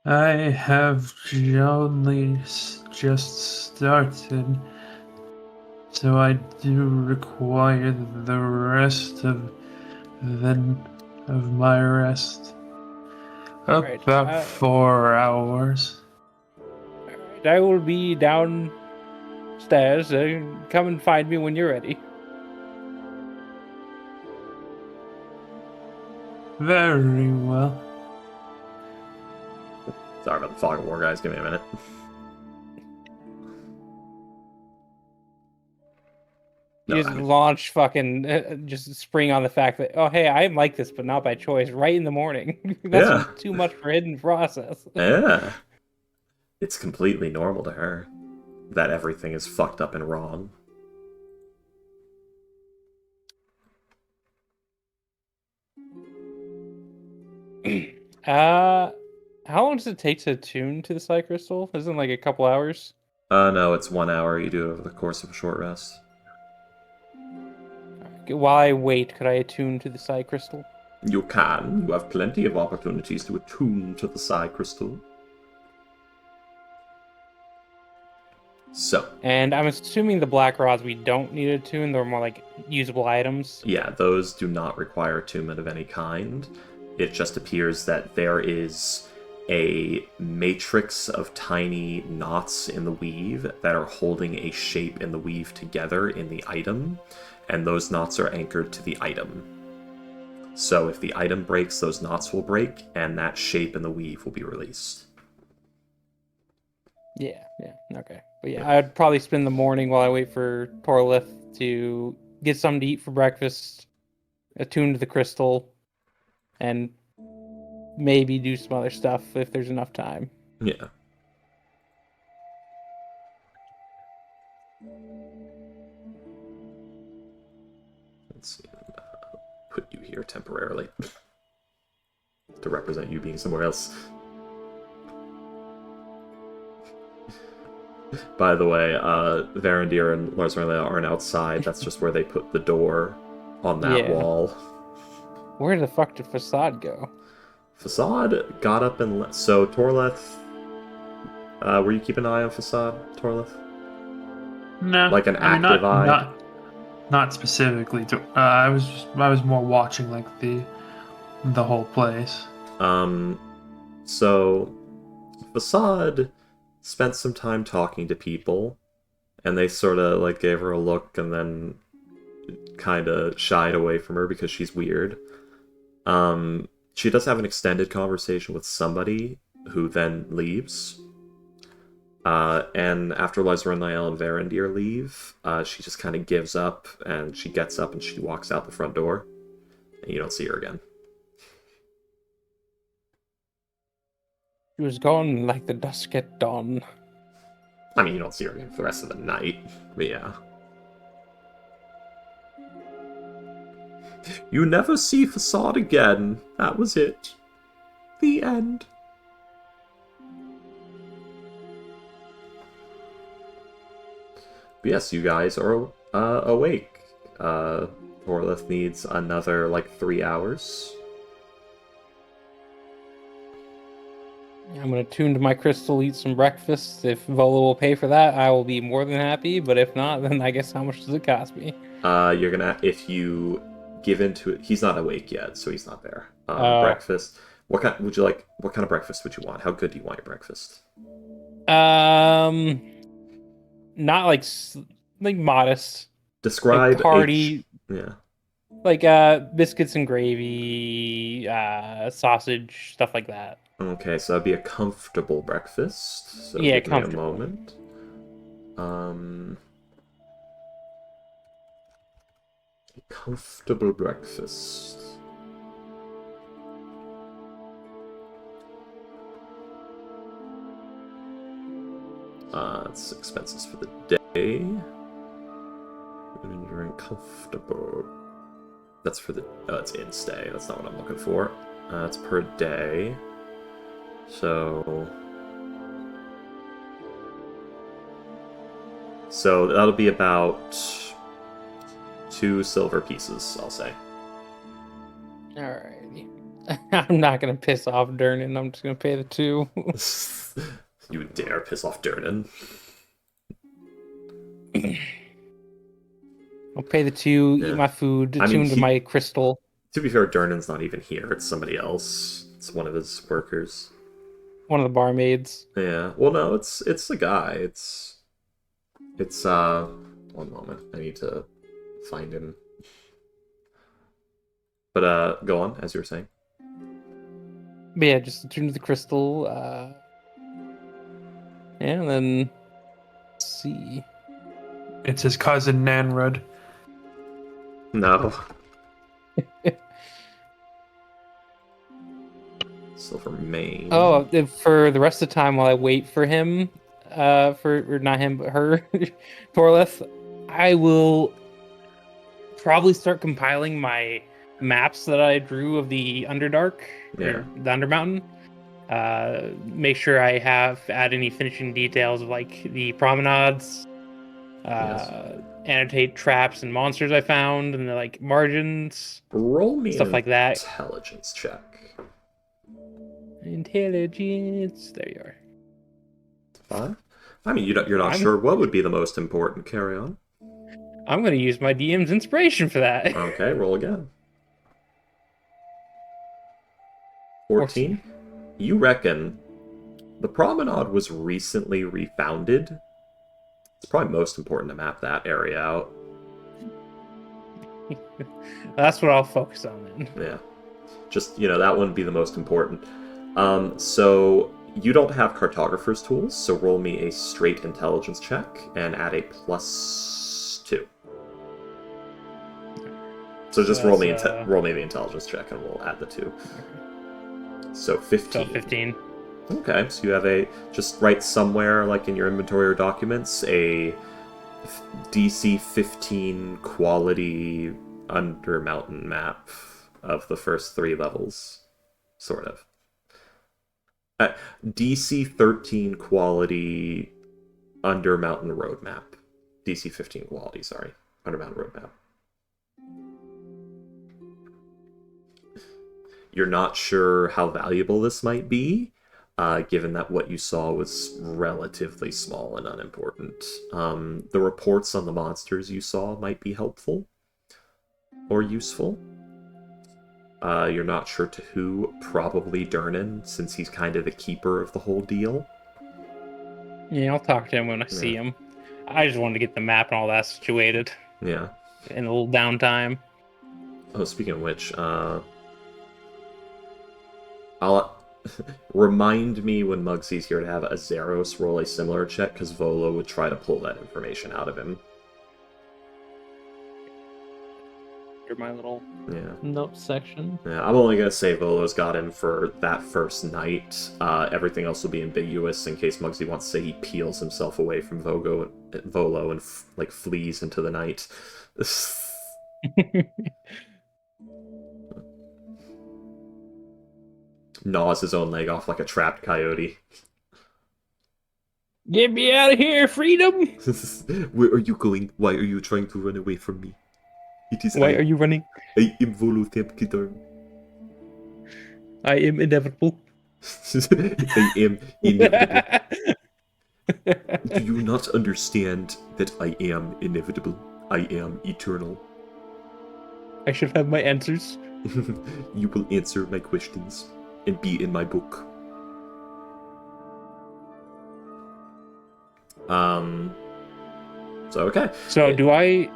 S4: I have only just started, so I do require the rest of my rest.
S2: Alright,
S4: About 4 hours.
S2: All right, I will be downstairs. Come and find me when you're ready.
S4: Very well.
S1: Sorry about the fog of war, guys. Give me a minute.
S2: You
S1: No,
S2: just
S1: I mean-
S2: launch fucking, just spring on the fact that, oh, hey, I'm like this, but not by choice, right in the morning. That's
S1: Yeah.
S2: too much for hidden process.
S1: Yeah. It's completely normal to her that everything is fucked up and wrong.
S2: How long does it take to attune to the Psy Crystal? Isn't it like a couple hours?
S1: No, it's 1 hour. You do it over the course of a short rest.
S2: While I wait, could I attune to the Psy Crystal?
S1: You can. You have plenty of opportunities to attune to the Psi Crystal. So,
S2: And I'm assuming the black rods we don't need to attune, they're more like usable items.
S1: yeah, those do not require attunement of any kind. It just appears that there is a matrix of tiny knots in the weave that are holding a shape in the weave together in the item, and those knots are anchored to the item. So if the item breaks, those knots will break, and that shape in the weave will be released.
S2: Yeah, okay. But yeah, I'd probably spend the morning while I wait for Torlith to get something to eat for breakfast, attune to the crystal, and maybe do some other stuff if there's enough time.
S1: Yeah. Let's see. Put you here temporarily to represent you being somewhere else. By the way, Varandir and Lars Marlea aren't outside. That's just where they put the door on that wall.
S2: Where the fuck did Facade go?
S1: Facade got up and so Torleth. Were you keeping an eye on Facade, Torleth?
S4: No,
S1: Like an active eye?
S4: Not specifically. I was more watching like the whole place.
S1: So Facade spent some time talking to people, and they sort of like gave her a look and then kind of shied away from her because she's weird. She does have an extended conversation with somebody who then leaves. And after Lezranael and Varandir leave, she just kind of gives up, and she gets up and she walks out the front door, and you don't see her again.
S2: She was gone like the dusk at dawn.
S1: I mean, you don't see her again for the rest of the night, but yeah. You never see Facade again. That was it. The end. But yes, you guys are awake. Torlith needs another, 3 hours.
S2: I'm going to tune to my crystal, eat some breakfast. If Vola will pay for that, I will be more than happy. But if not, then I guess how much does it cost me?
S1: You're gonna, if you give into it, he's not awake yet, so he's not there. Breakfast. What kind would you like? What kind of breakfast would you want? How good do you want your breakfast?
S2: Not like modest.
S1: Describe
S2: like hearty.
S1: Yeah.
S2: Like biscuits and gravy, sausage, stuff like that.
S1: Okay, so that'd be a comfortable breakfast. So
S2: yeah,
S1: give me
S2: comfortable.
S1: a moment. A comfortable breakfast. It's expenses for the day. Food and drink comfortable. That's for the. It's in stay. That's not what I'm looking for. It's per day. So that'll be about 2 silver pieces, I'll say.
S2: Alrighty. I'm not gonna piss off Durnan. I'm just gonna pay the 2.
S1: You dare piss off Durnan?
S2: I'll pay the 2. Eat my food. Tune to my crystal.
S1: To be fair, Durnan's not even here. It's somebody else. It's one of his workers.
S2: One of the barmaids.
S1: Yeah. Well, no, it's the guy. It's one moment. I need to find him. But go on, as you were saying.
S2: But yeah, just tune to the crystal. And then let's see.
S4: It's his cousin Nanrud.
S1: No. Silver Mane.
S2: Oh, for the rest of the time while I wait for him, or not him, but her, Torleth, I will probably start compiling my maps that I drew of the Underdark, or the Undermountain. Make sure I add any finishing details of the promenades. Annotate traps and monsters I found, and the margins.
S1: Roll me
S2: stuff like that.
S1: Intelligence check.
S2: Intelligence. There you are.
S1: 5. I mean, you're not sure what would be the most important. Carry on.
S2: I'm going to use my DM's inspiration for that.
S1: Okay, roll again. 14. You reckon the promenade was recently refounded? It's probably most important to map that area out.
S2: That's what I'll focus on then.
S1: Yeah. Just, that wouldn't be the most important. So You don't have cartographer's tools, so roll me a straight intelligence check and add a +2. So just roll me the intelligence check and we'll add the 2. So 15.
S2: So 15.
S1: Okay, so you have just write somewhere, like in your inventory or documents, a DC 15 quality Undermountain map of the first 3 levels. Sort of. DC 13 quality Undermountain road map. DC 15 quality, sorry. Undermountain road map. You're not sure how valuable this might be, given that what you saw was relatively small and unimportant. The reports on the monsters you saw might be helpful or useful. You're not sure to who, probably Durnan, since he's kind of the keeper of the whole deal.
S2: Yeah, I'll talk to him when I see him. I just wanted to get the map and all that situated.
S1: Yeah.
S2: In a little downtime.
S1: Oh, speaking of which, I'll remind me when Muggsy's here to have Azeros roll a similar check, because Volo would try to pull that information out of him.
S2: My little
S3: note section.
S1: Yeah, I'm only gonna say Volo's got him for that first night. Everything else will be ambiguous in case Muggsy wants to say he peels himself away from Volo and like flees into the night. Gnaws his own leg off like a trapped coyote.
S2: Get me out of here, freedom!
S1: Where are you going? Why are you trying to run away from me?
S2: Why are you running?
S1: I am Volo Tempkidar.
S2: I am inevitable.
S1: I am inevitable. Do you not understand that I am inevitable? I am eternal.
S2: I should have my answers.
S1: You will answer my questions and be in my book. So okay.
S2: So do I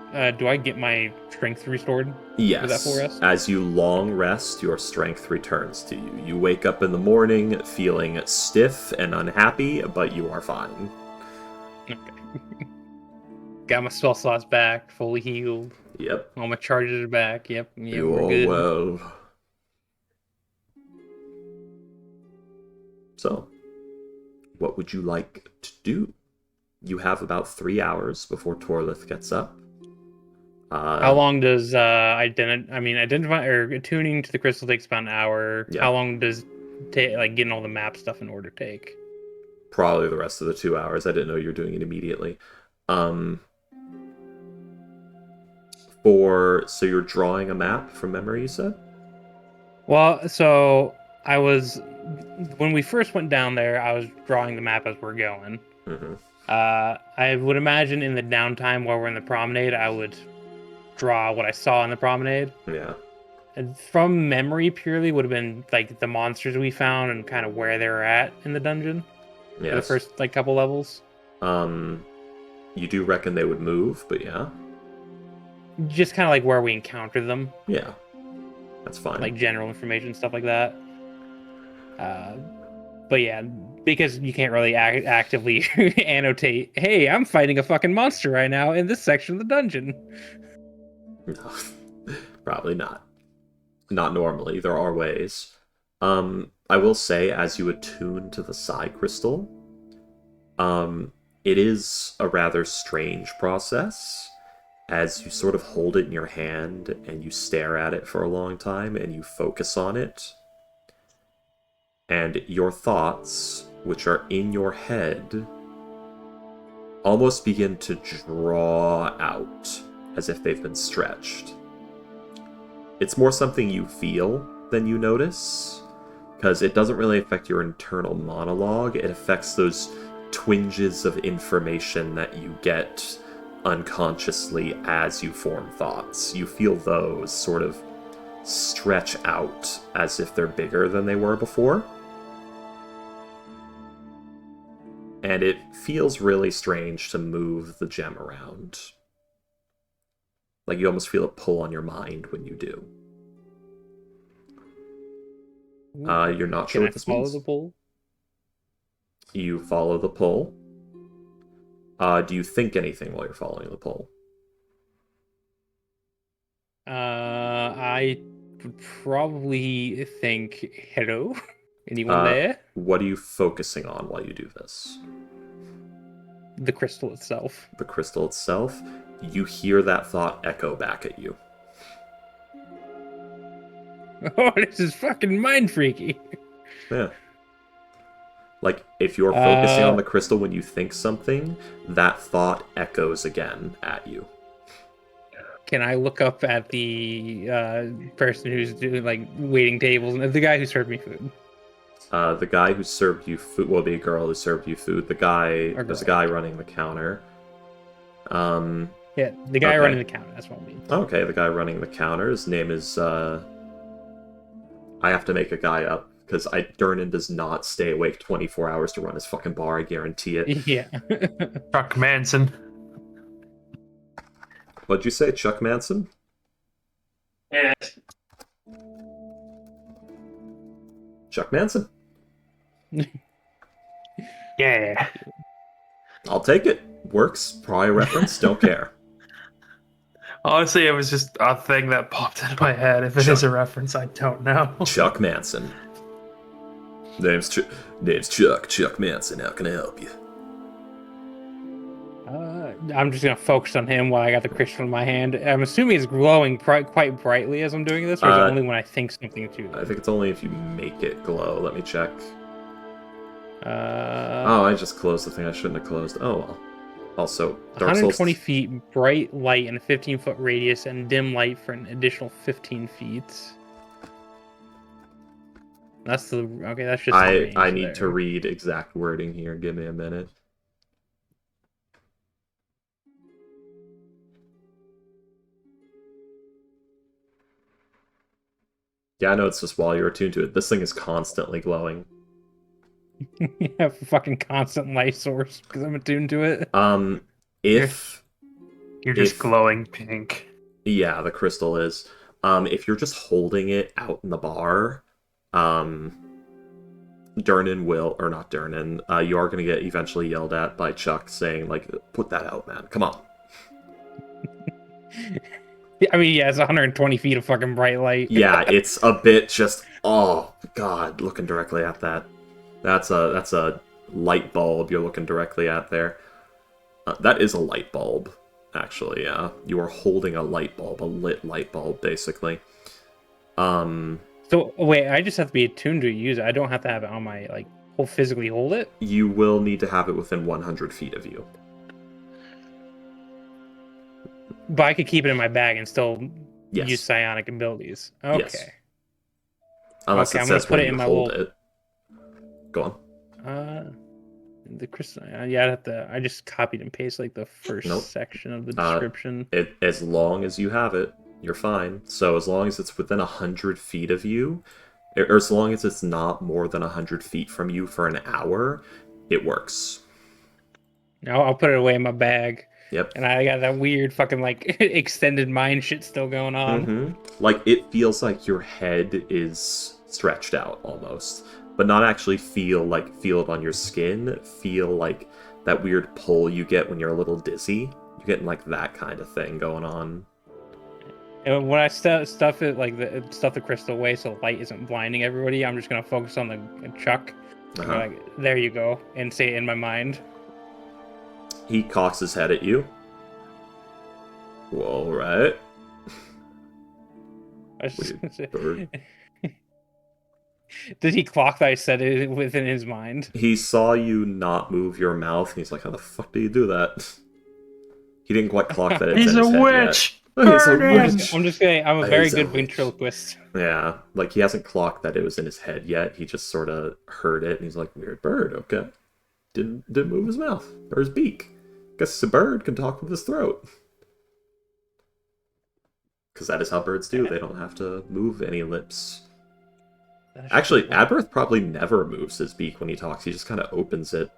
S2: get my strength restored?
S1: Yes.
S2: Is that full rest?
S1: As you long rest, your strength returns to you. You wake up in the morning feeling stiff and unhappy, but you are fine.
S2: Okay. Got my spell slots back, fully healed.
S1: Yep.
S2: All my charges are back. Yep.
S1: You
S2: we're
S1: are
S2: good.
S1: well. So, what would you like to do? You have about 3 hours before Torlith gets up.
S2: How long does identify or attuning to the crystal takes about an hour?
S1: Yeah.
S2: How long does getting all the map stuff in order take?
S1: Probably the rest of the 2 hours. I didn't know you were doing it immediately. So you're drawing a map from memory, you said?
S2: Well, so when we first went down there, I was drawing the map as we're going.
S1: Mm-hmm.
S2: I would imagine in the downtime while we're in the promenade, I would draw what I saw in the promenade.
S1: Yeah.
S2: And from memory purely would have been like the monsters we found and kind of where they were at in the dungeon.
S1: Yes.
S2: For the first couple levels.
S1: You do reckon they would move, but yeah.
S2: Just kind of like where we encounter them.
S1: Yeah. That's fine.
S2: Like general information, stuff like that. But yeah, because you can't really actively annotate, hey, I'm fighting a fucking monster right now in this section of the dungeon.
S1: No, probably not. Not normally. There are ways. I will say, as you attune to the Psi Crystal, it is a rather strange process, as you sort of hold it in your hand and you stare at it for a long time and you focus on it. And your thoughts, which are in your head, almost begin to draw out as if they've been stretched. It's more something you feel than you notice, because it doesn't really affect your internal monologue. It affects those twinges of information that you get unconsciously as you form thoughts. You feel those sort of stretch out as if they're bigger than they were before. And it feels really strange to move the gem around. Like you almost feel a pull on your mind when you do. You're not sure what this means.
S2: The pull?
S1: You follow the pull. Do you think anything while you're following the pull?
S2: I would probably think, hello, anyone there?
S1: What are you focusing on while you do this?
S2: The crystal itself.
S1: The crystal itself. You hear that thought echo back at you.
S2: Oh, this is fucking mind freaky.
S1: Yeah. Like, if you're focusing on the crystal when you think something, that thought echoes again at you.
S2: Can I look up at the person who's doing, like, waiting tables, and the guy who served me food?
S1: The guy who served you food, well, the girl who served you food, there's a guy running the counter.
S2: Yeah, the guy running the counter, that's what I mean.
S1: Okay, the guy running the counter, his name is, I have to make a guy up, because Durnan does not stay awake 24 hours to run his fucking bar, I guarantee it.
S2: Yeah.
S4: Chuck Manson.
S1: What'd you say, Chuck Manson?
S4: Yeah.
S1: Chuck Manson?
S4: Yeah.
S1: I'll take it. Works. Probably a reference. Don't care.
S4: Honestly, it was just a thing that popped into my head. If it is a reference, I don't know.
S1: Chuck Manson. Name's Chuck. Chuck Manson. How can I help you?
S2: I'm just gonna focus on him while I got the crystal in my hand. I'm assuming it's glowing quite brightly as I'm doing this, or is it only when I think something to
S1: I think it's only if you make it glow. Let me check.
S2: Uh,
S1: Oh, I just closed the thing I shouldn't have closed. Oh well. Also, Dark
S2: 120
S1: Souls...
S2: feet, bright light in a 15-foot radius, and dim light for an additional 15 feet. That's the okay. That's just.
S1: I need to read exact wording here. Give me a minute. Yeah, I know it's just while you're attuned to it. This thing is constantly glowing.
S2: You have a fucking constant light source because I'm attuned to it.
S1: If
S4: You're just glowing pink.
S1: yeah, the crystal is. If you're just holding it out in the bar, Durnan will, or not Durnan, you are going to get eventually yelled at by Chuck saying, like, put that out, man. Come on.
S2: I mean, yeah, it's 120 feet of fucking bright light.
S1: Yeah, it's a bit just, oh, God, looking directly at that. That's a light bulb you're looking directly at there. That is a light bulb, actually, yeah. You are holding a light bulb, a lit light bulb, basically.
S2: So, wait, I just have to be attuned to use it. I don't have to have it on my, like, physically hold it?
S1: You will need to have it within 100 feet of you.
S2: But I could keep it in my bag and still
S1: Yes.
S2: use psionic abilities. Okay.
S1: Yes. Unless
S2: Okay,
S1: it
S2: I'm gonna
S1: says
S2: put
S1: when
S2: it in
S1: you
S2: my
S1: hold
S2: little-
S1: it. Go on.
S2: The crystal. Yeah, I'd have to. I just copied and pasted like the first
S1: Nope.
S2: section of the description.
S1: As long as you have it, you're fine. So as long as it's within 100 feet of you, or as long as it's not more than 100 feet from you for an hour, it works.
S2: I'll put it away in my bag.
S1: Yep.
S2: And I got that weird fucking like extended mind shit still going on.
S1: Mm-hmm. Like, it feels like your head is stretched out almost. But not actually feel it on your skin. Feel like that weird pull you get when you're a little dizzy. You're getting like that kind of thing going on.
S2: And when I stuff the crystal away so light isn't blinding everybody, I'm just gonna focus on the Chuck.
S1: Uh-huh.
S2: Like, there you go, and say it in my mind.
S1: He cocks his head at you. Well, right. Weird bird.
S2: Did he clock that I said it within his mind?
S1: He saw you not move your mouth, and he's like, how the fuck do you do that? He didn't quite clock that it's
S4: He's
S1: in
S4: a
S1: his head
S4: witch!
S1: yet. He's a
S4: Burn him!
S1: witch!
S2: I'm just saying, I'm a very
S1: He's a
S2: good
S1: witch.
S2: ventriloquist.
S1: Yeah, like, he hasn't clocked that it was in his head yet. He just sort of heard it, and he's like, weird bird, okay. Didn't move his mouth, or his beak. Guess a bird can talk with his throat. Because that is how birds do. They don't have to move any lips. Actually, Adberth probably never moves his beak when he talks. He just kind of opens it.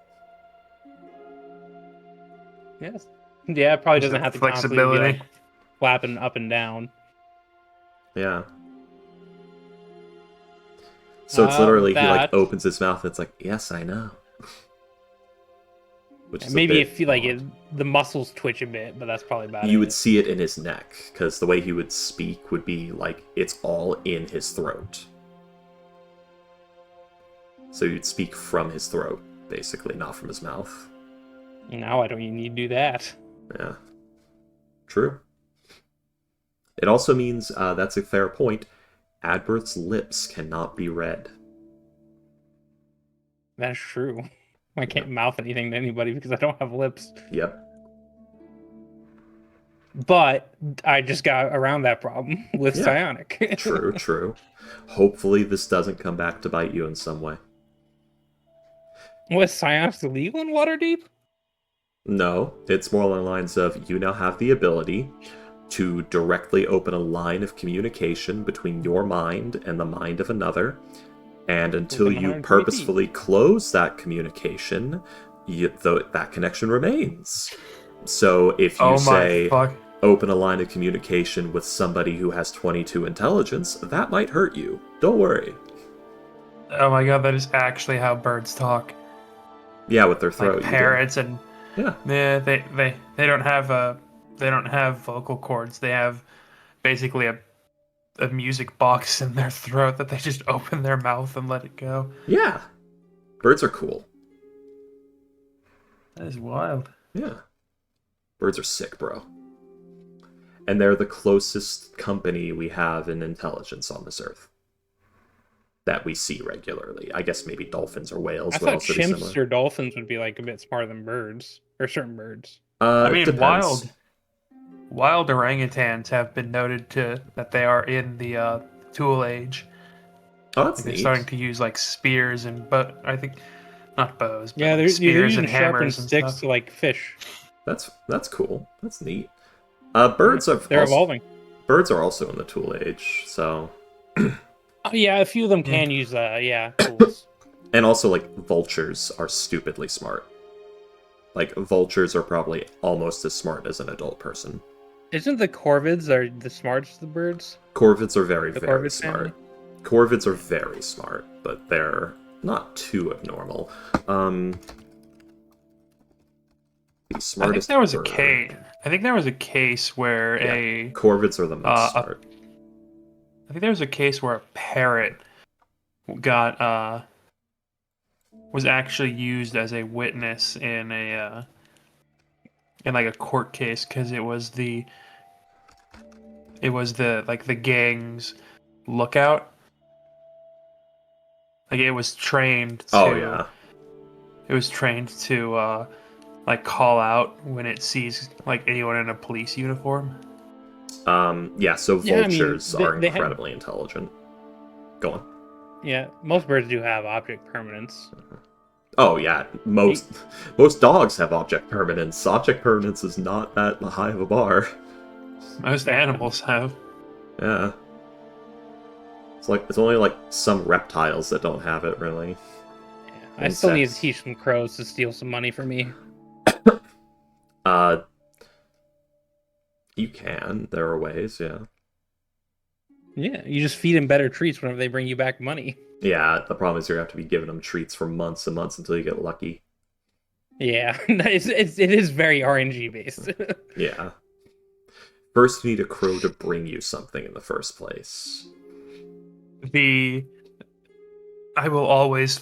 S2: Yes. Yeah, it probably doesn't have to constantly be
S4: Flexibility.
S2: like flapping up and down.
S1: Yeah. So it's literally, he like
S2: that-
S1: opens his mouth and it's like, yes, I know. which is
S2: Maybe
S1: a bit
S2: if you like
S1: odd.
S2: it, the muscles twitch a bit, but that's probably about it.
S1: You would see it in his neck, because the way he would speak would be like it's all in his throat. So you'd speak from his throat, basically, not from his mouth.
S2: Now I don't even need to do that.
S1: Yeah. True. It also means, that's a fair point, Adberth's lips cannot be read.
S2: That's true. I can't mouth anything to anybody because I don't have lips.
S1: Yep.
S2: But I just got around that problem with
S1: Yeah.
S2: psionic.
S1: True, true. Hopefully this doesn't come back to bite you in some way.
S2: Was psionic illegal in Waterdeep?
S1: No, it's more along the lines of you now have the ability to directly open a line of communication between your mind and the mind of another, and until
S2: Within
S1: you
S2: 120
S1: purposefully close that communication, that connection remains. So if you say open a line of communication with somebody who has 22 intelligence, that might hurt you. Don't worry.
S4: Oh my god, that is actually how birds talk.
S1: Yeah, with their throat.
S4: Like
S1: you do.
S4: parrots and
S1: Yeah.
S4: they don't have vocal cords. They have basically a music box in their throat that they just open their mouth and let it go.
S1: Yeah. Birds are cool.
S4: That is wild.
S1: Yeah. Birds are sick, bro. And they're the closest company we have in intelligence on this earth that we see regularly. I guess maybe dolphins or whales
S2: I
S1: would
S2: thought
S1: also be
S2: chimps
S1: similar.
S2: or dolphins would be like a bit smarter than birds, or certain birds.
S4: I mean,
S1: Depends.
S4: wild orangutans have been noted that they are in the tool age.
S1: Oh, that's
S4: They're
S1: neat.
S4: starting to use like spears and I think not bows. But
S2: Yeah,
S4: like
S2: they're
S4: spears
S2: using
S4: and
S2: sharpened
S4: hammers and
S2: sticks
S4: stuff.
S2: to like fish.
S1: That's cool. That's neat. Birds are
S2: They're evolving.
S1: Birds are also in the tool age, so
S2: Oh, yeah, a few of them can use tools.
S1: and also like vultures are stupidly smart. Like vultures are probably almost as smart as an adult person.
S2: Isn't the corvids are the smartest of the birds?
S1: Corvids are very,
S2: The
S1: very
S2: corvid
S1: smart.
S2: family?
S1: Corvids are very smart, but they're not too abnormal. The
S4: I think
S1: smartest
S4: there was a
S1: bird-
S4: case. I think there was a case where
S1: Yeah, corvids are the most smart.
S4: I think there was a case where a parrot got was actually used as a witness in like a court case because it was the like the gang's lookout. Like it was trained to
S1: Oh yeah.
S4: it was trained to like call out when it sees like anyone in a police uniform.
S1: Yeah, so
S2: Yeah, I mean,
S1: vultures
S2: they-
S1: are
S2: they have-
S1: incredibly intelligent. Go on.
S2: Yeah, most birds do have object permanence.
S1: Oh yeah, most dogs have object permanence. Object permanence is not that high of a bar.
S4: Most animals have.
S1: Yeah. It's only like some reptiles that don't have it really.
S2: Yeah, I still need to
S1: Insects.
S2: teach some crows to steal some money from me.
S1: You can. There are ways, yeah.
S2: Yeah, you just feed them better treats whenever they bring you back money.
S1: Yeah, the problem is you're going to have to be giving them treats for months and months until you get lucky.
S2: Yeah, it is very RNG based.
S1: Yeah. First, you need a crow to bring you something in the first place.
S4: I will always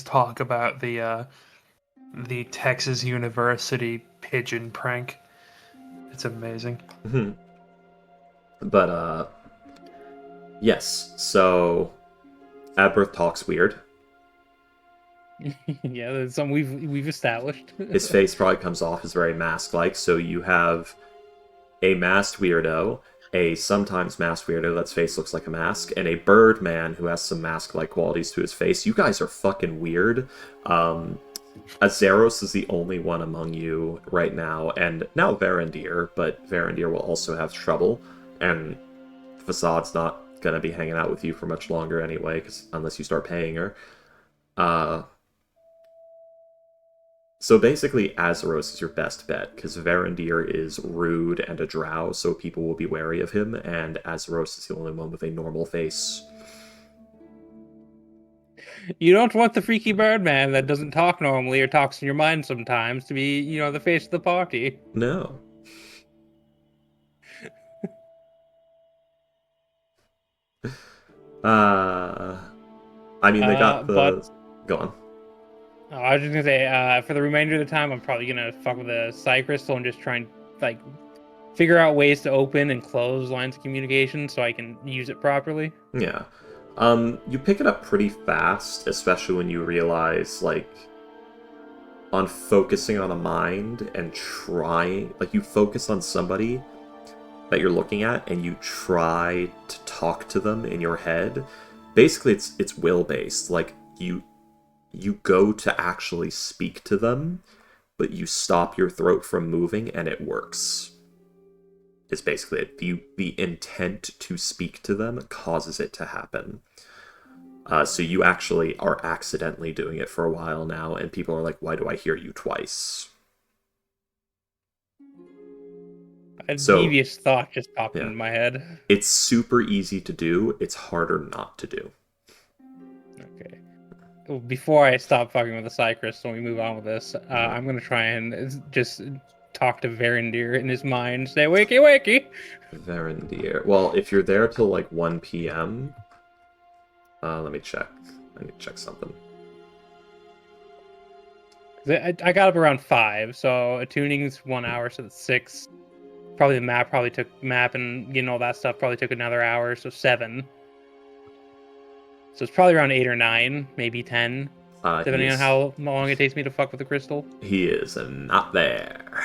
S4: talk about the Texas University pigeon prank. It's amazing.
S1: Mhm. But, yes, so Adberth talks weird.
S2: Yeah, that's something we've established.
S1: His face probably comes off as very mask-like, so you have a masked weirdo, a sometimes masked weirdo that's face looks like a mask, and a bird man who has some mask-like qualities to his face. You guys are fucking weird. Azeros is the only one among you right now, and now Varandir, but Varandir will also have trouble, and Facade's not gonna be hanging out with you for much longer anyway, unless you start paying her. So basically, Azeros is your best bet, because Varandir is rude and a drow, so people will be wary of him, and Azeros is the only one with a normal face.
S2: You don't want the freaky bird man that doesn't talk normally or talks in your mind sometimes to be, the face of the party.
S1: No. I mean, they got the...
S2: But
S1: Go on.
S2: I was just gonna say, for the remainder of the time, I'm probably gonna fuck with the psi crystal and just try and like figure out ways to open and close lines of communication so I can use it properly.
S1: Yeah. You pick it up pretty fast, especially when you realize, like, on focusing on a mind and trying, like, you focus on somebody that you're looking at and you try to talk to them in your head. Basically, it's will-based. Like, you go to actually speak to them, but you stop your throat from moving and it works. Is basically it. The intent to speak to them causes it to happen. So you actually are accidentally doing it for a while now, and people are like, why do I hear you twice?
S2: A
S1: So,
S2: devious thought just popped
S1: yeah.
S2: into my head.
S1: It's super easy to do, it's harder not to do.
S2: Okay. Well, before I stop fucking with the psi crystal and we move on with this, I'm gonna try and just talk to Varandir in his mind. Say, wakey, wakey!
S1: Varandir. Well, if you're there till like 1 p.m., let me check. I need to check something.
S2: I got up around 5, so attuning's 1 hour, so that's 6. Probably the map and getting all that stuff probably took another hour, so 7. So it's probably around 8 or 9, maybe 10, depending on how long it takes me to fuck with the crystal.
S1: He is not there.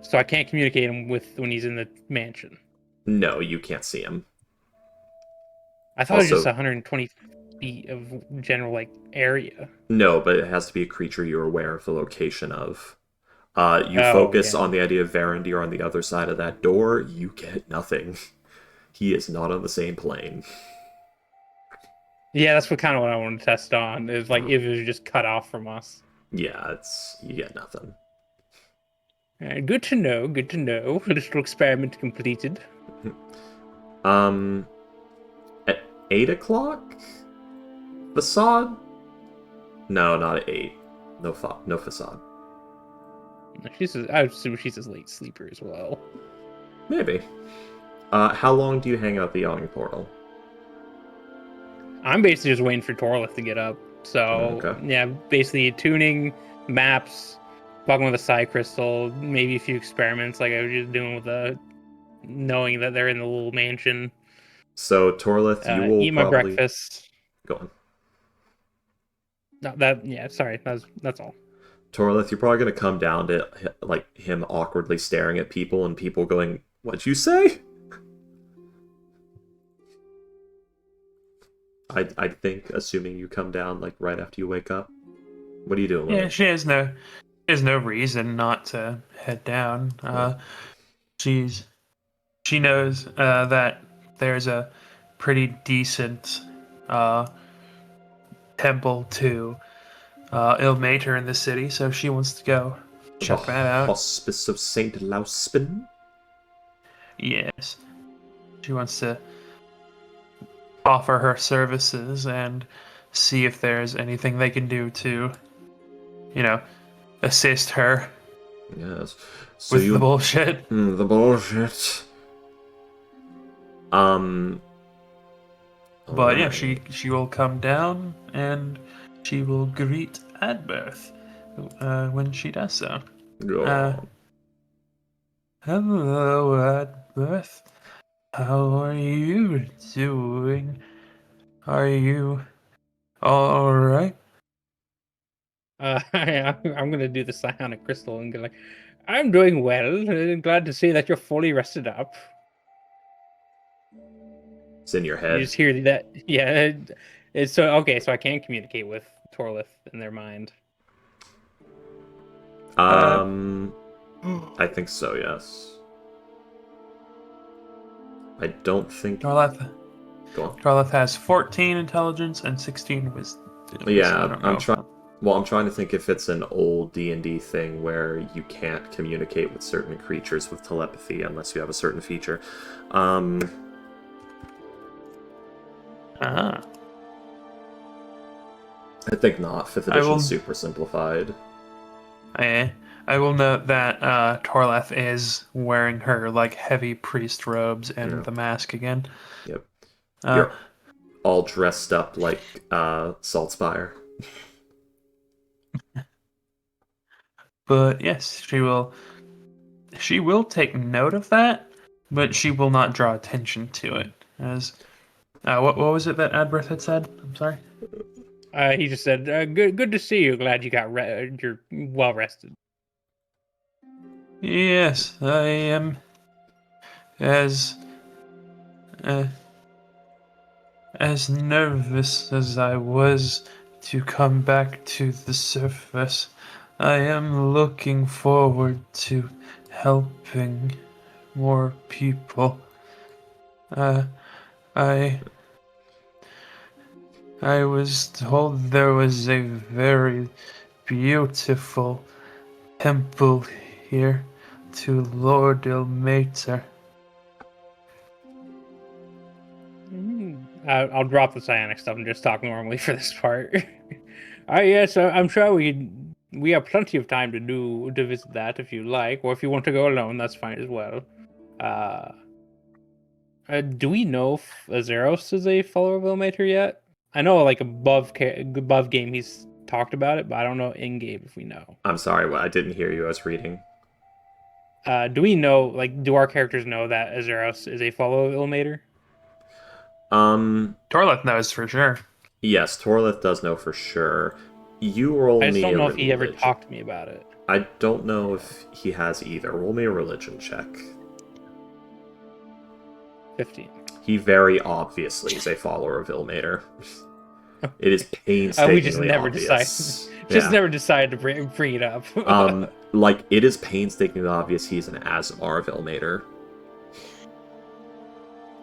S2: So I can't communicate him with when he's in the mansion.
S1: No, you can't see him.
S2: I thought it was just 120 feet of general area.
S1: No, but it has to be a creature you're aware of the location of. You focus on the idea of Varandir on the other side of that door, you get nothing. He is not on the same plane.
S2: Yeah, that's what I want to test on, is if it was just cut off from us.
S1: Yeah, you get nothing.
S2: Good to know, good to know. A little experiment completed.
S1: At 8 o'clock? Facade? No, not at 8. No facade.
S2: I assume she's a late sleeper as well.
S1: Maybe. How long do you hang out the yawning portal?
S2: I'm basically just waiting for Torlith to get up. So,
S1: Okay.
S2: Yeah, basically tuning, maps, fucking with a psi crystal, maybe a few experiments like I was just doing with knowing that they're in the little mansion.
S1: So, Torlith, you will
S2: eat my
S1: probably...
S2: breakfast.
S1: Go on.
S2: No, sorry, that's all.
S1: Torlith, you're probably going to come down to, him awkwardly staring at people and people going, what'd you say? I think, assuming you come down, right after you wake up. What are you doing?
S4: Yeah, she has no reason not to head down. She knows that there's a pretty decent temple to Ilmater in the city, so she wants to go check that out.
S1: Hospice of Saint Lauspin?
S4: Yes. She wants to offer her services and see if there's anything they can do to, assist her.
S1: Yes. So
S4: with the bullshit.
S1: The bullshit.
S4: But yeah, she will come down and she will greet Adberth when she does so. Hello, Adberth. How are you doing? Are you all right?
S2: I'm gonna do the psionic crystal and go I'm doing well. Glad to see that you're fully rested up.
S1: It's in your head.
S2: You just hear that? Yeah. It's so okay. So I can communicate with Torlith in their mind.
S1: I think so. Yes. I don't think.
S4: Torlith has 14 intelligence and 16 wisdom.
S1: Yeah, I'm trying. Well, I'm trying to think if it's an old D&D thing where you can't communicate with certain creatures with telepathy unless you have a certain feature. I think not. 5th
S4: I will-
S1: edition's super simplified.
S4: I will note that Torleth is wearing her like heavy priest robes and
S1: Yeah.
S4: the mask again.
S1: Yep.
S4: Uh,
S1: You're all dressed up like Saltspire.
S4: but yes, she will take note of that, but she will not draw attention to it. As what was it that Adberth had said? I'm sorry.
S2: He just said, "Good to see you. Glad you got you're well rested."
S4: Yes, I am as uh, as nervous as I was to come back to the surface. I am looking forward to helping more people. I I was told there was a very beautiful temple here to Lord Ilmater.
S2: I'll drop the psionic stuff and just talk normally for this part. Yes, I'm sure we have plenty of time to visit that if you like, or if you want to go alone, that's fine as well. Do we know if Azeros is a follower of Ilmater yet? I know, like above game, he's talked about it, but I don't know in game if we know.
S1: I'm sorry, I didn't hear you. I was reading.
S2: Do we know? Like, do our characters know that Azeros is a follower of Ilmater?
S4: Torleth knows for sure.
S1: Yes, Torleth does know for sure. You roll
S2: I just
S1: me
S2: don't
S1: a
S2: know if he ever
S1: religion.
S2: talked to me about it.
S1: I don't know if he has either. Roll me a religion check.
S2: 15.
S1: He very obviously is a follower of Ilmater. It is painstakingly
S2: We just never
S1: obvious.
S2: never decided to bring it up.
S1: Like, it is painstakingly obvious he's an Aasimar of Ilmater.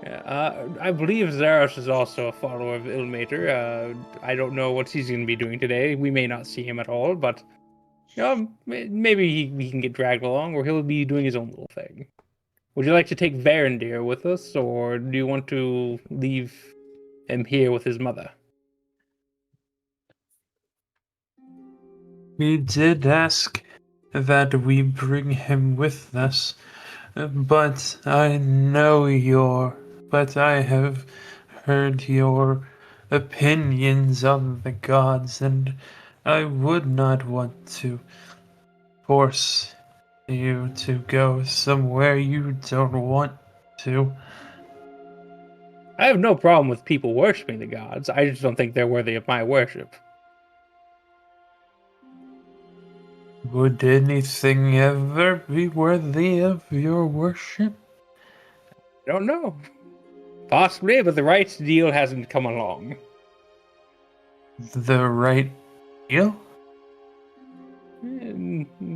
S2: Yeah, I believe Zaros is also a follower of Ilmater. I don't know what he's going to be doing today. We may not see him at all, but maybe he can get dragged along, or he'll be doing his own little thing. Would you like to take Varendir with us, or do you want to leave him here with his mother?
S4: We did ask that we bring him with us, but I have heard your opinions on the gods, and I would not want to force you to go somewhere you don't want to.
S2: I have no problem with people worshiping the gods. I just don't think they're worthy of my worship.
S4: Would anything ever be worthy of your worship?
S2: I don't know. Possibly, but the right deal hasn't come along.
S4: The right deal?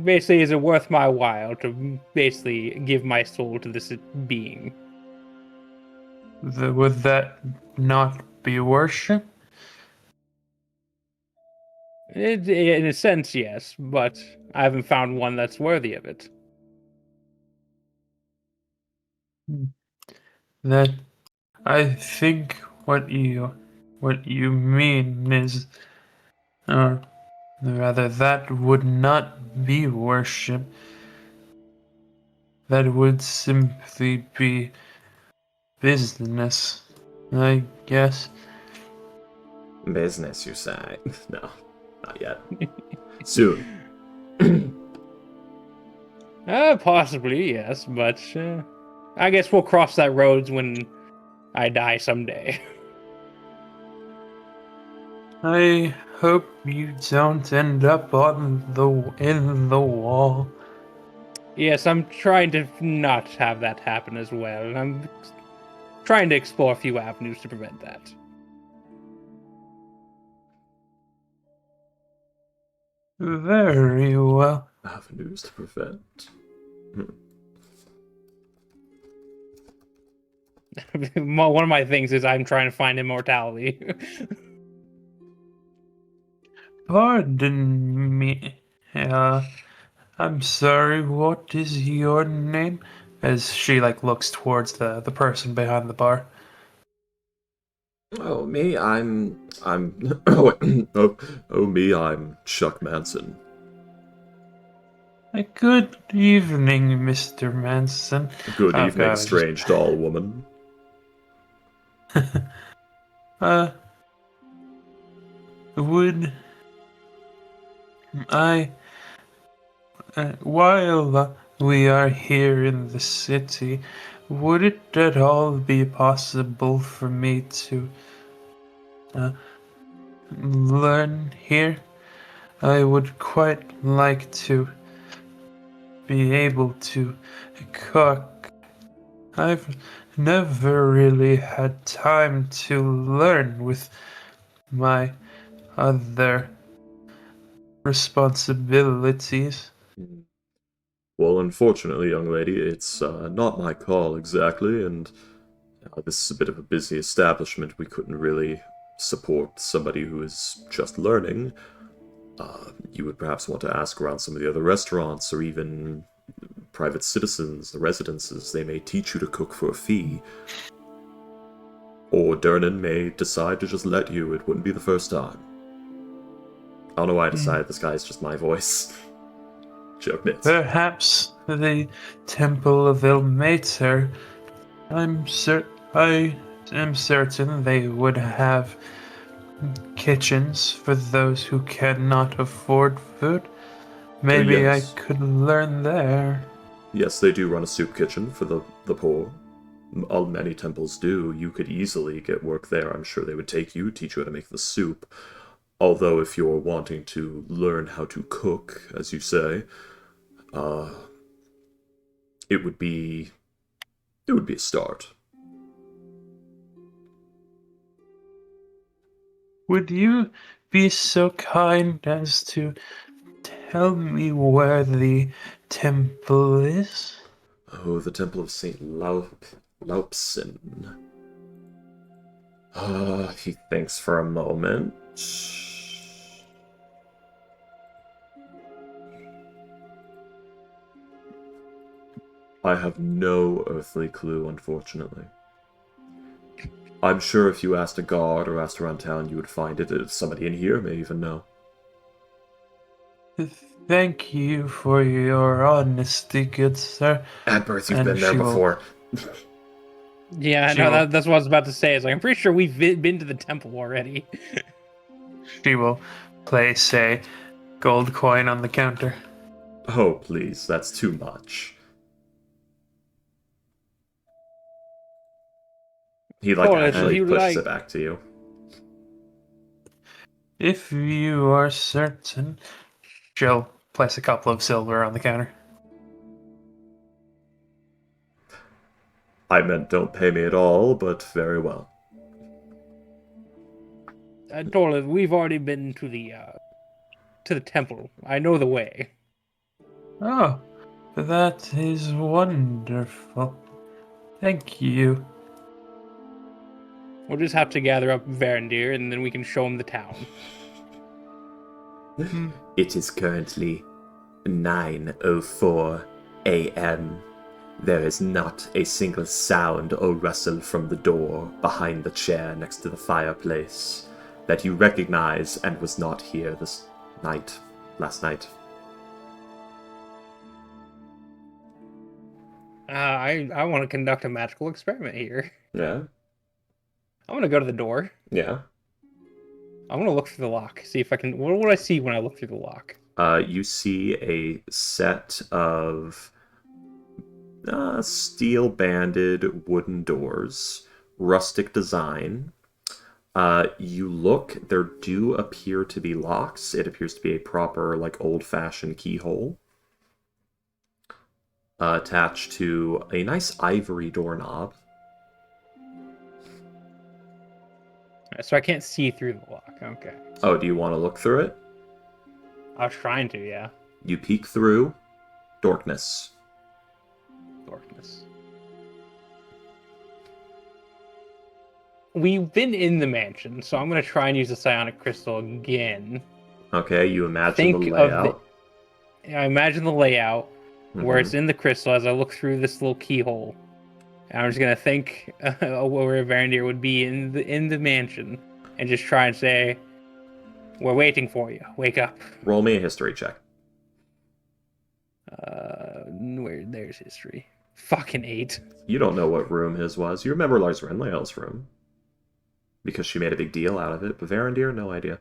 S2: Basically, is it worth my while to basically give my soul to this being?
S4: Would that not be worship?
S2: In a sense, yes, but I haven't found one that's worthy of it.
S4: That I think what you mean is, rather, that would not be worship. That would simply be business, I guess.
S1: Business, you say? No, not yet. Soon.
S2: Possibly, yes, but I guess we'll cross that road when I die someday.
S4: I hope you don't end up in the wall.
S2: Yes, I'm trying to not have that happen as well, and I'm trying to explore a few avenues to prevent that.
S4: Very well.
S1: Avenues to prevent.
S2: One of my things is I'm trying to find immortality.
S4: Pardon me. I'm sorry, what is your name? As she looks towards the person behind the bar.
S1: Oh, me, I'm Chuck Manson.
S4: Good evening, Mr. Manson.
S1: Good
S4: Oh
S1: evening,
S4: god, I just
S1: strange doll woman.
S4: uh would I while we are here in the city, would it at all be possible for me to uh, learn here? I would quite like to be able to cook. I've never really had time to learn with my other responsibilities.
S1: Well, unfortunately, young lady, it's not my call exactly, and this is a bit of a busy establishment. We couldn't really support somebody who is just learning. You would perhaps want to ask around some of the other restaurants or even private citizens, the residences. They may teach you to cook for a fee. Or Durnan may decide to just let you. It wouldn't be the first time. I don't know why I decided this guy's just my voice. Joke nits.
S4: Perhaps the Temple of Ilmater. I am certain they would have kitchens for those who cannot afford food. Maybe
S1: Yes.
S4: I could learn there.
S1: Yes, they do run a soup kitchen for the poor. Many temples do. You could easily get work there. I'm sure they would take you, teach you how to make the soup. Although, if you're wanting to learn how to cook, as you say, it would be a start.
S4: Would you be so kind as to tell me where the temple is?
S1: Oh, the Temple of Saint Laupsin. He thinks for a moment. I have no earthly clue, unfortunately. I'm sure if you asked a guard or asked around town, you would find it. If somebody in here may even know.
S4: Thank you for your honesty, good sir.
S1: At birth, you've
S4: And
S1: been there
S4: she will-
S1: before.
S2: Yeah, I
S4: She
S2: know
S4: will-
S2: that's what I was about to say. It's like I'm pretty sure we've been to the temple already.
S4: She will place a gold coin on the counter.
S1: Oh, please, that's too much. He,
S2: Oh,
S1: actually
S2: if you
S1: pushes
S2: like.
S1: it back to you.
S4: If you are certain, she'll place a couple of silver on the counter.
S1: I meant don't pay me at all, but very well.
S2: Dorla, we've already been to the temple. I know the way.
S4: Oh, that is wonderful. Thank you.
S2: We'll just have to gather up Varandir, and then we can show him the town.
S1: It is currently 9:04 a.m. There is not a single sound or rustle from the door behind the chair next to the fireplace that you recognize and was not here last night.
S2: I want to conduct a magical experiment here.
S1: Yeah?
S2: I'm gonna go to the door.
S1: Yeah.
S2: I'm gonna look through the lock. See if I can. What would I see when I look through the lock?
S1: You see a set of steel-banded wooden doors, rustic design. You look, there do appear to be locks. It appears to be a proper, old-fashioned keyhole. Attached to a nice ivory doorknob.
S2: So I can't see through the lock. Okay.
S1: Oh, do you want to look through it?
S2: I was trying to, yeah.
S1: You peek through. Darkness.
S2: Darkness. We've been in the mansion, so I'm gonna try and use the psionic crystal again.
S1: Okay, you imagine the
S2: Think
S1: layout.
S2: I imagine the layout where
S1: Mhm.
S2: it's in the crystal as I look through this little keyhole, And I'm just gonna think where Varandir would be in the mansion, and just try and say, "We're waiting for you. Wake up."
S1: Roll me a history check.
S2: There's history. Fucking 8.
S1: You don't know what room his was. You remember Lars Renlael's room. Because she made a big deal out of it, but Varandir, no idea.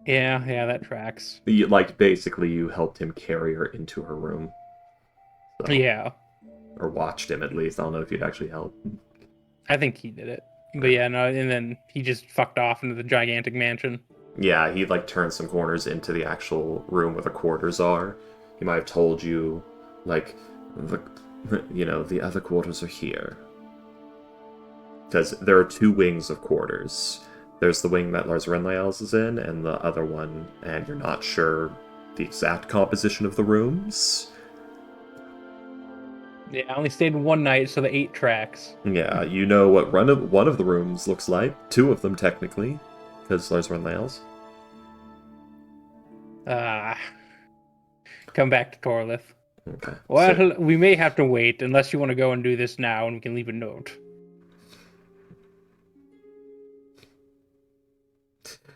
S2: Yeah, that tracks.
S1: Basically, you helped him carry her into her room. So,
S2: Yeah.
S1: Or watched him, at least. I don't know if you'd actually help.
S2: I think he did it. But yeah, no, and then he just fucked off into the gigantic mansion.
S1: Yeah, he, turned some corners into the actual room where the quarters are. He might have told you, the other quarters are here. Because there are 2 wings of quarters. There's the wing that Lars Renlael's is in, and the other one, and you're not sure the exact composition of the rooms.
S2: Yeah, I only stayed one night, so the 8 tracks.
S1: Yeah, you know what one of the rooms looks like. 2 of them, technically, because Lars Renlael's.
S2: Come back to Torlith.
S1: Okay.
S2: Well, we may have to wait, unless you want to go and do this now, and we can leave a note.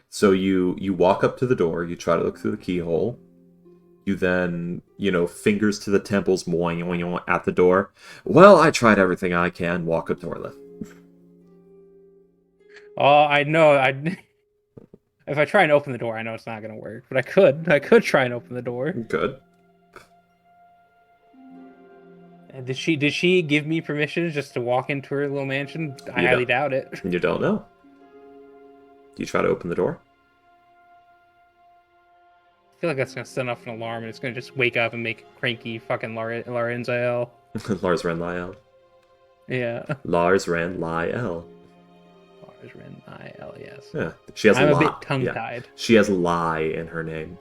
S1: So you walk up to the door, you try to look through the keyhole. You then, fingers to the temples, moing at the door. Well, I tried everything I can, walk up Torlith.
S2: Oh, I know. If I try and open the door, I know it's not going to work. But I could try and open the door.
S1: Good.
S2: Did she give me permission just to walk into her little mansion? I highly doubt it.
S1: You don't know. Do you try to open the door?
S2: I feel like that's going to set off an alarm, and it's going to just wake up and make cranky fucking Larenzael.
S1: Lars Renlael.
S2: Yeah.
S1: Lars Renlael.
S2: Lars Renlael, yes.
S1: Yeah. She has
S2: I'm
S1: a
S2: bit tongue-tied.
S1: Yeah. She has lie in her name.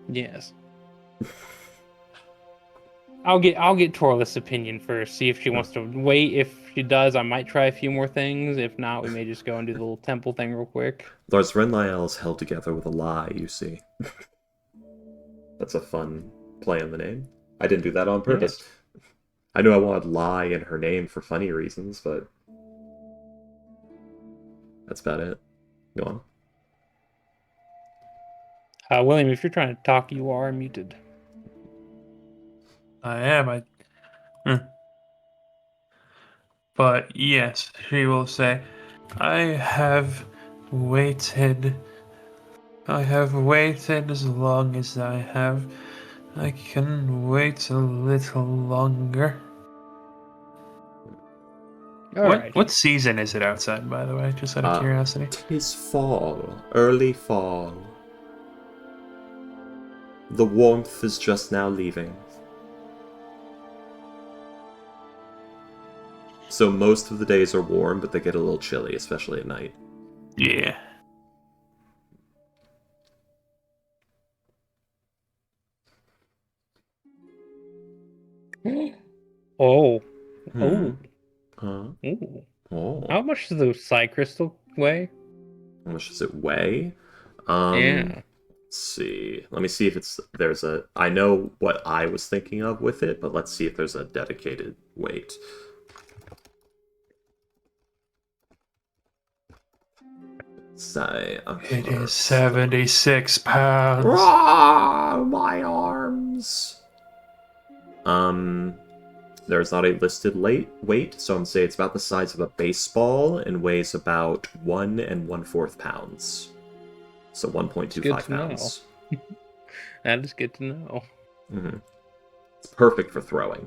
S2: Yes. I'll get Torlith's opinion first, see if she wants to wait. If she does, I might try a few more things. If not, we may just go and do the little temple thing real quick.
S1: Lars Renlael is held together with a lie, you see. That's a fun play on the name. I didn't do that on purpose. Yes. I knew I wanted lie in her name for funny reasons, but that's about it. Go
S2: on. William, if you're trying to talk, you are muted.
S4: I am. But yes, she will say, I have waited as long as I have. I can wait a little longer. What season is it outside, by the way? Just out of curiosity.
S1: 'Tis fall. Early fall. The warmth is just now leaving. So most of the days are warm, but they get a little chilly, especially at night.
S4: Yeah.
S2: Oh.
S1: Huh?
S2: Ooh.
S1: Oh.
S2: How much does the side crystal weigh?
S1: How much does it weigh?
S2: Yeah.
S1: Let's see. Let me see if there's a... I know what I was thinking of with it, but let's see if there's a dedicated weight. Say,
S4: it is 76 pounds.
S1: Ah, my arms. There's not a listed weight, so I'm gonna say it's about the size of a baseball and weighs about 1 1/4 pounds. So 1.25 pounds.
S2: That is good to know.
S1: Mm-hmm. It's perfect for throwing.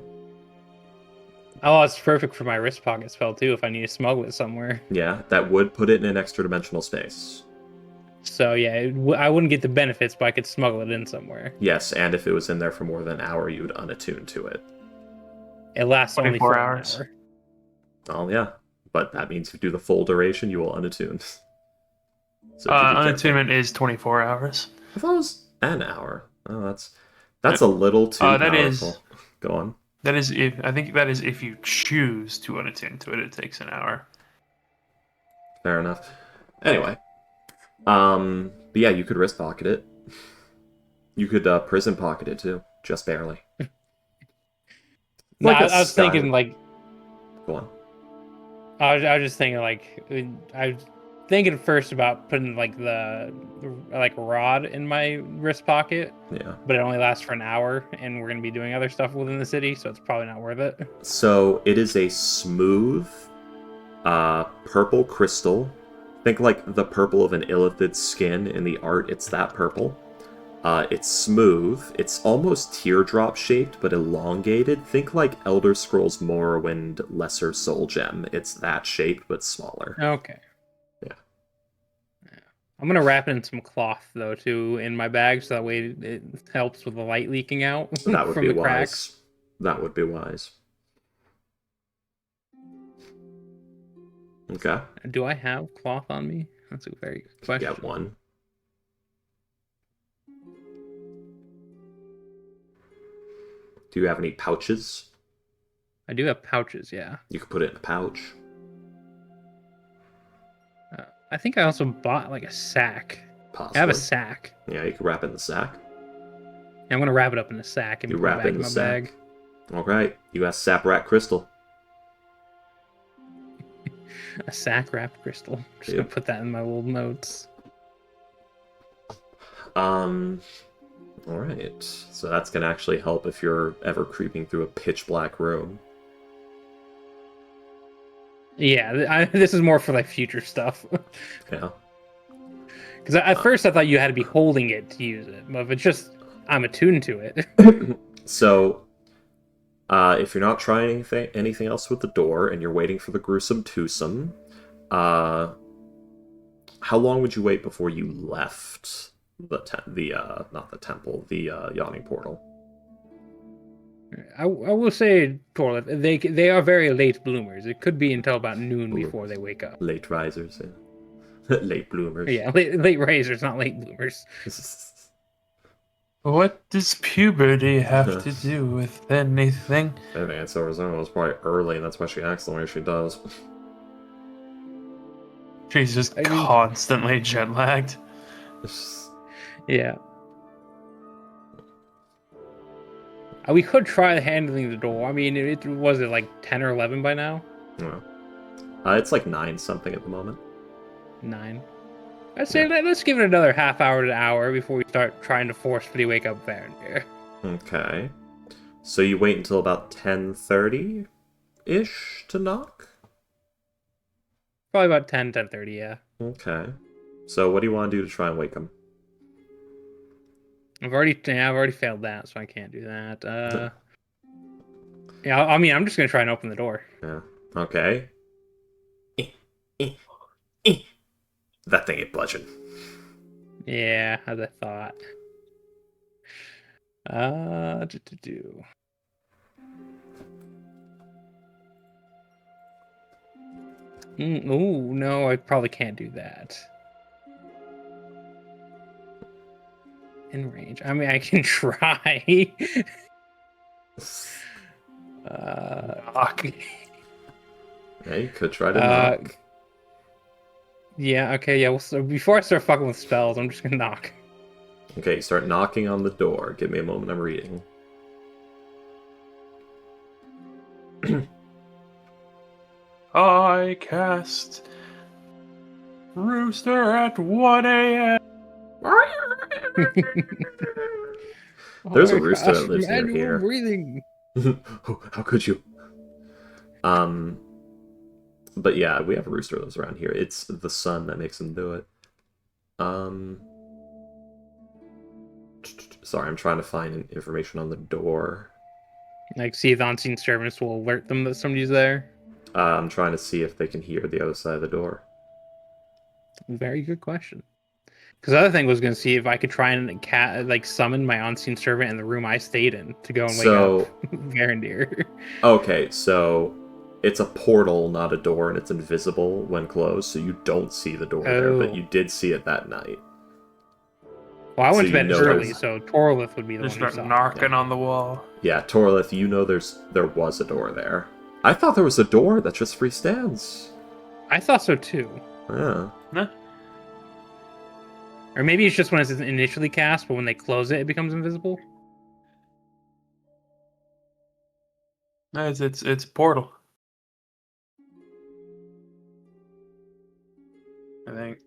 S2: Oh, it's perfect for my wrist pocket spell, too, if I need to smuggle it somewhere.
S1: Yeah, that would put it in an extra dimensional space.
S2: So, yeah, I wouldn't get the benefits, but I could smuggle it in somewhere.
S1: Yes, and if it was in there for more than an hour, you would unattune to it.
S2: It lasts only
S4: 24
S2: for
S4: hours.
S2: An hour.
S1: Oh, yeah. But that means if you do the full duration, you will unattune.
S4: So unattunement is 24 hours.
S1: I thought it was an hour. Oh, that's a little too powerful. Go on.
S4: I think that is if you choose to unattune to it. It takes an hour.
S1: Fair enough. Anyway, but yeah, you could wrist pocket it. You could prison pocket it too, just barely.
S2: No,
S1: Like a
S2: I was thinking
S1: style-
S2: like
S1: Go on.
S2: I was just thinking like I was thinking first about putting like the like rod in my wrist pocket,
S1: Yeah.
S2: but it only lasts for an hour, and we're gonna be doing other stuff within the city, so it's probably not worth it.
S1: So it is a smooth, purple crystal. Think like the purple of an illithid's skin in the art. It's that purple. It's smooth. It's almost teardrop shaped, but elongated. Think like Elder Scrolls Morrowind Lesser Soul Gem. It's that shape, but smaller.
S2: Okay.
S1: Yeah.
S2: I'm gonna wrap it in some cloth though too in my bag, so that way it helps with the light leaking out
S1: That would
S2: from
S1: be
S2: the cracks.
S1: wise. That would be wise. Okay.
S2: Do I have cloth on me? That's a very good question.
S1: Get one. Do you have any pouches?
S2: I do have pouches, yeah.
S1: You could put it in a pouch.
S2: I think I also bought like a sack.
S1: Possibly.
S2: I have a sack.
S1: Yeah, you could wrap it in the sack.
S2: I'm gonna wrap it up in a sack and
S1: You
S2: put it
S1: wrap
S2: back
S1: it in
S2: in
S1: the
S2: my
S1: sack.
S2: bag.
S1: Alright, you got Saprat Crystal.
S2: A sack wrapped crystal. Just
S1: Yep.
S2: gonna put that in my little notes.
S1: Alright. So that's gonna actually help if you're ever creeping through a pitch black room.
S2: Yeah, this is more for like future stuff.
S1: Yeah.
S2: Because at first I thought you had to be holding it to use it, but if it's just I'm attuned to it.
S1: So, if you're not trying anything else with the door and you're waiting for the gruesome twosome, how long would you wait before you left not the temple, the yawning portal?
S2: I will say, Torlith, they are very late bloomers. It could be until about noon before they wake up.
S1: Late risers, yeah. Late bloomers.
S2: Yeah, late raisers, not late bloomers.
S4: What does puberty have to do with anything?
S1: I think it's Arizona was probably early, and that's why she acts the way she does.
S4: She's just
S2: I mean-
S4: constantly jet lagged.
S2: Yeah. We could try handling the door. I mean, it was it like 10 or 11 by now?
S1: Yeah. It's like 9 something at the moment.
S2: 9. I'd say let's give it another half hour to an hour before we start trying to forcefully wake up Varandir.
S1: Okay. So you wait until about 10:30-ish to knock?
S2: Probably about 10:30, yeah.
S1: Okay. So what do you want to do to try and wake him?
S2: I've already failed that, so I can't do that. Yeah, I mean, I'm just gonna try and open the door.
S1: Yeah. Okay. That thing ain't budging.
S2: Yeah, as I thought. Do. Ooh, no, I probably can't do that. In range. I mean, I can try.
S4: Knock.
S1: Yeah, you could try to knock.
S2: Yeah, okay, yeah. Well, so before I start fucking with spells, I'm just gonna knock.
S1: Okay, you start knocking on the door. Give me a moment, I'm reading.
S4: I cast Rooster at 1 a.m.
S1: There's a
S2: Oh my
S1: rooster
S2: gosh,
S1: that lives near
S2: manual
S1: here.
S2: breathing.
S1: Oh, how could you? But yeah, we have a rooster that lives around here. It's the sun that makes him do it. Sorry, I'm trying to find information on the door.
S2: Like, see if the unseen servants will alert them that somebody's there.
S1: I'm trying to see if they can hear the other side of the door.
S2: Very good question. Because the other thing was going to see if I could try and summon my unseen servant in the room I stayed in to go and wake up Varandir.
S1: Okay, so it's a portal, not a door, and it's invisible when closed, so you don't see the door there, but you did see it that night.
S2: Well, I went
S1: So
S2: to bed
S1: you know
S2: early,
S1: there's-
S2: so Torlith would be the
S4: Just
S2: one who
S4: start
S2: saw it.
S4: knocking on the wall.
S1: Yeah, Torlith, you know there was a door there. I thought there was a door that just freestands.
S2: I thought so too.
S1: Yeah.
S2: Or maybe it's just when it's initially cast, but when they close it, it becomes invisible.
S4: It's Portal. I think.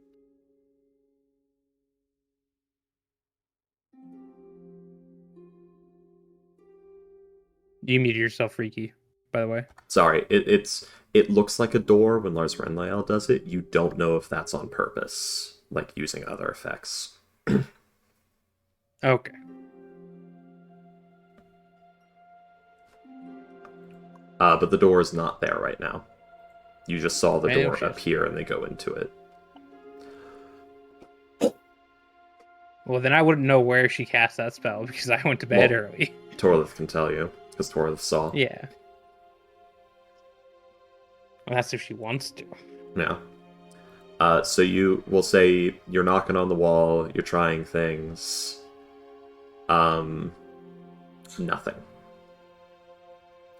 S2: You muted yourself, Freaky, by the way.
S1: Sorry, it looks like a door when Lars Renlael does it. You don't know if that's on purpose, like using other effects.
S2: Okay.
S1: But the door is not there right now. You just saw the
S2: Oh,
S1: door
S2: shit.
S1: appear and they go into it.
S2: Well, then I wouldn't know where she cast that spell because I went to bed
S1: Well,
S2: early.
S1: Torlith can tell you, because Torlith saw.
S2: Yeah. Well, that's if she wants to.
S1: Yeah. So will say you're knocking on the wall, you're trying things. Nothing.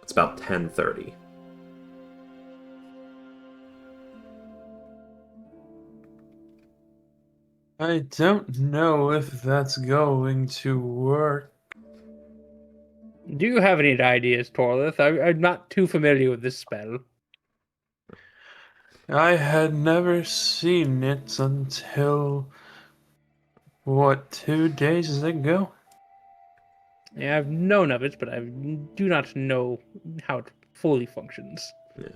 S1: It's about 10:30.
S4: I don't know if that's going to work.
S2: Do you have any ideas, Torlith? I'm not too familiar with this spell.
S4: I had never seen it until, 2 days ago?
S2: Yeah, I've known of it, but I do not know how it fully functions.
S1: Yeah.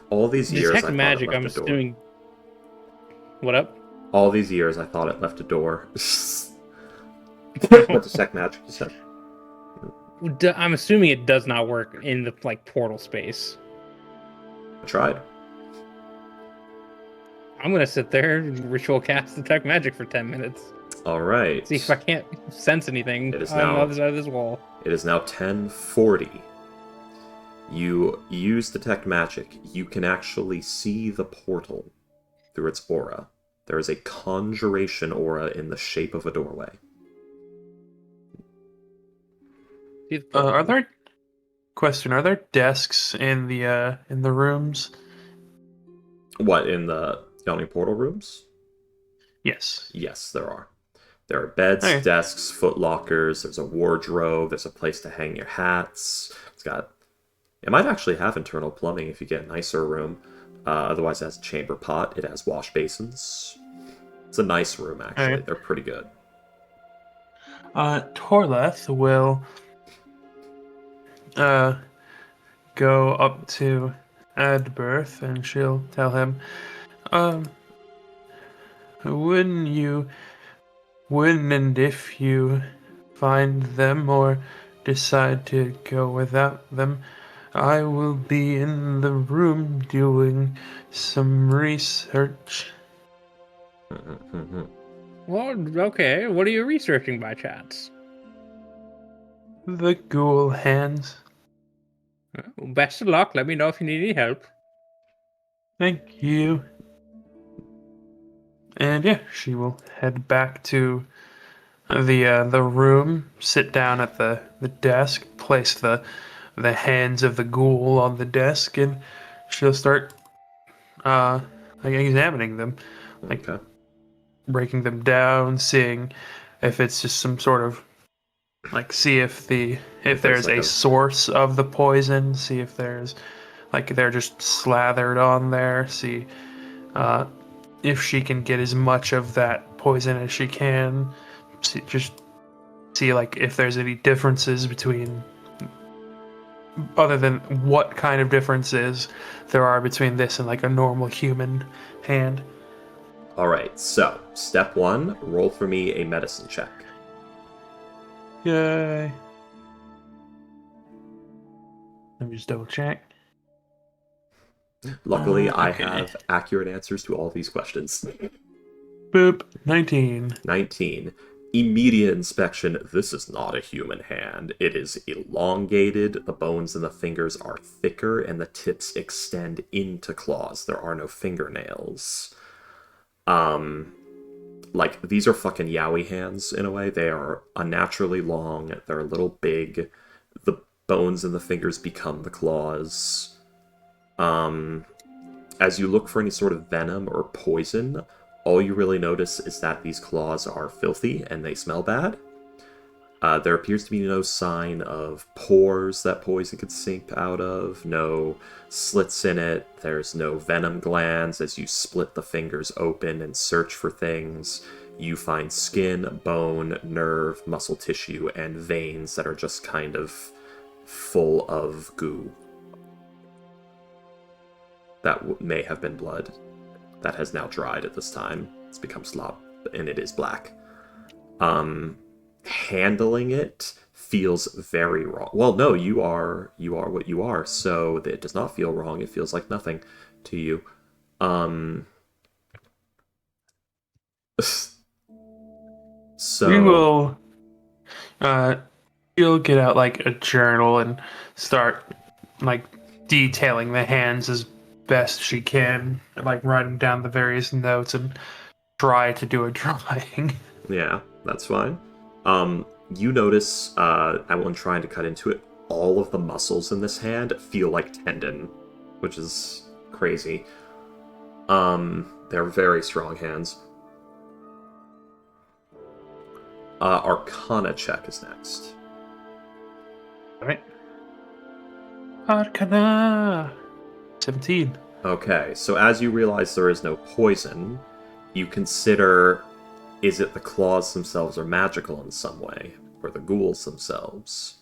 S1: All these years,
S2: Detect
S1: I thought
S2: magic,
S1: it
S2: I'm
S1: left a door.
S2: assuming. What up?
S1: All these years, I thought it left a door. What detect magic, you said?
S2: I'm assuming it does not work in the portal space.
S1: I tried.
S2: I'm gonna sit there and ritual cast detect magic for 10 minutes.
S1: All right.
S2: See if I can't sense anything
S1: It is
S2: on
S1: now-
S2: the other side of this wall.
S1: It is now 10:40. You use detect magic. You can actually see the portal through its aura. There is a conjuration aura in the shape of a doorway.
S2: See the portal?
S4: Are there desks in the rooms?
S1: What, in the Yawning Portal rooms?
S4: Yes.
S1: Yes, there are. There are beds,
S4: Okay.
S1: desks, foot lockers, there's a wardrobe, there's a place to hang your hats. It might actually have internal plumbing if you get a nicer room. Otherwise, it has a chamber pot. It has wash basins. It's a nice room, actually.
S4: Alright.
S1: They're pretty good.
S4: Torleth will go up to Adberth and she'll tell him, when and if you find them or decide to go without them, I will be in the room doing some research.
S2: Well, okay. What are you researching by chance?
S4: The ghoul hands.
S2: Well, best of luck. Let me know if you need any help.
S4: Thank you. And yeah, she will head back to the room, sit down at the desk, place the hands of the ghoul on the desk, and she'll start examining them,
S1: Okay.
S4: breaking them down, seeing if it's just some sort of see if there's
S1: like
S4: a
S1: a-
S4: source of the poison, see if there's they're just slathered on there, see if she can get as much of that poison as she can, see if there's any differences between, other than what kind of differences there are between this and a normal human hand.
S1: Alright, so, step 1, roll for me a medicine check.
S4: Yay. Let me just double check.
S1: Luckily, I
S4: Okay.
S1: have accurate answers to all these questions.
S4: Boop. 19.
S1: 19. Immediate inspection. This is not a human hand. It is elongated, the bones in the fingers are thicker, and the tips extend into claws. There are no fingernails. These are fucking yaoi hands, in a way. They are unnaturally long, they're a little big, the bones in the fingers become the claws. As you look for any sort of venom or poison, all you really notice is that these claws are filthy and they smell bad. There appears to be no sign of pores that poison could sink out of, no slits in it, there's no venom glands. As you split the fingers open and search for things, you find skin, bone, nerve, muscle tissue, and veins that are just kind of full of goo. That may have been blood that has now dried at this time. It's become slop, and it is black. Handling it feels very wrong. Well, no, you are what you are, so it does not feel wrong. It feels like nothing to you. So
S4: We will. She'll get out like a journal and start like detailing the hands as best she can, like writing down the various notes and try to do a drawing.
S1: yeah, that's fine. You notice, when trying to cut into it, all of the muscles in this hand feel like tendon, which is crazy. They're very strong hands. Arcana check is next.
S4: Alright. Arcana! 17.
S1: Okay, so as you realize there is no poison, you consider, is it the claws themselves are magical in some way, or the ghouls themselves?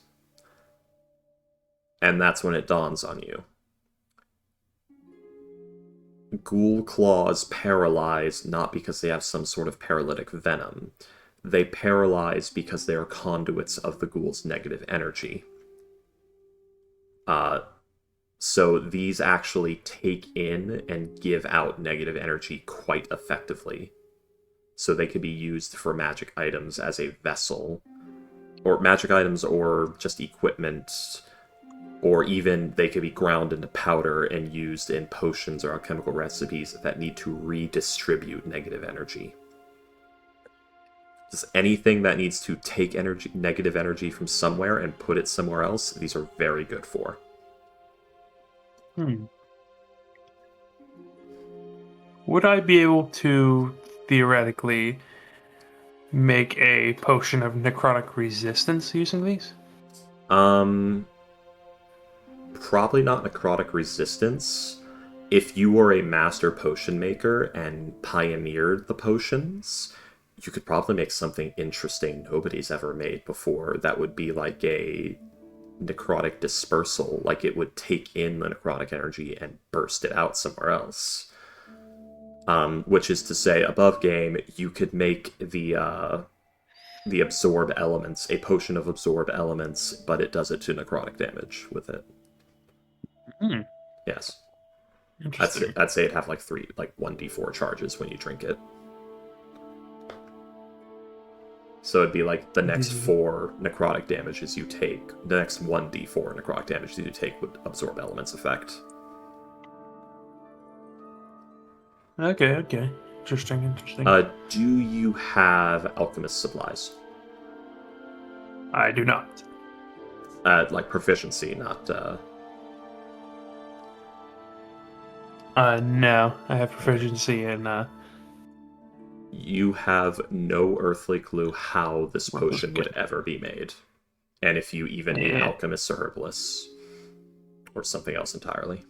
S1: And that's when it dawns on you. Ghoul claws paralyze not because they have some sort of paralytic venom. They paralyze because they are conduits of the ghoul's negative energy. So these actually take in and give out negative energy quite effectively. So they can be used for magic items as a vessel, or magic items, or just equipment, or even they could be ground into powder and used in potions or alchemical recipes that need to redistribute negative energy. Just anything that needs to take negative energy from somewhere and put it somewhere else, these are very good for.
S4: Would I be able to theoretically make a potion of necrotic resistance using these?
S1: Probably not necrotic resistance. If you were a master potion maker and pioneered the potions, you could probably make something interesting nobody's ever made before. That would be like a necrotic dispersal, like it would take in the necrotic energy and burst it out somewhere else. Which is to say, above game, you could make the absorb elements, a potion of absorb elements, but it does it to necrotic damage with it. Yes.
S4: Interesting.
S1: I'd say it'd have like 1d4 charges when you drink it. So it'd be like the next 4 necrotic damages you take, the next 1d4 necrotic damage that you take would absorb elements effect.
S4: Okay. Interesting.
S1: Do you have alchemist supplies?
S4: I do not.
S1: Like proficiency, not...
S4: No. I have proficiency in,
S1: You have no earthly clue how this potion would ever be made. And if you even need alchemists or herbalists. Or something else entirely.